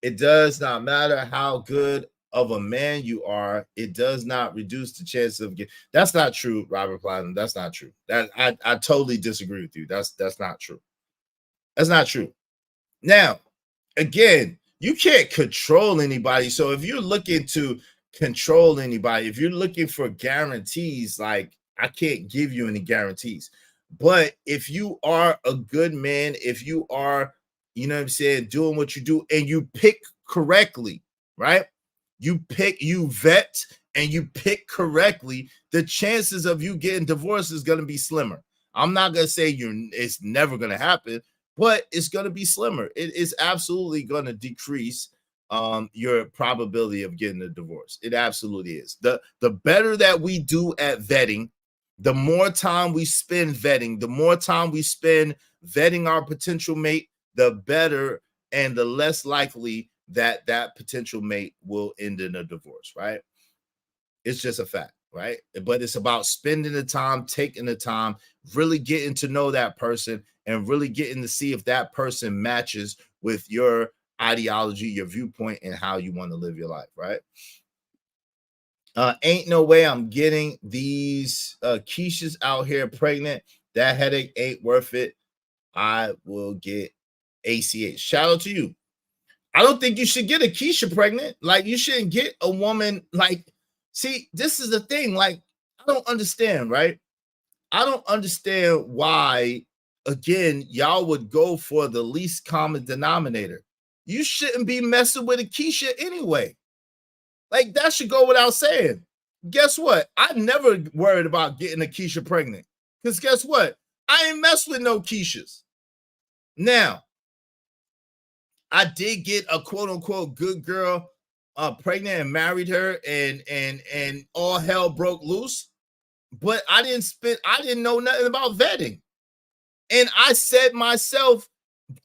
It does not matter how good of a man you are, it does not reduce the chance of getting. That's not true, Robert Platinum. That's not true. That I totally disagree with you. That's not true. That's not true. Now, again, you can't control anybody. So if you're looking to control anybody, if you're looking for guarantees, like, I can't give you any guarantees. But if you are a good man, if you are, you know what I'm saying, doing what you do, and you pick correctly, right? You vet and you pick correctly, the chances of you getting divorced is going to be slimmer. I'm not going to say it's never going to happen, but it's going to be slimmer. It is absolutely going to decrease your probability of getting a divorce. It absolutely is. The better that we do at vetting, the more time we spend vetting, the more time we spend vetting our potential mate, the better and the less likely that potential mate will end in a divorce, right? It's just a fact, right? But it's about spending the time, taking the time, really getting to know that person, and really getting to see if that person matches with your ideology, your viewpoint, and how you want to live your life, right? Ain't no way I'm getting these Keishas out here pregnant. That headache ain't worth it. I will get ACH. Shout out to you. I don't think you should get a Keisha pregnant. Like, you shouldn't get a woman. Like, see, this is the thing. Like, I don't understand, right? I don't understand why, again, y'all would go for the least common denominator. You shouldn't be messing with a Keisha anyway. Like, that should go without saying. Guess what? I never worried about getting a Keisha pregnant. Because guess what? I ain't mess with no Keishas. Now, I did get a quote unquote good girl pregnant and married her, and all hell broke loose. But I didn't know nothing about vetting. And I said myself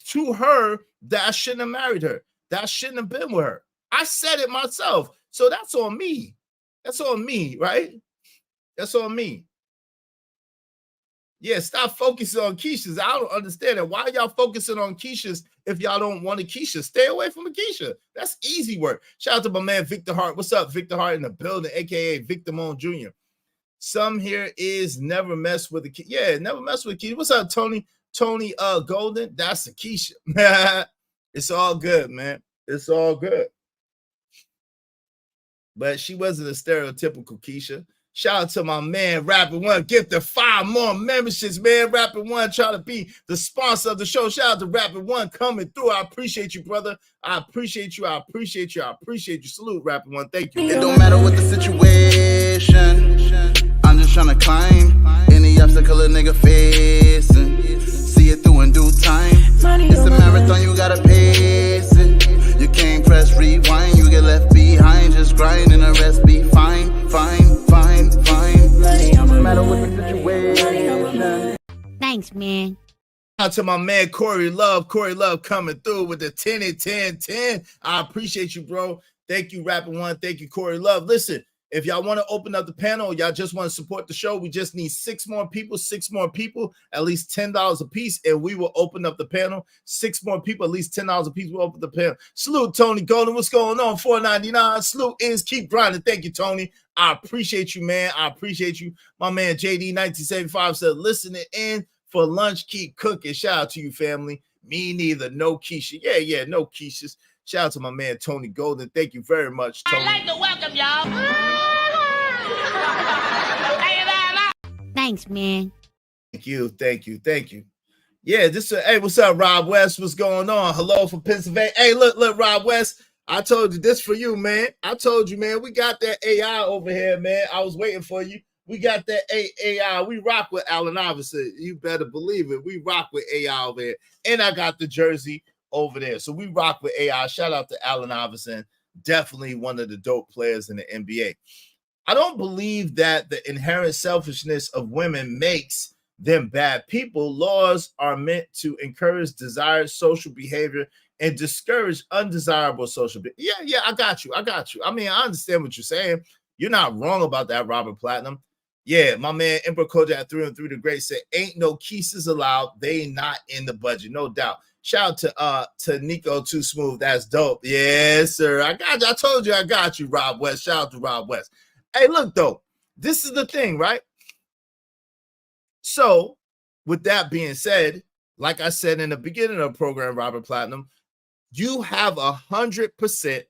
to her that I shouldn't have married her, that I shouldn't have been with her. I said it myself. So that's on me. That's on me, right? That's on me. Yeah, stop focusing on Keisha's. I don't understand it. Why y'all focusing on Keisha's if y'all don't want a Keisha? Stay away from a Keisha. That's easy work. Shout out to my man Victor Hart. What's up, Victor Hart in the building, aka Victor Moan Jr. Some here is never mess with a Keisha. Yeah, never mess with a Keisha. What's up, Tony? Tony Golden. That's a Keisha. It's all good, man. It's all good. But she wasn't a stereotypical Keisha. Shout out to my man, Rapper One. Gifted 5 more memberships, man. Rapper One trying to be the sponsor of the show. Shout out to Rapper One coming through. I appreciate you, brother. I appreciate you. I appreciate you. I appreciate you. Salute, Rapper One. Thank you. It don't matter what the situation. I'm just trying to climb any obstacle a nigga facing. See it through in due time. It's a marathon, you gotta pace it. You can't press rewind, you get left behind. Just grind and the rest be fine, fine, fine, fine. No matter what the situation. Thanks, man. Out to my man Corey Love coming through with the 10 and 10 10. I appreciate you, bro. Thank you, Rapper One. Thank you, Corey Love. Listen, if y'all want to open up the panel, y'all just want to support the show, we just need 6 more people, at least $10 a piece, and we will open up the panel. 6 more people, at least $10 a piece, we'll open the panel. Salute, Tony Golden. What's going on? $4.99. Salute is keep grinding. Thank you, Tony. I appreciate you, man. I appreciate you. My man JD1975 said, listening in for lunch, keep cooking. Shout out to you, family. Me neither. No Keisha. Yeah, no Keishas. Shout out to my man Tony Golden. Thank you very much, Tony. I'd like to welcome y'all. Thanks, man. Thank you. Yeah, hey, what's up, Rob West? What's going on? Hello from Pennsylvania. Hey, look, Rob West. I told you this for you, man. I told you, man. We got that AI over here, man. I was waiting for you. We got that AI. We rock with Allen Iverson. You better believe it. We rock with AI over here. And I got the jersey over there. So we rock with AI. Shout out to Allen Iverson. Definitely one of the dope players in the NBA. I don't believe that the inherent selfishness of women makes them bad people. Laws are meant to encourage desired social behavior and discourage undesirable social behavior. Yeah, I got you. I mean, I understand what you're saying. You're not wrong about that, Robert Platinum. Yeah, my man Emperor Kojak 3 and 3 the Great said, ain't no Keisas allowed. They ain't not in the budget, no doubt. Shout out to Nico Too Smooth. That's dope. Yes, sir. I got you. I told you I got you, Rob West. Shout out to Rob West. Hey, look, though. This is the thing, right? So, with that being said, like I said in the beginning of the program, Robert Platinum, you have 100%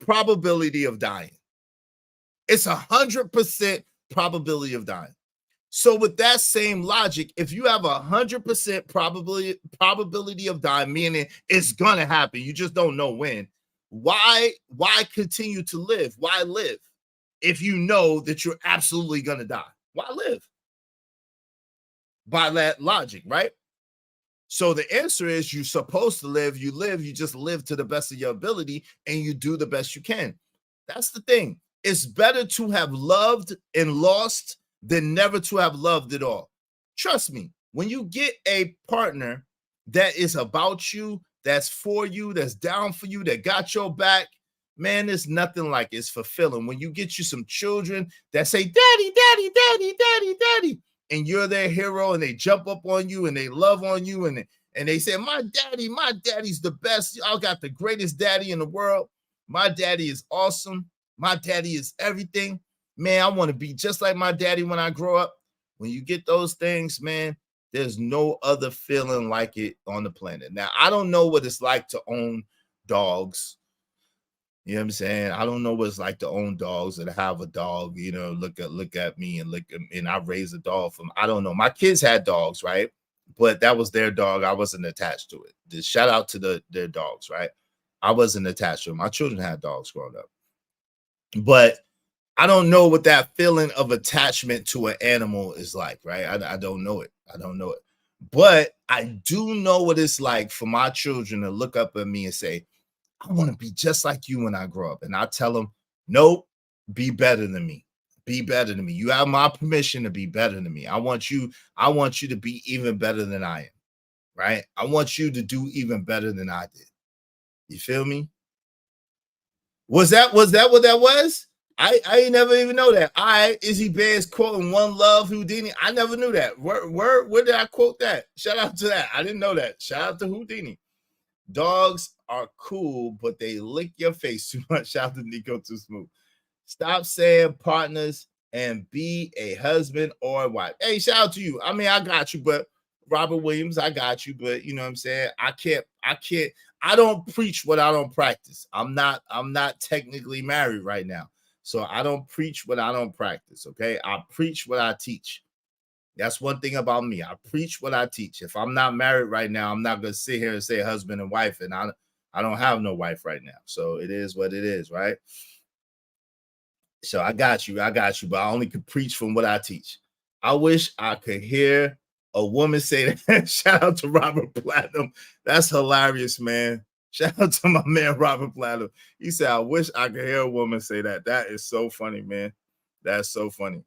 probability of dying. It's 100% probability of dying. So with that same logic, if you have 100% probability of dying, meaning it's gonna happen, you just don't know when. Why continue to live? Why live if you know that you're absolutely gonna die? Why live? By that logic, right? So the answer is you're supposed to live. You live. You just live to the best of your ability, and you do the best you can. That's the thing. It's better to have loved and lost than never to have loved at all. Trust me, when you get a partner that is about you, that's for you, that's down for you, that got your back, man, there's nothing like it. It's fulfilling. When you get you some children that say, daddy, daddy, daddy, daddy, daddy, and you're their hero, and they jump up on you and they love on you, and they say, my daddy's the best. I got the greatest daddy in the world. My daddy is awesome. My daddy is everything. Man, I want to be just like my daddy when I grow up. When you get those things, man, there's no other feeling like it on the planet. Now, I don't know what it's like to own dogs. You know what I'm saying? I don't know what it's like to own dogs and have a dog, you know, look at me and I raise a dog from, I don't know. My kids had dogs, right? But that was their dog. I wasn't attached to it. Just shout out to their dogs, right? I wasn't attached to them. My children had dogs growing up. But I don't know what that feeling of attachment to an animal is like, right? I don't know it. But I do know what it's like for my children to look up at me and say, I want to be just like you when I grow up. And I tell them, nope, be better than me. Be better than me. You have my permission to be better than me. I want you to be even better than I am. Right? I want you to do even better than I did. You feel me? Was that what that was? I ain't never even know that. Izzy Bears quoting One Love Houdini. I never knew that. Where did I quote that? Shout out to that. I didn't know that. Shout out to Houdini. Dogs are cool, but they lick your face too much. Shout out to Nico Too Smooth. Stop saying partners and be a husband or a wife. Hey, shout out to you. I mean, I got you, but Robert Williams, I got you, but you know what I'm saying? I don't preach what I don't practice. I'm not technically married right now. So I don't preach what I don't practice. Okay. I preach what I teach. That's one thing about me. I preach what I teach. If I'm not married right now, I'm not gonna sit here and say husband and wife, and I don't have no wife right now. So it is what it is, right? So I got you, but I only can preach from what I teach. I wish I could hear a woman say that. Shout out to Robert Platinum. That's hilarious, man. Shout out to my man Robert Platinum. He said, I wish I could hear a woman say that. That is so funny, man. That's so funny.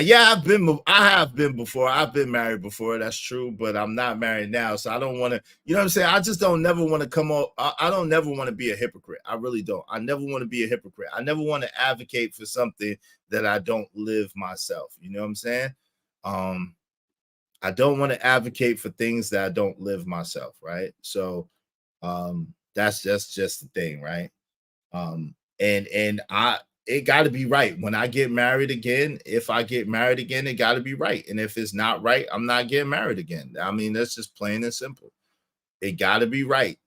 Yeah, I have been before. I've been married before. That's true, but I'm not married now. So I don't want to, you know what I'm saying? I just don't never want to come on. I don't never want to be a hypocrite. I really don't. I never want to be a hypocrite. I never want to advocate for something that I don't live myself. You know what I'm saying? I don't want to advocate for things that I don't live myself. Right. So that's just the thing. Right. It got to be right. When I get married again, if I get married again, it got to be right. And if it's not right, I'm not getting married again. I mean, that's just plain and simple. It got to be right.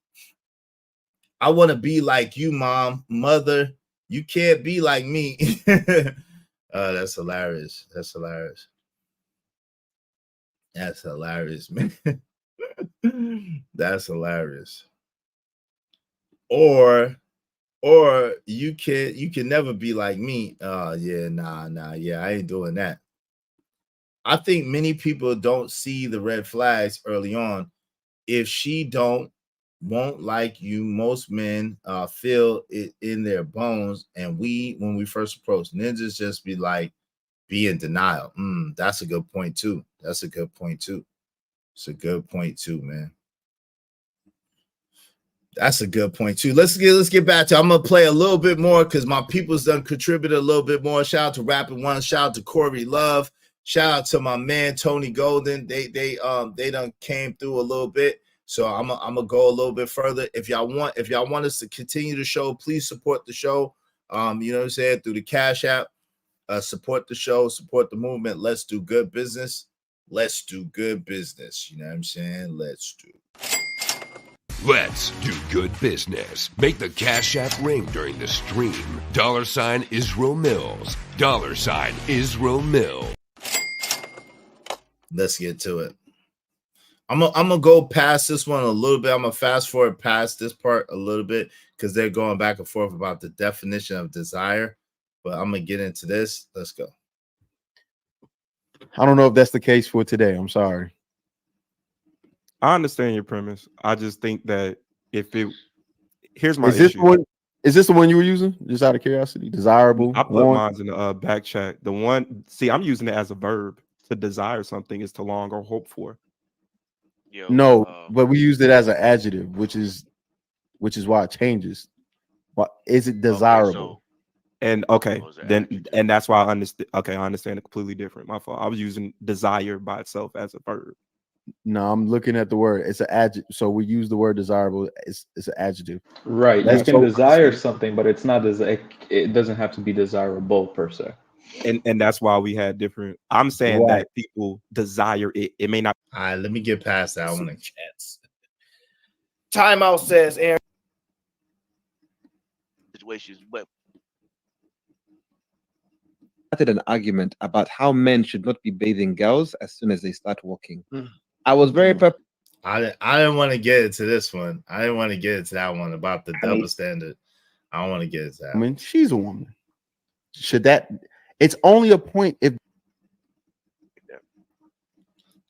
I want to be like you, mom, mother. You can't be like me. That's hilarious. That's hilarious. That's hilarious, man. That's hilarious. Or you can never be like me. Yeah, nah, yeah, I ain't doing that. I think many people don't see the red flags early on. If she won't like you, most men feel it in their bones. And when we first approach, ninjas just be in denial. That's a good point too. It's a good point too, man. That's a good point too. Let's get back to. I'm gonna play a little bit more because my people's done contributed a little bit more. Shout out to Rapid One. Shout out to Corey Love. Shout out to my man Tony Golden. They done came through a little bit. So I'm gonna go a little bit further. If y'all want us to continue the show, please support the show. You know what I'm saying, through the Cash App. Support the show, support the movement. Let's do good business. Let's do good business. You know what I'm saying? Let's do good business. Make the Cash App ring during the stream. $ Israel Mills. $ Israel Mills. Let's get to it. I'm gonna go past this one a little bit. I'm gonna fast forward past this part a little bit because they're going back and forth about the definition of desire. But I'm gonna get into this. Let's go. I don't know if that's the case for today. I'm sorry. I understand your premise. I just think that here's my is this issue. one? Is this the one you were using? Just out of curiosity, desirable. I put mine in the back chat. The one, see, I'm using it as a verb. To desire something is to long or hope for. No, but we used it as an adjective, which is why it changes. What is it desirable? And and that's why I understand. Okay, I understand it completely different. My fault. I was using desire by itself as a verb. No, I'm looking at the word. It's an adjective. So we use the word desirable. It's an adjective. Right. You can desire something, but it's not it doesn't have to be desirable per se. And that's why we had different. I'm saying that people desire it. It may not. All right, let me get past that one. Timeout says Aaron. Situations, but started an argument about how men should not be bathing girls as soon as they start walking. I was very I didn't want to get into this one. I didn't want to get into that one about the double standard. I don't want to get into that. I mean, she's a woman. Should that? It's only a point if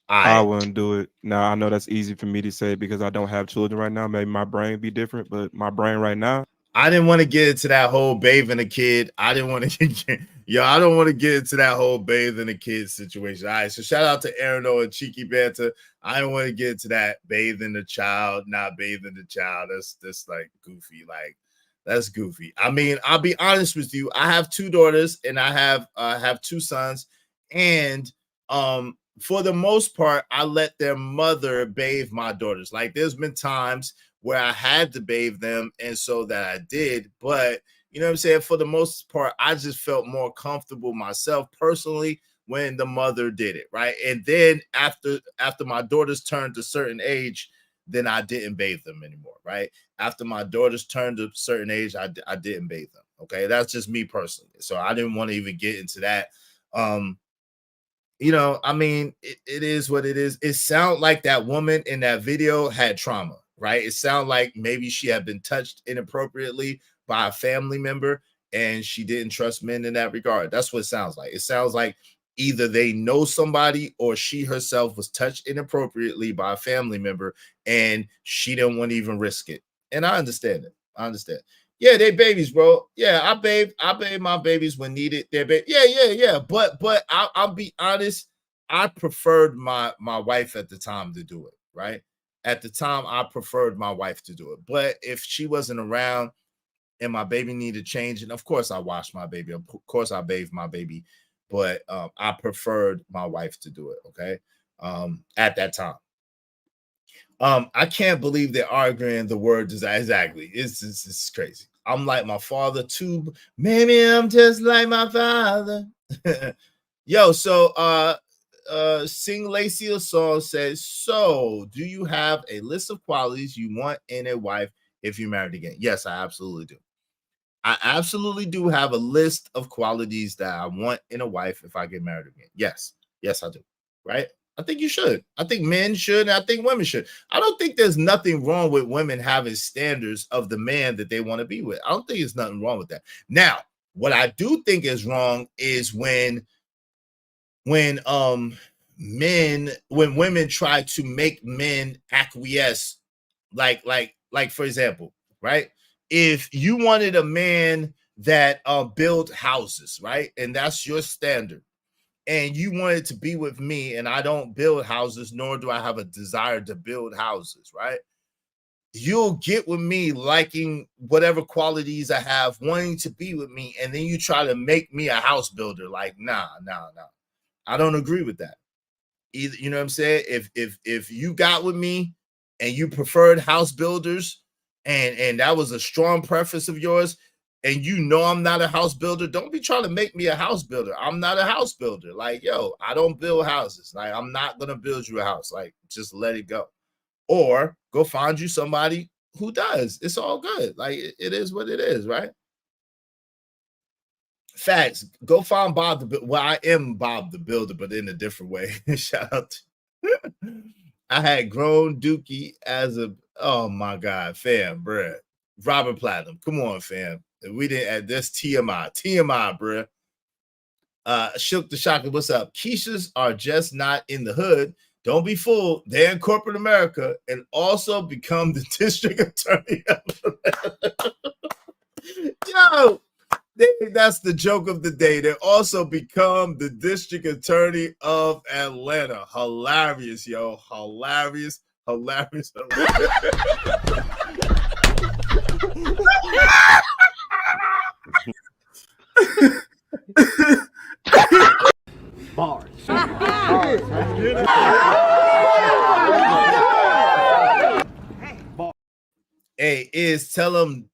I wouldn't do it. Now I know that's easy for me to say because I don't have children right now. Maybe my brain be different, but my brain right now. I didn't want to get into that whole bathing a kid. I didn't want to get, I don't want to get into that whole bathing a kid situation. All right, so shout out to Aaron O and Cheeky Banter. I don't want to get into that bathing the child, not bathing the child. That's like goofy. Like that's goofy. I mean, I'll be honest with you. I have 2 daughters and I have 2 sons, and for the most part, I let their mother bathe my daughters. Like there's been times where I had to bathe them, and so that I did. But you know what I'm saying? For the most part, I just felt more comfortable myself personally when the mother did it, right? And then after my daughters turned a certain age, then I didn't bathe them anymore, right? After my daughters turned a certain age, I didn't bathe them. Okay, that's just me personally. So I didn't want to even get into that. You know, I mean, it is what it is. It sounded like that woman in that video had trauma, right? It sounded like maybe she had been touched inappropriately by a family member and she didn't trust men in that regard. That's what it sounds like. It sounds like either they know somebody or she herself was touched inappropriately by a family member and she didn't want to even risk it. And I understand it. I understand. Yeah, they babies, bro. Yeah, I bathe my babies when needed. They're yeah. But I'll be honest. I preferred my wife at the time to do it, right? At the time, I preferred my wife to do it. But if she wasn't around and my baby needed changing, of course I washed my baby. Of course I bathed my baby. But I preferred my wife to do it, okay? At that time. I can't believe they're arguing the word design. Exactly. It's crazy. I'm like my father too. Maybe I'm just like my father. Yo, so Sing Lacey a song says, so do you have a list of qualities you want in a wife if you're married again? Yes, I absolutely do. I absolutely do have a list of qualities that I want in a wife if I get married again. Yes, I do. Right? I think you should. I think men should. And I think women should. I don't think there's nothing wrong with women having standards of the man that they want to be with. I don't think there's nothing wrong with that. Now, what I do think is wrong is when women try to make men acquiesce, like for example, right? If you wanted a man that built houses, right, and that's your standard, and you wanted to be with me, and I don't build houses, nor do I have a desire to build houses, right? You'll get with me liking whatever qualities I have, wanting to be with me, and then you try to make me a house builder. Like, nah. I don't agree with that. Either, you know what I'm saying? If you got with me and you preferred house builders, and that was a strong preference of yours, and you know I'm not a house builder, don't be trying to make me a house builder. I'm not a house builder. Like, yo, I don't build houses. Like, I'm not gonna build you a house. Like, just let it go. Or go find you somebody who does. It's all good. Like, it is what it is, right? Facts. Go find Bob the Builder. Well, I am Bob the Builder, but in a different way. Shout out to I had grown Dookie as a, oh my God, fam, bruh. Robert Platinum. Come on, fam. We didn't add this TMI, bruh. Shook the Shocker, what's up? Keishas are just not in the hood. Don't be fooled. They're in corporate America and also become the district attorney. Yo, that's the joke of the day. They also become the district attorney of Atlanta. Hilarious, yo. Hilarious. Bars. Hey, tell him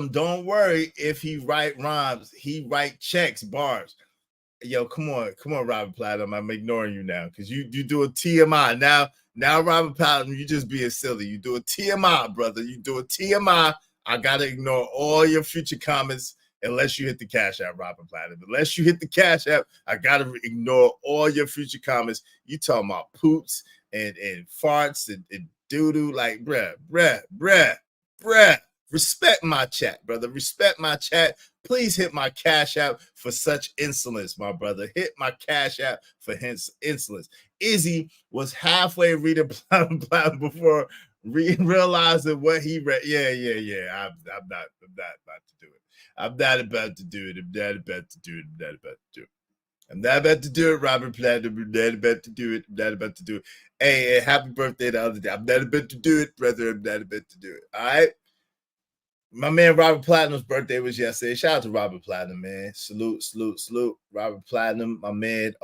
don't worry if he write rhymes, he write checks, bars. Yo, come on, Robert Platinum. I'm ignoring you now because you do a TMI. Now, Robert Platinum, you just being silly. You do a TMI, brother. You do a TMI. I gotta ignore all your future comments unless you hit the Cash App, Robert Platinum. Unless you hit the Cash App, I gotta ignore all your future comments. You talking about poops and farts and doo-doo, like bruh. Respect my chat, brother. Respect my chat. Please hit my Cash App for such insolence, my brother. Hit my Cash App for insolence. iZZY was halfway reading Platinum before realizing what he read. Yeah. I'm not about to do it. I'm not about to do it. I'm not about to do it, Robert Platinum. I'm not about to do it. Hey, happy birthday the other day. I'm not about to do it, brother. I'm not about to do it. All right. My man Robert Platinum's birthday was yesterday. Shout out to Robert Platinum, man. Salute. Robert Platinum, my man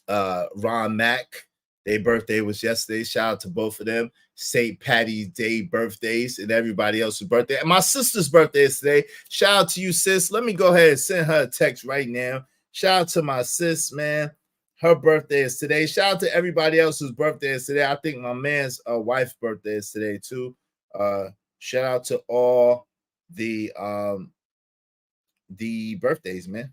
Ron Mack. Their birthday was yesterday. Shout out to both of them. St. Patty's Day birthdays and everybody else's birthday. And my sister's birthday is today. Shout out to you, sis. Let me go ahead and send her a text right now. Shout out to my sis, man. Her birthday is today. Shout out to everybody else whose birthday is today. I think my man's wife's birthday is today too. Shout out to all the birthdays, man.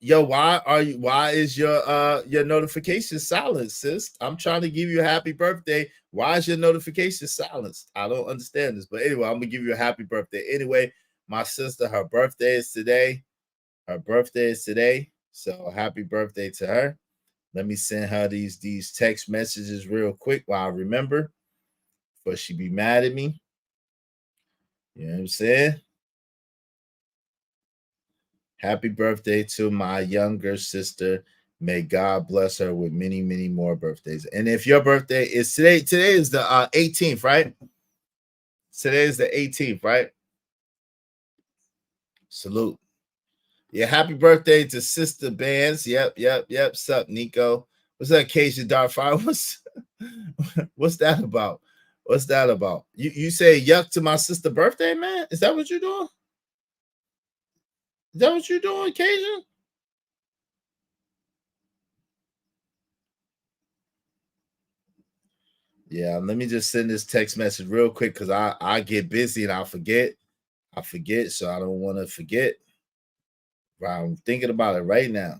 Yo, why is your notification silent, sis? I'm trying to give you a happy birthday. Why is your notification silenced? I don't understand this. But anyway, I'm gonna give you a happy birthday. Anyway, my sister, her birthday is today. So happy birthday to her. Let me send her these text messages real quick while I remember. But she be mad at me. You know what I'm saying? Happy birthday to my younger sister. May God bless her with many, many more birthdays. And if your birthday is today is the 18th, right? Today is the 18th, right? Salute. Yeah, happy birthday to Sister BANDZ. Yep. Sup, Nico? What's that, Cajun Darkfire? What's that about? What's that about? You say yuck to my sister birthday, man? Is that what you're doing? Is that what you're doing, Cajun? Yeah, let me just send this text message real quick because I get busy and I forget, so I don't want to forget. I'm thinking about it right now.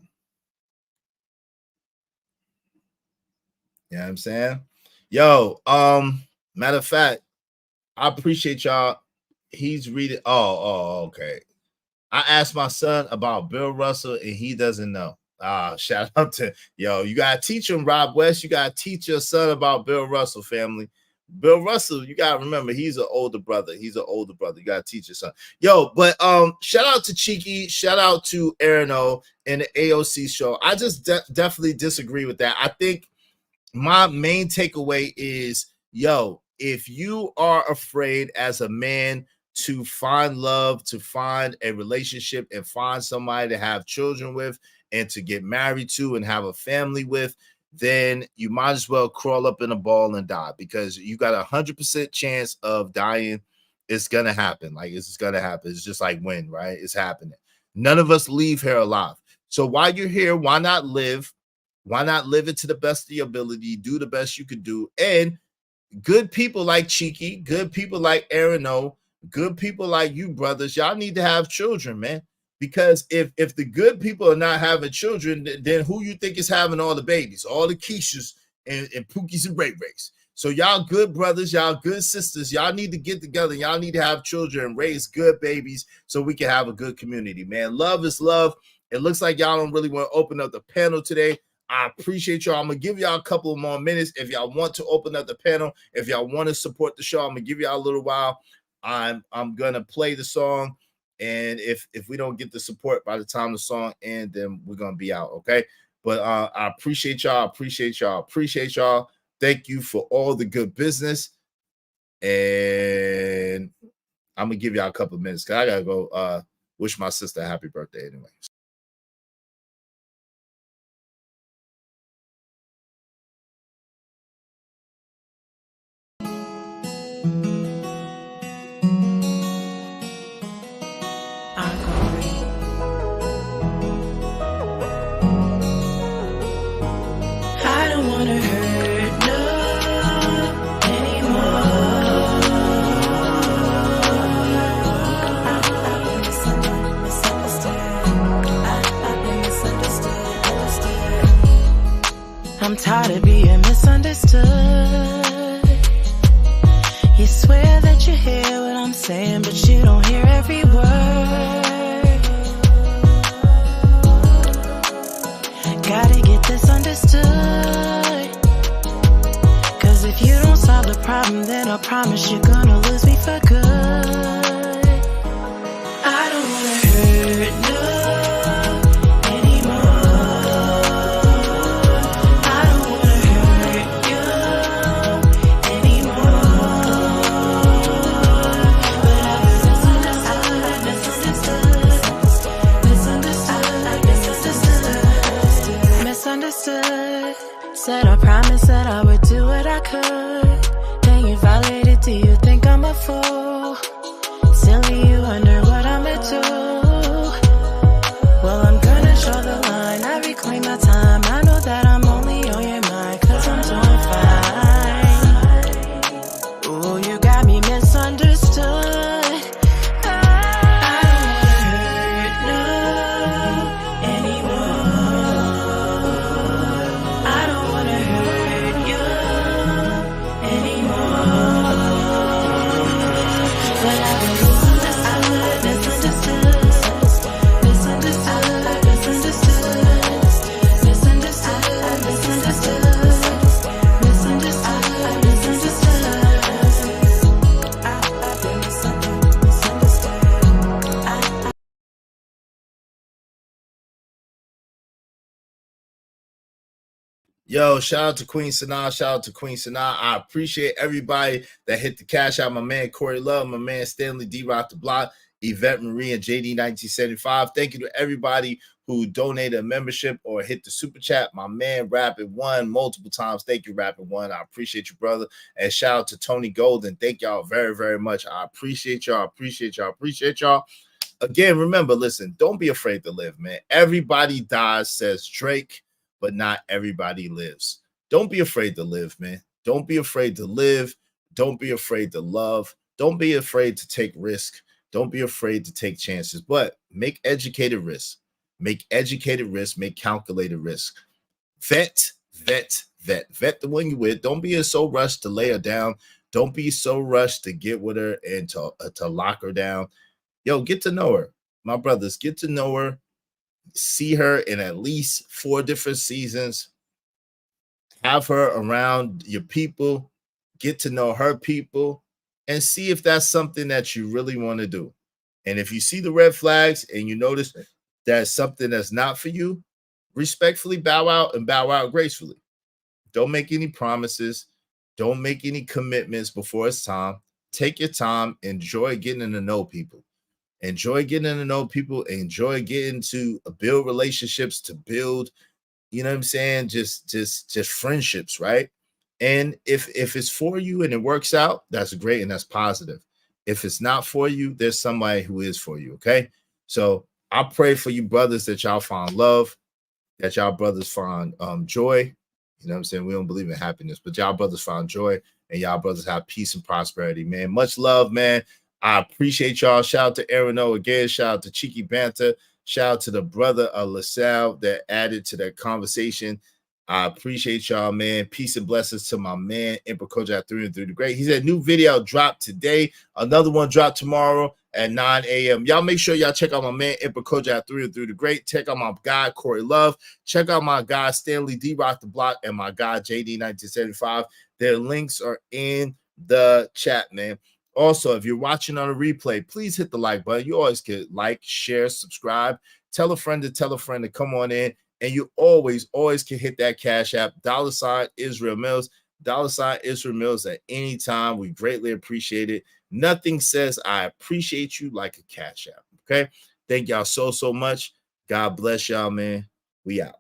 You know what I'm saying? Yo, matter of fact, I appreciate y'all. He's reading. Oh, okay. I asked my son about Bill Russell and he doesn't know. Shout out to you gotta teach him, Rob West. You gotta teach your son about Bill Russell, family. Bill Russell, you gotta remember he's an older brother. You gotta teach your son. But shout out to Cheeky, shout out to Aaron O and the A.O.C show. I just definitely disagree with that. I think my main takeaway is, if you are afraid as a man to find love, to find a relationship and find somebody to have children with and to get married to and have a family with, then you might as well crawl up in a ball and die, because you got 100% chance of dying. It's going to happen. It's going to happen. It's just like wind, right? It's happening. None of us leave here alive. So while you're here, why not live? Why not live it to the best of your ability? Do the best you could do. And good people like Cheeky, good people like Aaron O, good people like you, brothers, y'all need to have children, man. Because if the good people are not having children, then who you think is having all the babies, all the Keishas and Pookies and Ray Rays? So y'all good brothers, y'all good sisters, y'all need to get together. Y'all need to have children and raise good babies so we can have a good community, man. Love is love. It looks like y'all don't really want to open up the panel today. I appreciate y'all. I'm going to give y'all a couple of more minutes. If y'all want to open up the panel, if y'all want to support the show, I'm going to give y'all a little while. I'm going to play the song. And if we don't get the support by the time the song ends, then we're going to be out, okay? But I appreciate y'all. Appreciate y'all. Thank you for all the good business. And I'm going to give y'all a couple of minutes because I got to go wish my sister a happy birthday anyway. I'm tired of being misunderstood. You swear saying, but you don't hear every word. Gotta get this understood. Cause if you don't solve the problem, then I promise you're gonna lose me for good. I don't wanna hurt no anymore. I don't wanna hurt you anymore. But I was misunderstood. Said I promised that I would do what I could. Then you violated, do you think I'm a fool? Silly, you wonder what I'ma do. Well, I'm gonna draw the line, I reclaim my time. I know that I'm only on your mind, cause I'm doing fine. Ooh, you got me misunderstood. Yo, shout out to Queen Sanaa. Shout out to Queen Sanaa. I appreciate everybody that hit the cash out. My man Corey Love, my man Stanley D. Rock the Block, Yvette Marie, and JD 1975. Thank you to everybody who donated a membership or hit the super chat. My man Rapid One multiple times. Thank you, Rapid One. I appreciate you, brother. And shout out to Tony Golden. Thank y'all very, very much. I appreciate y'all. Appreciate y'all. Again, remember, listen, don't be afraid to live, man. Everybody dies, says Drake, but not everybody lives. Don't be afraid to live, man. Don't be afraid to live. Don't be afraid to love. Don't be afraid to take risk. Don't be afraid to take chances, but make educated risks. Make educated risks. Make calculated risk. Vet the one you with. Don't be so rushed to lay her down. Don't be so rushed to get with her and to lock her down. Yo, get to know her. My brothers, get to know her. See her in at least 4 different seasons. Have her around your people. Get to know her people and see if that's something that you really want to do. And if you see the red flags and you notice that's something that's not for you, respectfully bow out and bow out gracefully. Don't make any promises. Don't make any commitments before it's time. Take your time. Enjoy getting to know people. Enjoy getting to know people. Enjoy getting to build relationships, to build, you know what I'm saying? Just friendships, right? And if it's for you and it works out, that's great and that's positive. If it's not for you, there's somebody who is for you, okay? So I pray for you brothers that y'all find love, that y'all brothers find joy. You know what I'm saying? We don't believe in happiness, but y'all brothers find joy and y'all brothers have peace and prosperity, man. Much love, man. I appreciate y'all. Shout out to Aaron O again. Shout out to Cheeky Banter. Shout out to the brother of LaSalle that added to that conversation. I appreciate y'all, man. Peace and blessings to my man, Emperor Kojak 3 and 3 the Great. He said new video dropped today. Another one dropped tomorrow at 9 a.m. Y'all make sure y'all check out my man, Emperor Kojak 3 and 3 the Great. Check out my guy, Corey Love. Check out my guy, Stanley D. Rock the Block, and my guy, JD 1975. Their links are in the chat, man. Also, if you're watching on a replay, please hit the like button. You always can like, share, subscribe. Tell a friend to come on in. And you always can hit that cash app, $ Israel Mills, $ Israel Mills at any time. We greatly appreciate it. Nothing says I appreciate you like a cash app, okay? Thank y'all so much. God bless y'all, man. We out.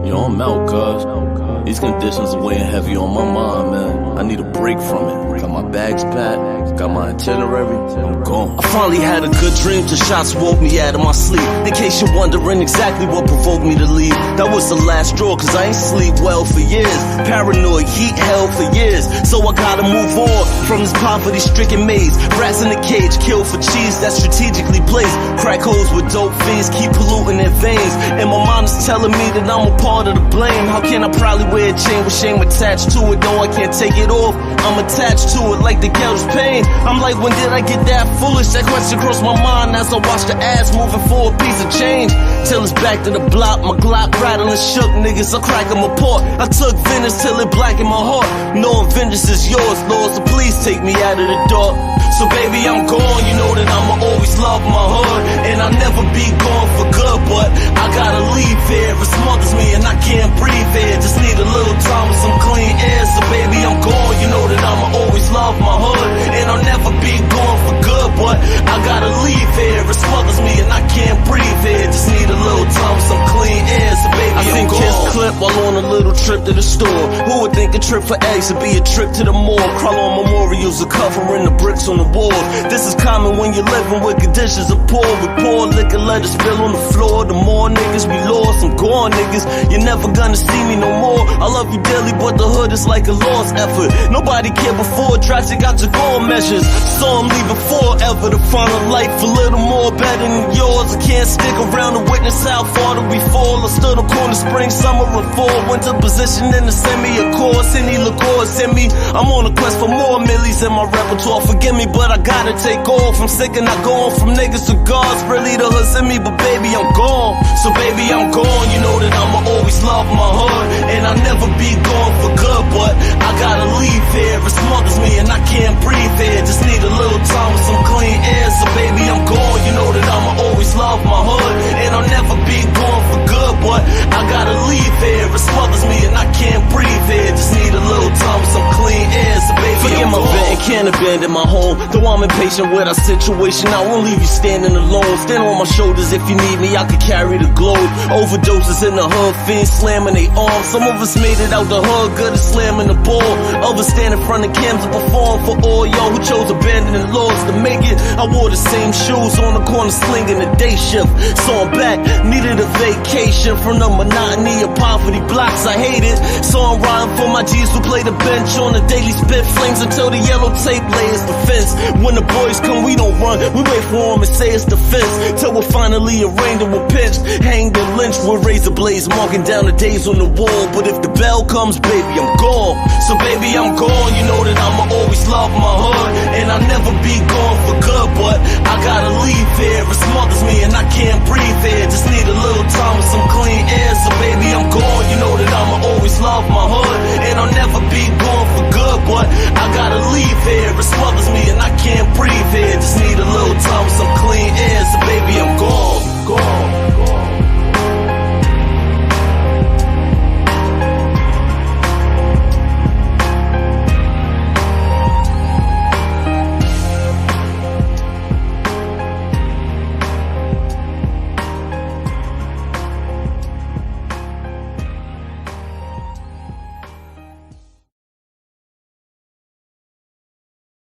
Yo, I'm out, cuz. These conditions are weighing heavy on my mind, man. I need a break from it. Got my bags packed, got my itinerary, I'm gone. I finally had a good dream, the shots woke me out of my sleep. In case you're wondering exactly what provoked me to leave, that was the last straw, cause I ain't sleep well for years. Paranoid, heat hell for years. So I gotta move on from this poverty-stricken maze. Rats in a cage, killed for cheese that's strategically placed. Crack holes with dope fiends, keep polluting their veins. And my mind is telling me that I'm a part of the blame. How can I proudly wear a chain with shame attached to it? No, I can't take it off, I'm attached to it like the girl's pain. I'm like, when did I get that foolish? That question crossed my mind as I watched the ass moving for a piece of change. Till it's back to the block, my Glock rattling shook niggas, I crack them apart. I took vengeance till it blackened my heart. Knowing vengeance is yours, Lord, so please take me out of the dark. So baby, I'm gone, you know that I'ma always love my hood. And I'll never be gone for good, but I gotta leave here. It smothers me and I can't breathe here. Just need a little time with some clean air. So baby, I'm gone, you know that I'ma always love my hood. And I'll never be gone for good, but I gotta leave here. It smothers me and I can't breathe here. Just need a little time with some clean air. So baby, I'm gone. Kids clip while on a little trip to the store. Who would think a trip for eggs would be a trip to the mall? Crawl on memorials are covering the bricks on the wall. This is common when you're living with conditions of poor. We pour liquor, let it spill on the floor. The more niggas we lost, I'm gone niggas. You're never gonna see me no more. I love you dearly, but the hood is like a lost effort. Nobody cared before, drastic got to go measures. Saw him leaving forever to find a life a little more better than yours. I can't stick around to witness how far do we fall. I stood on corner, spring, summer, and fall. Winter position in the semi, of course, any liqueur send me. I'm on a quest for more millies in my repertoire. Forgive me, but I gotta take off. I'm sick and I go on from niggas to gods. Really the hood's in me, but baby, I'm gone. So baby, I'm gone. You know that I'ma always love my hood. And I'll never be gone for good, but I gotta leave here. It smothers me and I can't breathe here. Just need a little time with some clean air. So baby, I'm gone. You know that I'ma always love my hood. And I'll never be gone for good, but I gotta leave here. It smothers me and I can't breathe here. Just need a little time with some clean air. So baby, forget my bed and can't abandon my home. Though I'm impatient with our situation, I won't leave you standing alone. Stand on my shoulders if you need me, I could carry the globe. Overdoses in the hood, fiends slamming they arms. Some of us made it out the hood, good at slamming the ball. Others stand in front of cams to perform for all y'all who chose abandoning laws to make it. I wore the same shoes on the corner slinging the day shift. So I'm back, needed a vacation from the monotony of poverty blocks I hated. So I'm riding for my G's who play the bench on the daily spit flames until the yellow tape layers the fence. When the boys come, we don't run, we wait for them and say it's the fence. Till we're finally arraigned and we're pinched, hanged and lynched with razor blades, marking down the days on the wall. But if the bell comes, baby, I'm gone. So baby, I'm gone. You know that I'ma always